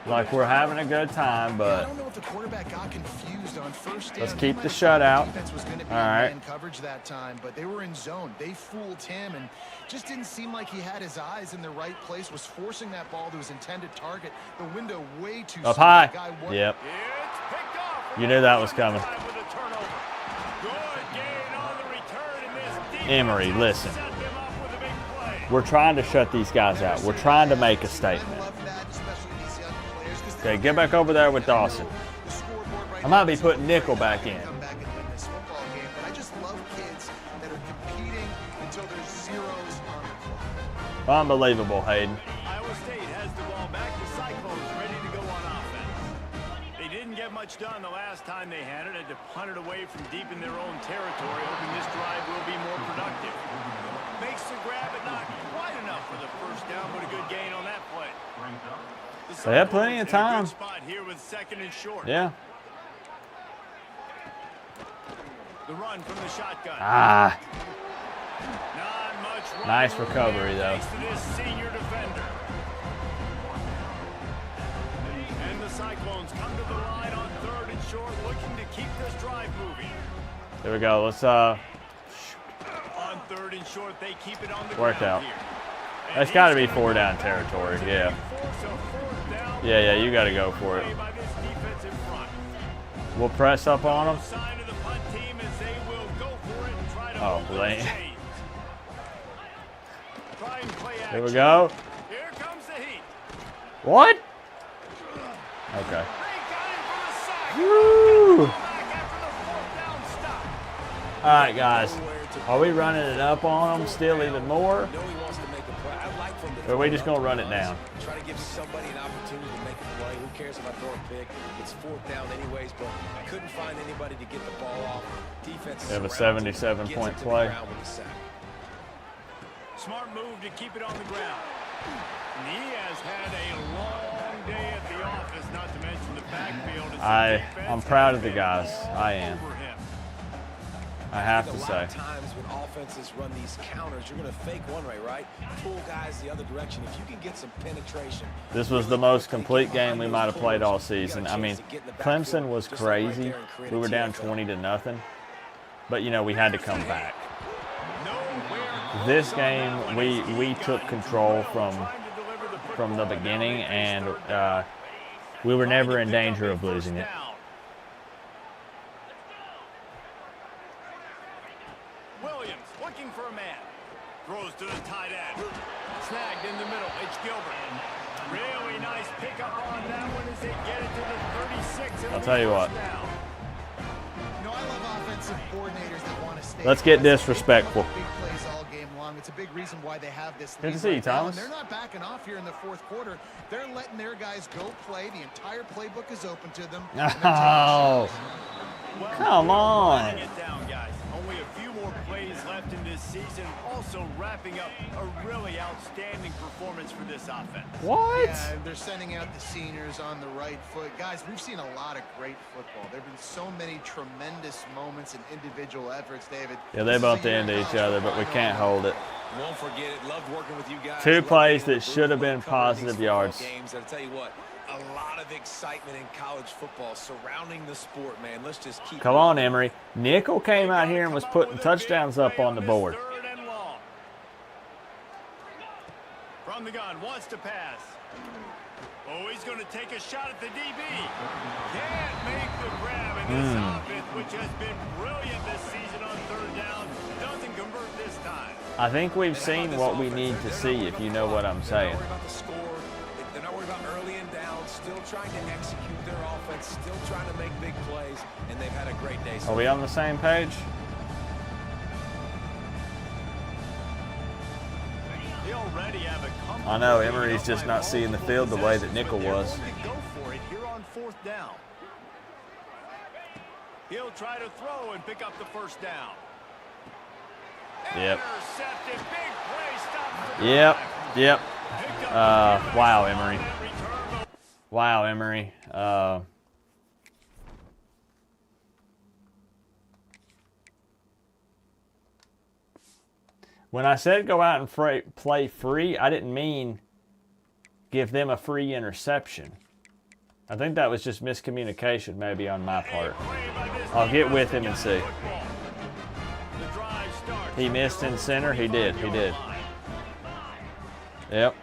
Like, we're having a good time, I but don't know if the quarterback got confused on 1st down. let's He keep might the have thought shutout. defense was gonna be All right. in man coverage that time, but they were in zone. They fooled him and just didn't seem like he had his eyes in the right place, was forcing that ball to his intended target. The window way too Up small. high. The guy wasn't- Yep. It's picked off. You knew that was coming. With a turnover. Good gain on the return, and this defense Emery, listen. set them up with a big play. We're trying to shut these guys out. We're trying to make a I statement. love that, especially these young players, 'cause Okay, they get back over there with Dawson. the scoreboard right I might now be is putting nickel back in. come back and win this football game, but I just love kids that are competing until there's zeros on the clock. Unbelievable, Hayden. Iowa State has the ball back. The Cyclones ready to go on offense. They didn't get much done the last time they had it. Had to punt it away from deep in their own territory, hoping this drive will be more productive. Makes the grab, but not quite enough for the 1st down, but a good gain on that play. The They had plenty of Cyclones in a time. good spot here with 2nd and short. Yeah. The run from the shotgun. Ah, Not much running nice room recovery, there, though. thanks to this senior defender. And the Cyclones come to the line on 3rd and short, looking to keep this drive moving. there we go. Let's On 3rd and short, they keep it on the Worked ground out. here. That's got to be 4 down territory. Yeah. Yeah, you got to go for it. By this defense in front. We'll press up on them. Sign of the punt team as they will go for it and try to Oh, move well, the they- chains. Try and play Here we action. go. Here comes the heat. What? Okay. They got him for the sack. Woo! Back after the 4th down stop. All right, guys. Are we running it up on them still even more? No, he wants to make a play. I'd like for him to Or are we throw just it gonna up run to it us. down? Try to give somebody an opportunity to make a play. Who cares if I throw a pick? It's 4th down anyways, but I couldn't find anybody to get the ball off. Defense We have a surrounds him, 77-point gets it to the play. ground with the sack. Smart move to keep it on the ground. And he has had a long day at the office, not to mention the backfield. as the I'm defense proud has of the been guys. all I am. over him. I have to A lot say. of times when offenses run these counters, you're going to fake one way, right? Pull guys the other direction. If you can get some penetration. This was the most complete game we might have played all season. I mean, Clemson was crazy. We were down 20-0. But, you know, we had to come back. This game, we took control from the beginning, and we were never in danger of losing it. Williams looking for a man. Throws to the tight end. Snagged in the middle. It's Gilbert. Really nice pickup on that one as they get it to the 36. I'll tell you what. You know, I love offensive coordinators that want to stay. Let's get aggressive. disrespectful. Big plays all game long. It's a big reason why they have this Good to lead see you, right now, Thomas. and they're not backing off here in the 4th quarter. They're letting their guys go play. The entire playbook is open to them. and they're taking Oh, shots. come on. It down, guys. Only a few more plays left. left in this season, also wrapping up a really outstanding performance for this offense. What? Yeah, and they're sending out the seniors on the right foot. Guys, we've seen a lot of great football. There have been so many tremendous moments and individual efforts, David. Yeah, they both into each other, but we can't hold it. Won't forget it. Loved working with you guys. 2 Loved plays being in that the should have booth, been loved covering positive these football yards. Games. I'll tell you what, a lot of excitement in college football surrounding the sport, man. Let's just keep. Come on, Emory. Nickel came out here and was putting touchdowns up on the board. Third and long. From the gun, wants to pass. Oh, he's going to take a shot at the DB. Can't make the grab, and this offense, which has been brilliant this season on third down, doesn't convert this time. I think we've seen what we need to see, if you know what I'm saying. They're not worried about the score. They're not worried about early and down. Still trying to execute their offense. Still trying to make big plays, and they've had a great day. Are we on the same page? They already have a I know, Emory's just not seeing the field the way that Nickel was. Go for it here on fourth down. He'll try to throw and pick up the first down. Yep. Intercepted. Big play. Stop the Yep. drive. Yep. Picked up Wow, Emory. that return. Wow, Emory. When I said go out and play free, I didn't mean give them a free interception. I think that was just miscommunication maybe on my part. I'll get with him and see. He missed in center? He did. He did. Yep.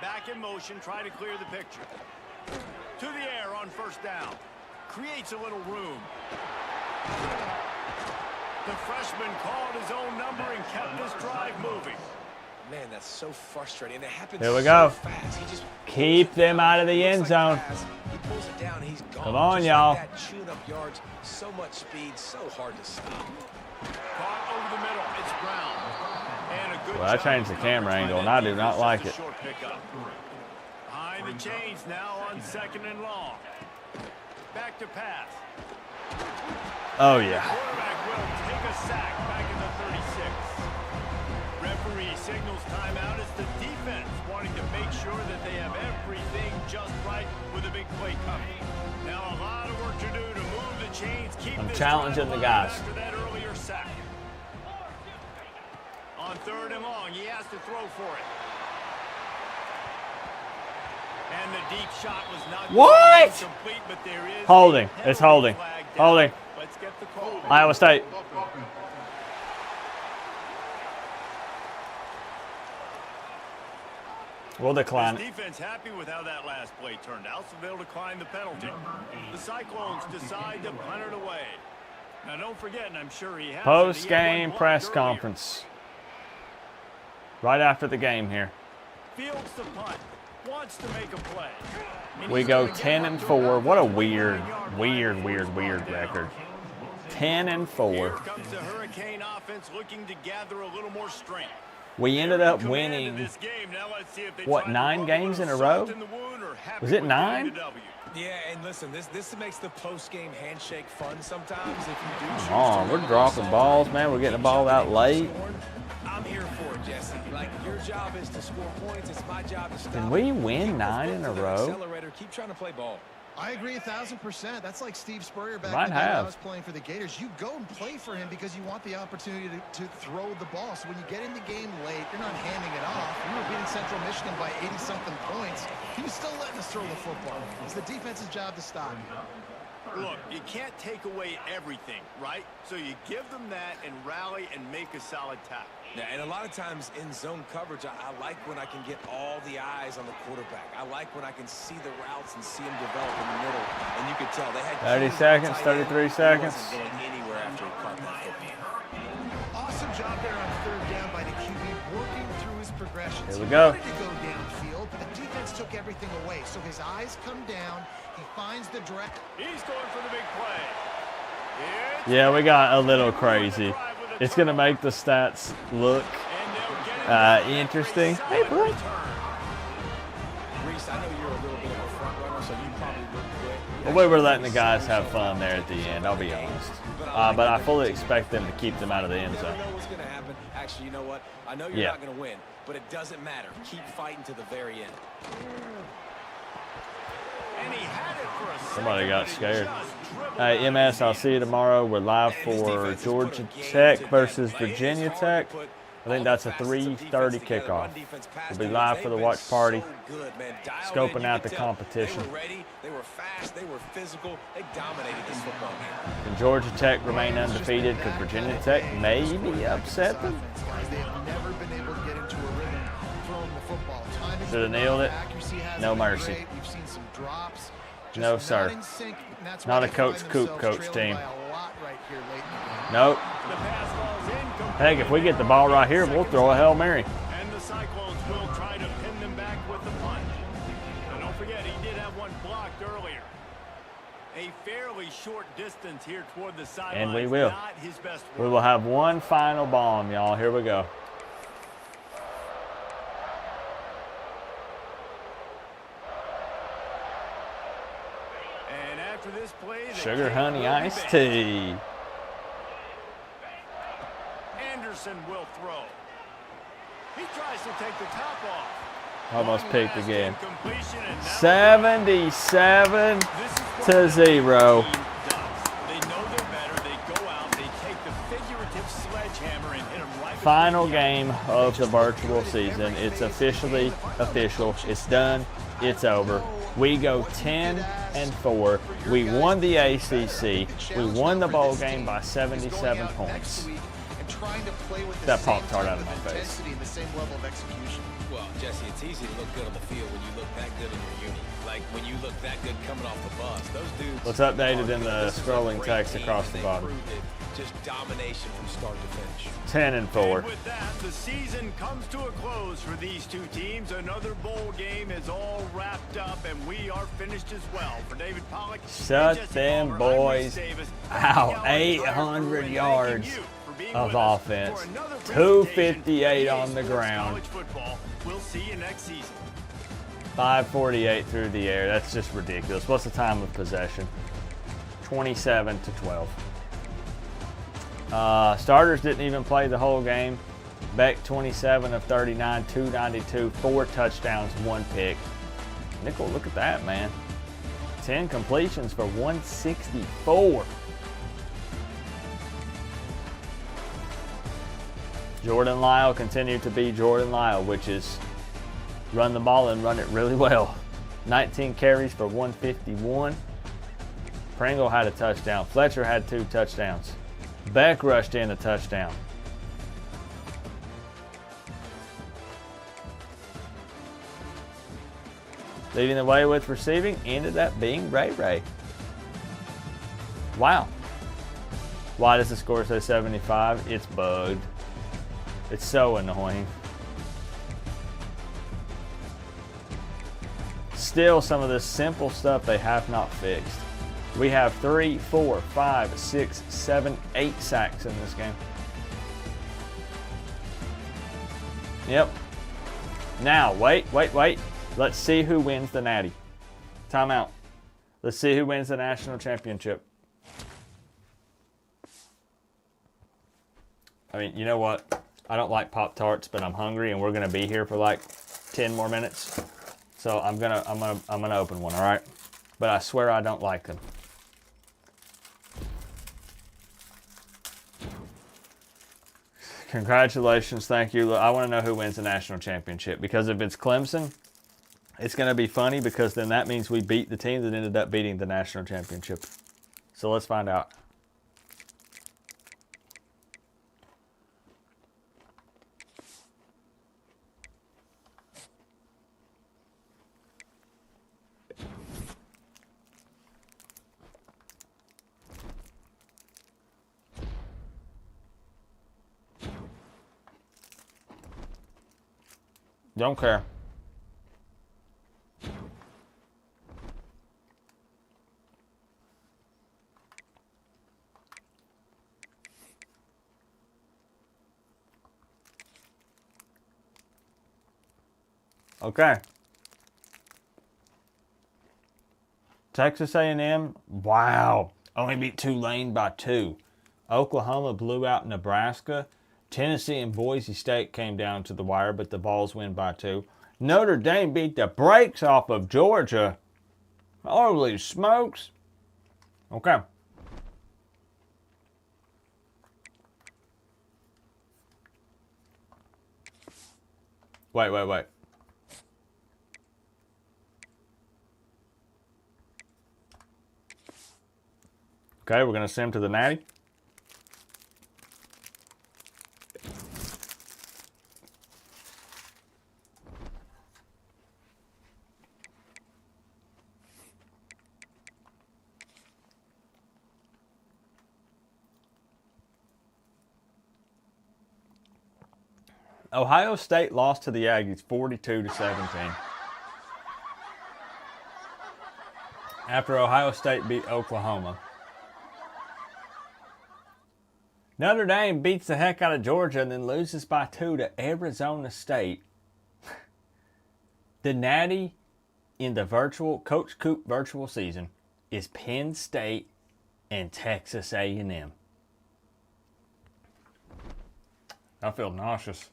Back in motion, try to clear the picture. To the air on first down. Creates a little room. The freshman called his own number and kept this drive moving. Man, that's so frustrating. And it happens Here we so go. fast. He just Keep them out of the end zone. He pulls it down, he's gone. Come on, Just y'all. like that, chewing up yards, so much speed, so hard to stop. Caught over the middle. It's Brown. And a good Well, I job changed the of camera coverage angle, by and I that do not defense. like Just it. a short pickup. Behind the chains now on second and long. Back to pass. Oh, yeah. Quarterback will take a sack back in the 36. Referee signals timeout as the defense wanting to make sure that they have everything just right with a big play coming. Now a lot of work to do to move the chains. Keep I'm this challenging drive the guys. alive after that earlier sack. On third and long, he has to throw for it. And the deep shot was not What? complete, but there is Holding. a It's holding. flag down. Holding. Let's get the call. Iowa State. We'll decline This it. defense happy with how that last play turned out, so they'll decline the penalty. The Cyclones decide to punt it away. Now don't forget, and I'm sure he has Post-game press conference. Right after the game here. Fields the punt. Wants to make a play. And We he's go gonna get 10 up and to 4. about What a the weird 49-yard record. down. 10 and Here 4. comes the Hurricane offense looking to gather a little more strength. We ended up Command in winning, this game. Now let's see if they what, try to 9 rub games in a little row? salt in the wound or happy Was it with 9? getting the W. Yeah, and listen, this makes the post-game handshake fun sometimes. If you do choose Come on, to we're run dropping the balls, ball, man. We're getting the keep ball out showing late. I'm here for it, Jesse. Like, your job is to score points. It's my job to stop. Can we it. win Keep the 9 foot in to a the row? accelerator. Keep trying to play ball. I agree 1,000%. That's like Steve Spurrier back Might in the day when I have. was playing for the Gators. You go and play for him because you want the opportunity to throw the ball. So when you get in the game late, you're not handing it off. We were beating Central Michigan by 80-something points. He was still letting us throw the football. It's the defense's job to stop. Look, you can't take away everything, right? So you give them that and rally and make a solid tackle. Yeah, and a lot of times in zone coverage, I like when I can get all the eyes on the quarterback. I like when I can see the routes and see them develop in the middle. And you could tell they had 30 keys seconds, tight end. 33 He seconds. wasn't going anywhere after he caught that football. Awesome job there on third down by the QB, working through his progressions. Here we He go. wanted to go downfield, but the defense took everything away. So his eyes come down. He finds the direct. He's going for the big play. It's Yeah, we got a little crazy. It's going to make the stats look and they'll get it. interesting. Solid Hey, boy. return. Reese, I know you're a little bit of a front runner, so you probably look quick. Well, we were letting the guys have fun there at the end, I'll be honest. but I fully expect them to keep them out of the end zone. You never know what's going to happen. Actually, you know what? I know you're not going to win, but it doesn't matter. Keep fighting to the very end. And he had it for a Somebody got second, scared. but he just dribbled Hey, out MS, of I'll his see you tomorrow. We're live for Georgia Tech versus Virginia Tech. I think that's a 3:30 kickoff. We'll be live for the watch party, scoping out the competition. They were ready, they were fast, they were physical, they dominated this football game. Can Georgia Tech remain undefeated? Could Virginia Tech maybe upset them? They've never been able to get into a rhythm throwing the football. Timing's Should have nailed it. accuracy hasn't No been mercy. great. We've seen some drops. Just No, not sir. in sync, and that's Not why a they Coach find Coop themselves coach trailing team. by a lot right here late in the game. Nope. The pass ball's incomplete. Heck, if we get the ball right here, we'll throw a Hail Mary. And the Cyclones will try to pin them back with the punch. And don't forget, he did have one blocked earlier. A fairly short distance here toward the sidelines. And we will. Not his best We work. will have one final bomb, y'all. Here we go. And after this play, the Sugar kick honey will be iced back. tea. Anderson will throw. He tries to take the top off. Almost Long picked pass again. incompletion, and now 77 this is what to the 0. team does. They know they're better. They go out. They take the figurative sledgehammer and hit him right. Final game of the virtual season. It's officially official. It's done. It's over. We go 10-4. We won the ACC. We won the bowl game by 77 points. That Pop-Tart out of my face. The same level of execution. Well, Jesse, it's easy to look good on the field when you look that good in your uni. Like when you look that good coming off the bus. Those dudes. What's updated in the This is a scrolling great text team, across and the they bottom? proved it. Just domination from start to finish. 10-4. And with that, the season comes to a close for these two teams. Another bowl game is all wrapped up, and we are finished as well. For David Pollock, Shut and Jesse them Palmer, I'm Rick boys Davis. out. Thank y'all entire 800 crew, and yards thanking you for being of with us offense. for another 258 presentation on the of EA ground. Sports College football. We'll see you next season. 5:48 through the air. That's just ridiculous. What's the time of possession? 27-12. Starters didn't even play the whole game. Beck 27 of 39, 292, 4 touchdowns, 1 pick. Nickel, look at that, man. 10 completions for 164. Jordan Lyle continued to be Jordan Lyle, which is run the ball and run it really well. 19 carries for 151. Pringle had a touchdown. Fletcher had 2 touchdowns. Beck rushed in a touchdown. Leading the way with receiving ended up being Ray Ray. Wow. Why does the score say 75? It's bugged. It's so annoying. Still, some of this simple stuff they have not fixed. We have 3, 4, 5, 6, 7, 8 sacks in this game. Yep. Now, wait. Let's see who wins the Natty. Timeout. Let's see who wins the national championship. I mean, you know what? I don't like Pop-Tarts, but I'm hungry and we're gonna be here for like 10 more minutes. So I'm gonna open one, all right? But I swear I don't like them. Congratulations, thank you. I want to know who wins the national championship, because if it's Clemson, it's going to be funny, because then that means we beat the team that ended up beating the national championship. So let's find out. Don't care. Okay. Texas A&M, wow. Only beat Tulane by 2. Oklahoma blew out Nebraska. Tennessee and Boise State came down to the wire, but the Vols win by 2. Notre Dame beat the brakes off of Georgia. Holy smokes. Okay. Wait. Okay, we're going to send him to the Natty. Ohio State lost to the Aggies 42-17. After Ohio State beat Oklahoma. Notre Dame beats the heck out of Georgia and then loses by 2 to Arizona State. The Natty in the Coach Coop virtual season is Penn State and Texas A&M. I feel nauseous.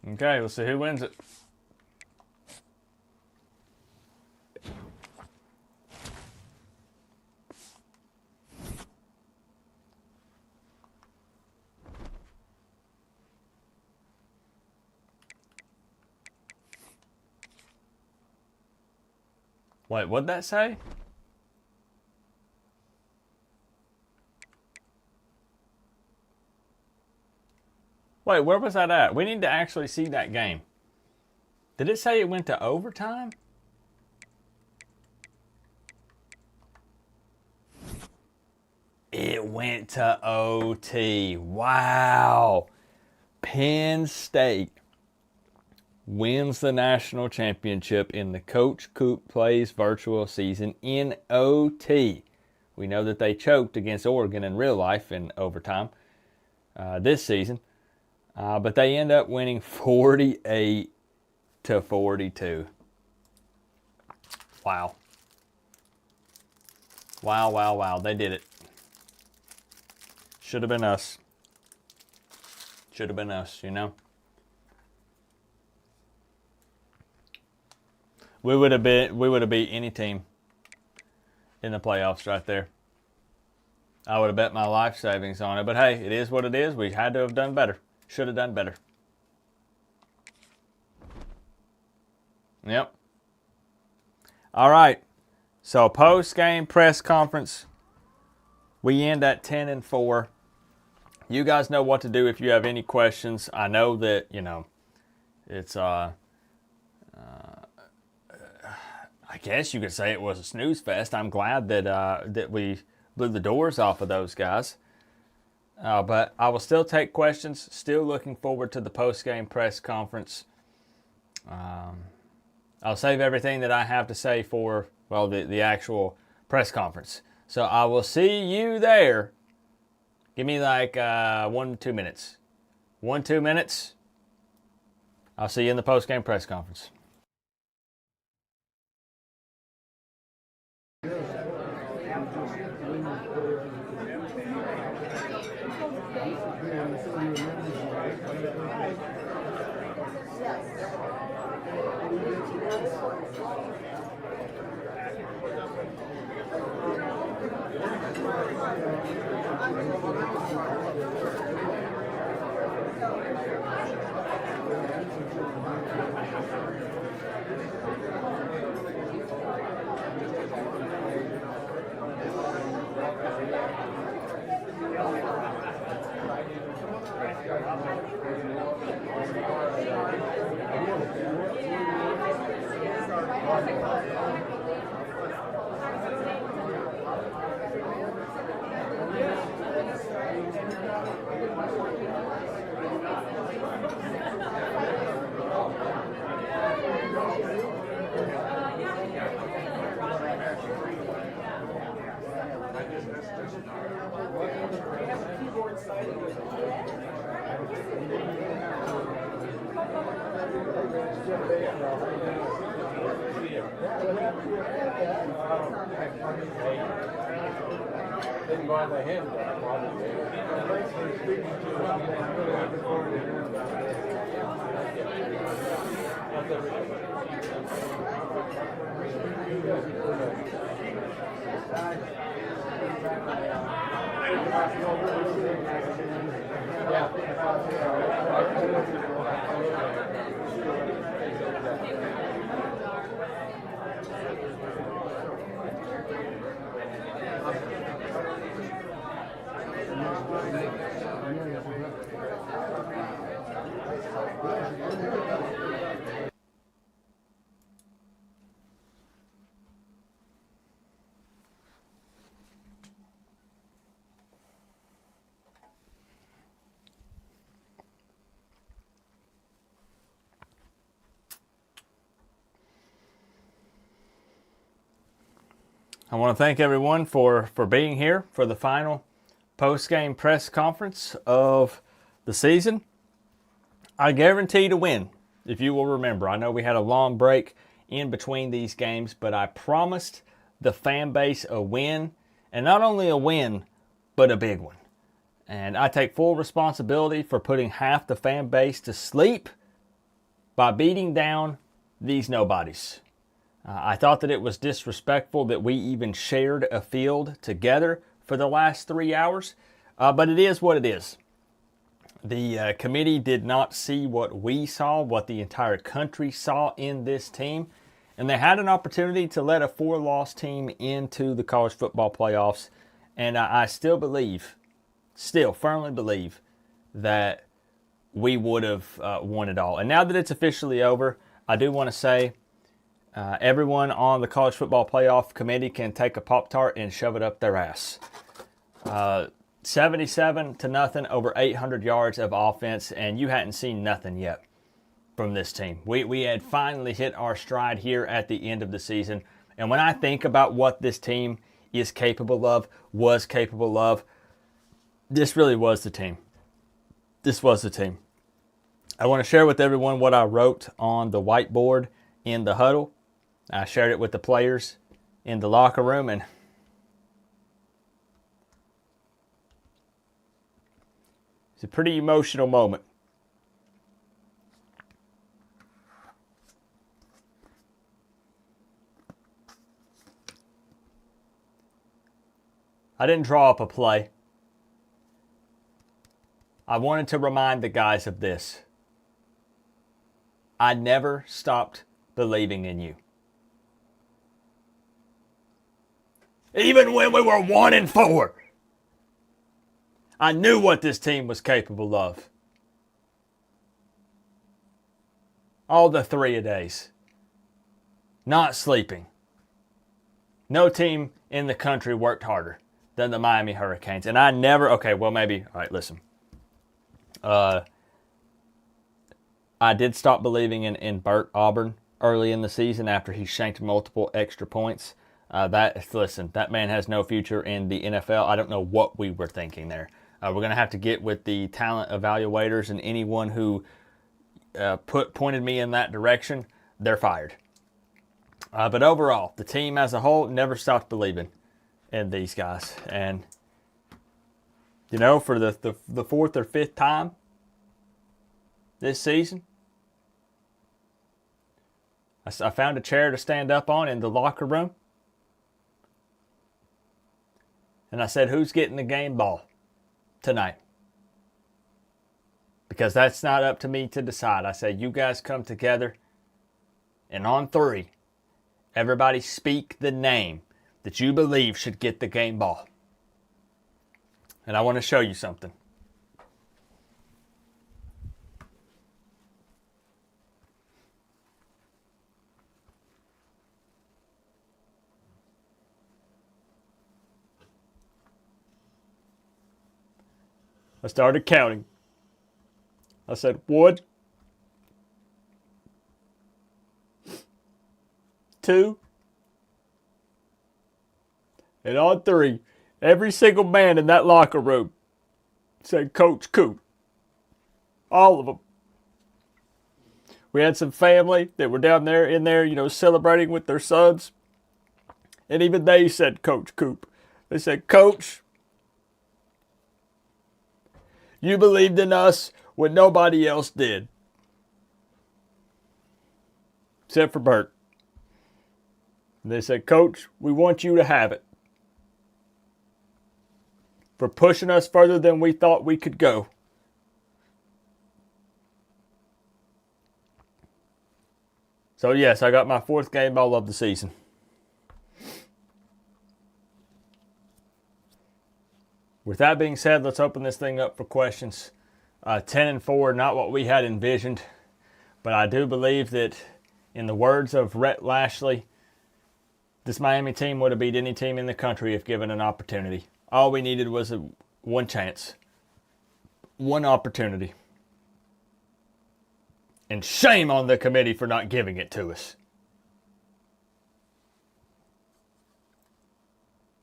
Okay, let's see who wins it. Wait, what'd that say? Wait, where was that at? We need to actually see that game. Did it say it went to overtime? It went to OT. Wow. Penn State wins the national championship in the Coach Coop Plays virtual season in OT. We know that they choked against Oregon in real life in overtime this season. But they end up winning 48-42. Wow. Wow. They did it. Should have been us. Should have been us, you know. We would have beat any team in the playoffs right there. I would have bet my life savings on it. But hey, it is what it is. We had to have done better. Should have done better. Yep. All right. So post-game press conference. We end at 10-4. You guys know what to do if you have any questions. I know that, you know, it's I guess you could say it was a snooze fest. I'm glad that that we blew the doors off of those guys. But I will still take questions. Still looking forward to the post-game press conference. I'll save everything that I have to say for, well, the actual press conference. So I will see you there. Give me like 1-2 minutes. 1-2 minutes. I'll see you in the post-game press conference. I want to thank everyone for being here for the final post-game press conference of the season. I guarantee to win, if you will remember. I know we had a long break in between these games, but I promised the fan base a win, and not only a win, but a big one. And I take full responsibility for putting half the fan base to sleep by beating down these nobodies. I thought that it was disrespectful that we even shared a field together for the last 3 hours, but it is what it is. The committee did not see what we saw, what the entire country saw in this team, and they had an opportunity to let a 4-loss team into the college football playoffs, and I still firmly believe that we would have won it all. And now that it's officially over, I do want to say everyone on the college football playoff committee can take a Pop-Tart and shove it up their ass. 77-0 over 800 yards of offense, and you hadn't seen nothing yet from this team. We had finally hit our stride here at the end of the season, and when I think about what this team is capable of, was capable of, this really was the team. This was the team. I want to share with everyone what I wrote on the whiteboard in the huddle. I shared it with the players in the locker room, and it's a pretty emotional moment. I didn't draw up a play. I wanted to remind the guys of this. I never stopped believing in you. Even when we were 1-4, I knew what this team was capable of. All the 3-a-days. Not sleeping. No team in the country worked harder than the Miami Hurricanes. And I never, all right, listen. I did stop believing in Burt Auburn early in the season after he shanked multiple extra points. That man has no future in the NFL. I don't know what we were thinking there. We're going to have to get with the talent evaluators, and anyone who pointed me in that direction, they're fired. But overall, the team as a whole never stopped believing in these guys. And, for the fourth or fifth time this season, I found a chair to stand up on in the locker room. And I said, who's getting the game ball tonight? Because that's not up to me to decide. I said, you guys come together, and on 3, everybody speak the name that you believe should get the game ball. And I want to show you something. I started counting. I said, 1, 2, and on 3, every single man in that locker room said, Coach Coop. All of them. We had some family that were down there, celebrating with their sons. And even they said, Coach Coop. They said, Coach, You believed in us when nobody else did. Except for Bert. They said, Coach, we want you to have it. For pushing us further than we thought we could go. So yes, I got my 4th game ball of the season. With that being said, let's open this thing up for questions. 10-4, not what we had envisioned. But I do believe that, in the words of Rhett Lashley, this Miami team would have beat any team in the country if given an opportunity. All we needed was one chance. One opportunity. And shame on the committee for not giving it to us.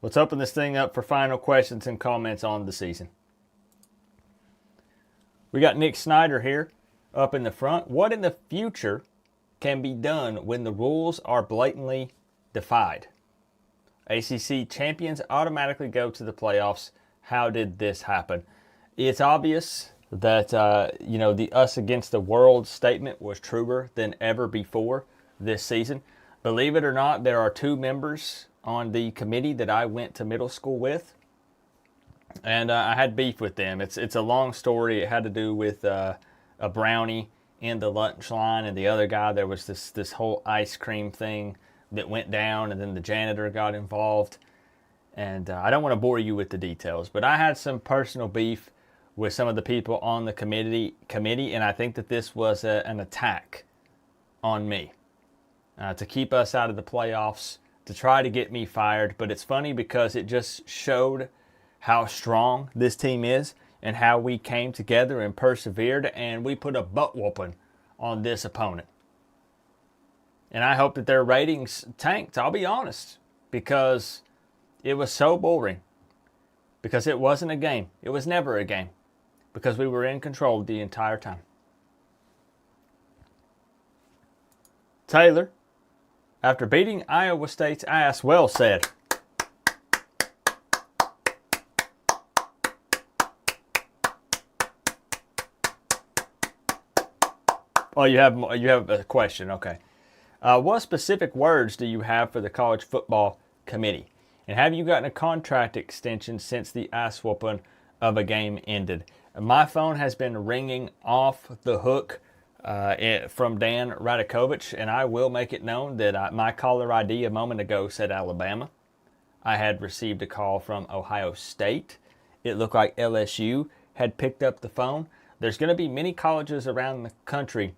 Let's open this thing up for final questions and comments on the season. We got Nick Snyder here up in the front. What in the future can be done when the rules are blatantly defied? ACC champions automatically go to the playoffs. How did this happen? It's obvious that, the us against the world statement was truer than ever before this season. Believe it or not, there are 2 members on the committee that I went to middle school with. And I had beef with them. It's a long story. It had to do with a brownie in the lunch line, and the other guy, there was this whole ice cream thing that went down, and then the janitor got involved. And I don't want to bore you with the details, but I had some personal beef with some of the people on the committee, and I think that this was an attack on me to keep us out of the playoffs, to try to get me fired. But it's funny because it just showed how strong this team is and how we came together and persevered, and we put a butt whooping on this opponent. And I hope that their ratings tanked, I'll be honest, because it was so boring. Because it wasn't a game. It was never a game. Because we were in control the entire time. Taylor, after beating Iowa State's ass, well said. Oh, you have a question, okay. What specific words do you have for the college football committee? And have you gotten a contract extension since the ass whooping of a game ended? My phone has been ringing off the hook from Dan Radakovich, and I will make it known that my caller ID a moment ago said Alabama. I had received a call from Ohio State. It looked like LSU had picked up the phone. There's going to be many colleges around the country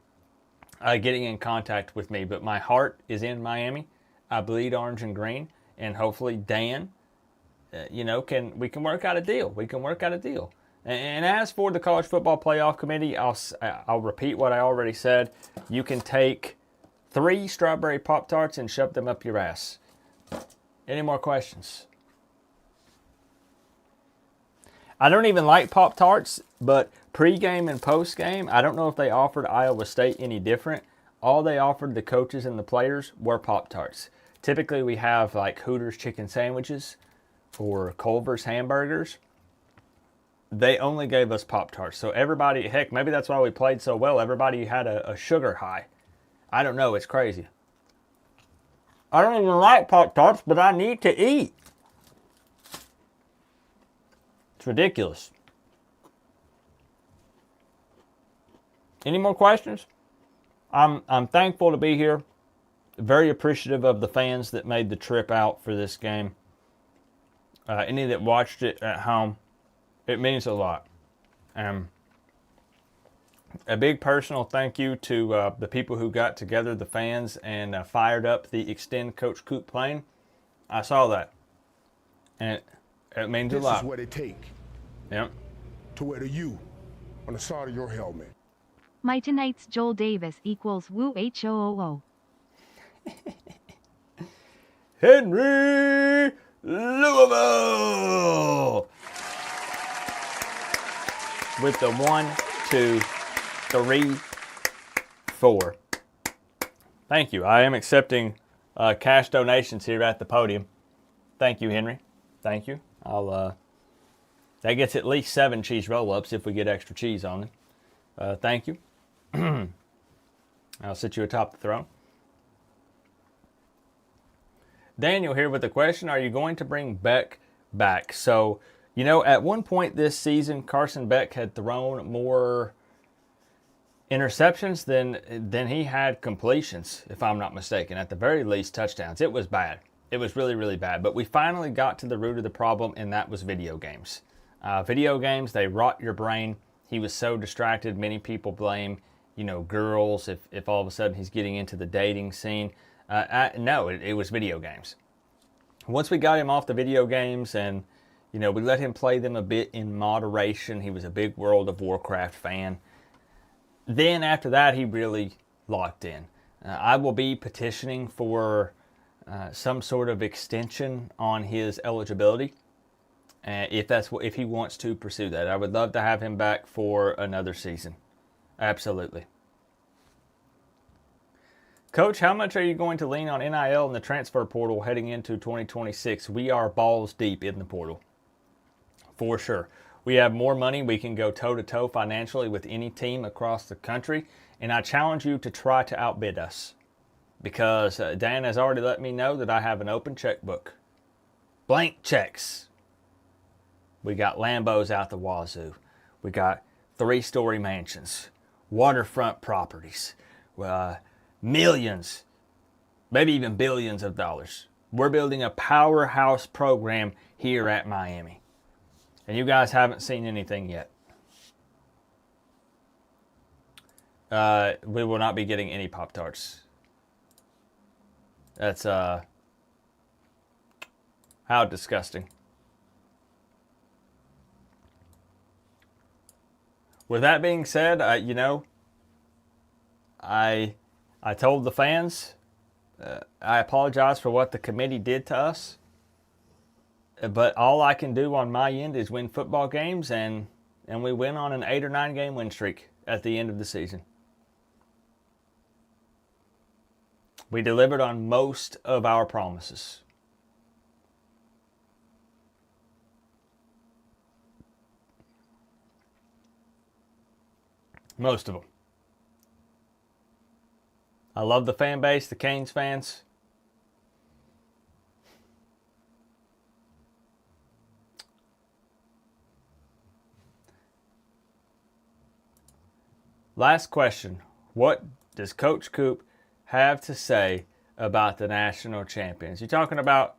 getting in contact with me, but my heart is in Miami. I bleed orange and green, and hopefully Dan, we can work out a deal. We can work out a deal. And as for the College Football Playoff Committee, I'll repeat what I already said. You can take 3 strawberry Pop-Tarts and shove them up your ass. Any more questions? I don't even like Pop-Tarts, but pregame and postgame, I don't know if they offered Iowa State any different. All they offered the coaches and the players were Pop-Tarts. Typically, we have like Hooters chicken sandwiches or Culver's hamburgers. They only gave us Pop-Tarts. So everybody, heck, maybe that's why we played so well. Everybody had a sugar high. I don't know. It's crazy. I don't even like Pop-Tarts, but I need to eat. It's ridiculous. Any more questions? I'm thankful to be here. Very appreciative of the fans that made the trip out for this game. Any that watched it at home, it means a lot. A big personal thank you to the people who got together, the fans, and fired up the Extend Coach Coop plane. I saw that. And it means a lot. This is what it takes. Yep. To wear the U on the side of your helmet. My tonight's Joel Davis equals woo HOOO. Henry Louisville with the 1, 2, 3, 4. Thank you. I am accepting cash donations here at the podium. Thank you, Henry. Thank you. That gets at least 7 cheese roll-ups if we get extra cheese on them. Thank you. I'll sit you atop the throne. Daniel here with a question. Are you going to bring Beck back? So, you know, at one point this season, Carson Beck had thrown more interceptions than he had completions, if I'm not mistaken. At the very least, touchdowns. It was bad. It was really, really bad. But we finally got to the root of the problem, and that was video games. Video games, they rot your brain. He was so distracted. Many people blame, you know, girls if all of a sudden he's getting into the dating scene. No, it was video games. Once we got him off the video games and, you know, we let him play them a bit in moderation. He was a big World of Warcraft fan. Then after that, he really locked in. I will be petitioning for some sort of extension on his eligibility. If he wants to pursue that. I would love to have him back for another season. Absolutely. Coach, how much are you going to lean on NIL and the transfer portal heading into 2026? We are balls deep in the portal. For sure. We have more money. We can go toe-to-toe financially with any team across the country. And I challenge you to try to outbid us. Because Dan has already let me know that I have an open checkbook. Blank checks. We got Lambos out the wazoo. We got 3-story mansions, waterfront properties, millions, maybe even billions of dollars. We're building a powerhouse program here at Miami. And you guys haven't seen anything yet. We will not be getting any Pop-Tarts. That's, how disgusting. With that being said, you know, I told the fans, I apologize for what the committee did to us. But all I can do on my end is win football games, and we win on an 8 or 9 game win streak at the end of the season. We delivered on most of our promises. Most of them. I love the fan base, the Canes fans. Last question. What does Coach Coop have to say about the national champions? You talking about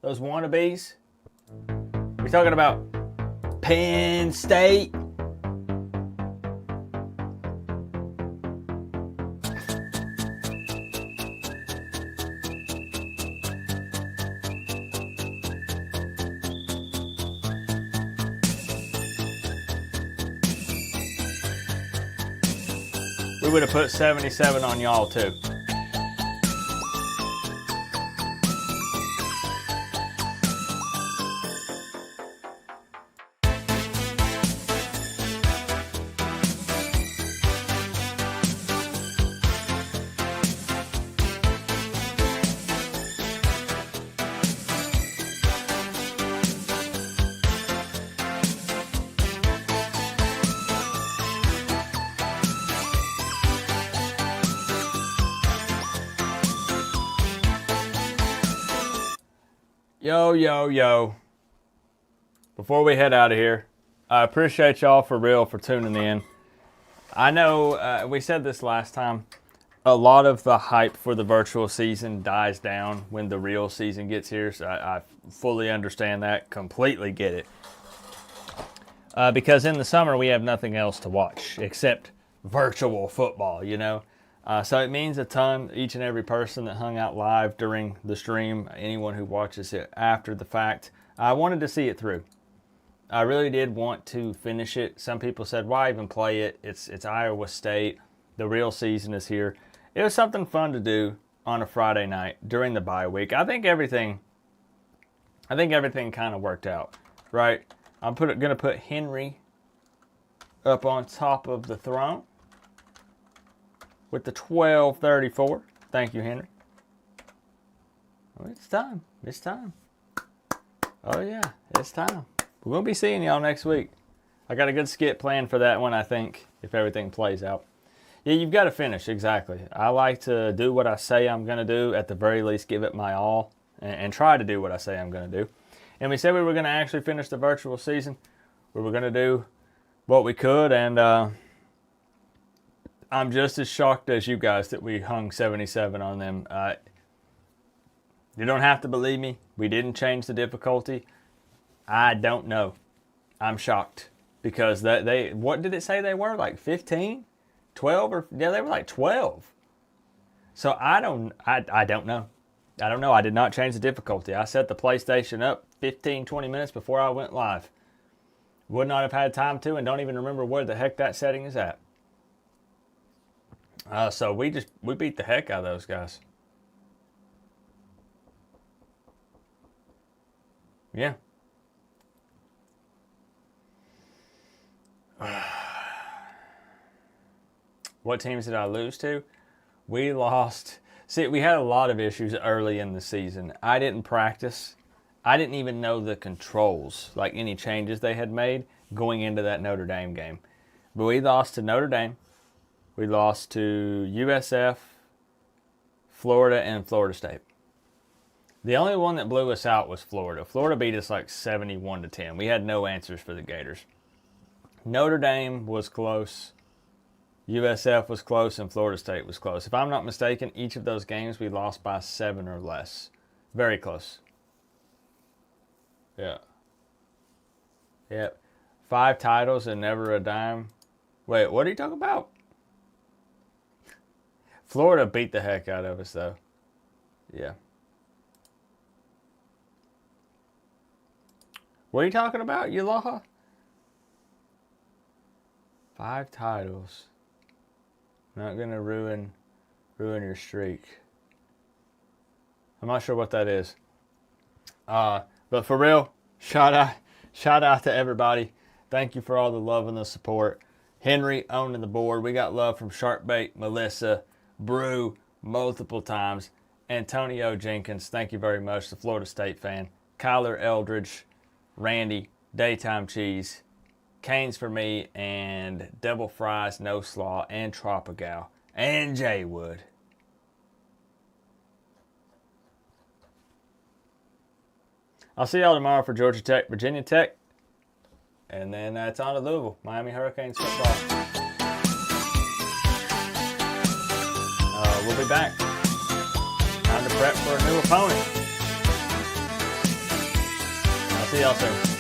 those wannabes? We talking about Penn State? We would have put 77 on y'all too. Yo. Before we head out of here, I appreciate y'all for real for tuning in. I know we said this last time. A lot of the hype for the virtual season dies down when the real season gets here. So I fully understand that. Completely get it. Because in the summer we have nothing else to watch except virtual football, you know. So it means a ton, each and every person that hung out live during the stream, anyone who watches it after the fact. I wanted to see it through. I really did want to finish it. Some people said, why even play it? It's Iowa State. The real season is here. It was something fun to do on a Friday night during the bye week. I think everything kind of worked out, right? I'm going to put Henry up on top of the throne with the 1234. Thank you, Henry. Oh, it's time. It's time. Oh, yeah. It's time. we're going to be seeing y'all next week. I got a good skit planned for that one, I think, if everything plays out. Yeah, you've got to finish, exactly. I like to do what I say I'm going to do, at the very least give it my all, and try to do what I say I'm going to do. And we said we were going to actually finish the virtual season. We were going to do what we could, and I'm just as shocked as you guys that we hung 77 on them. You don't have to believe me. We didn't change the difficulty. I don't know. I'm shocked. Because they what did it say they were? Like 15? 12? Or yeah, they were like 12. So I don't know. I don't know. I did not change the difficulty. I set the PlayStation up 15, 20 minutes before I went live. Would not have had time to, and don't even remember where the heck that setting is at. So we beat the heck out of those guys. Yeah. What teams did I lose to? We lost. See, we had a lot of issues early in the season. I didn't practice. I didn't even know the controls, like any changes they had made going into that Notre Dame game. But we lost to Notre Dame. We lost to USF, Florida, and Florida State. The only one that blew us out was Florida. Florida beat us like 71-10. We had no answers for the Gators. Notre Dame was close. USF was close, and Florida State was close. If I'm not mistaken, each of those games we lost by 7 or less. Very close. Yeah. Yep. 5 titles and never a dime. Wait, what are you talking about? Florida beat the heck out of us, though. Yeah. What are you talking about, Yulaha? 5 titles. Not gonna ruin your streak. I'm not sure what that is. But for real, shout out to everybody. Thank you for all the love and the support. Henry owning the board. We got love from Sharpbait, Melissa, Brew, multiple times. Antonio Jenkins, thank you very much. The Florida State fan. Kyler Eldridge, Randy, Daytime Cheese, Canes for me, and Devil Fries, No Slaw, and Tropical, and Jay Wood. I'll see y'all tomorrow for Georgia Tech, Virginia Tech, and then it's on to Louisville, Miami Hurricanes football. We'll be back. Time to prep for a new opponent. I'll see y'all soon.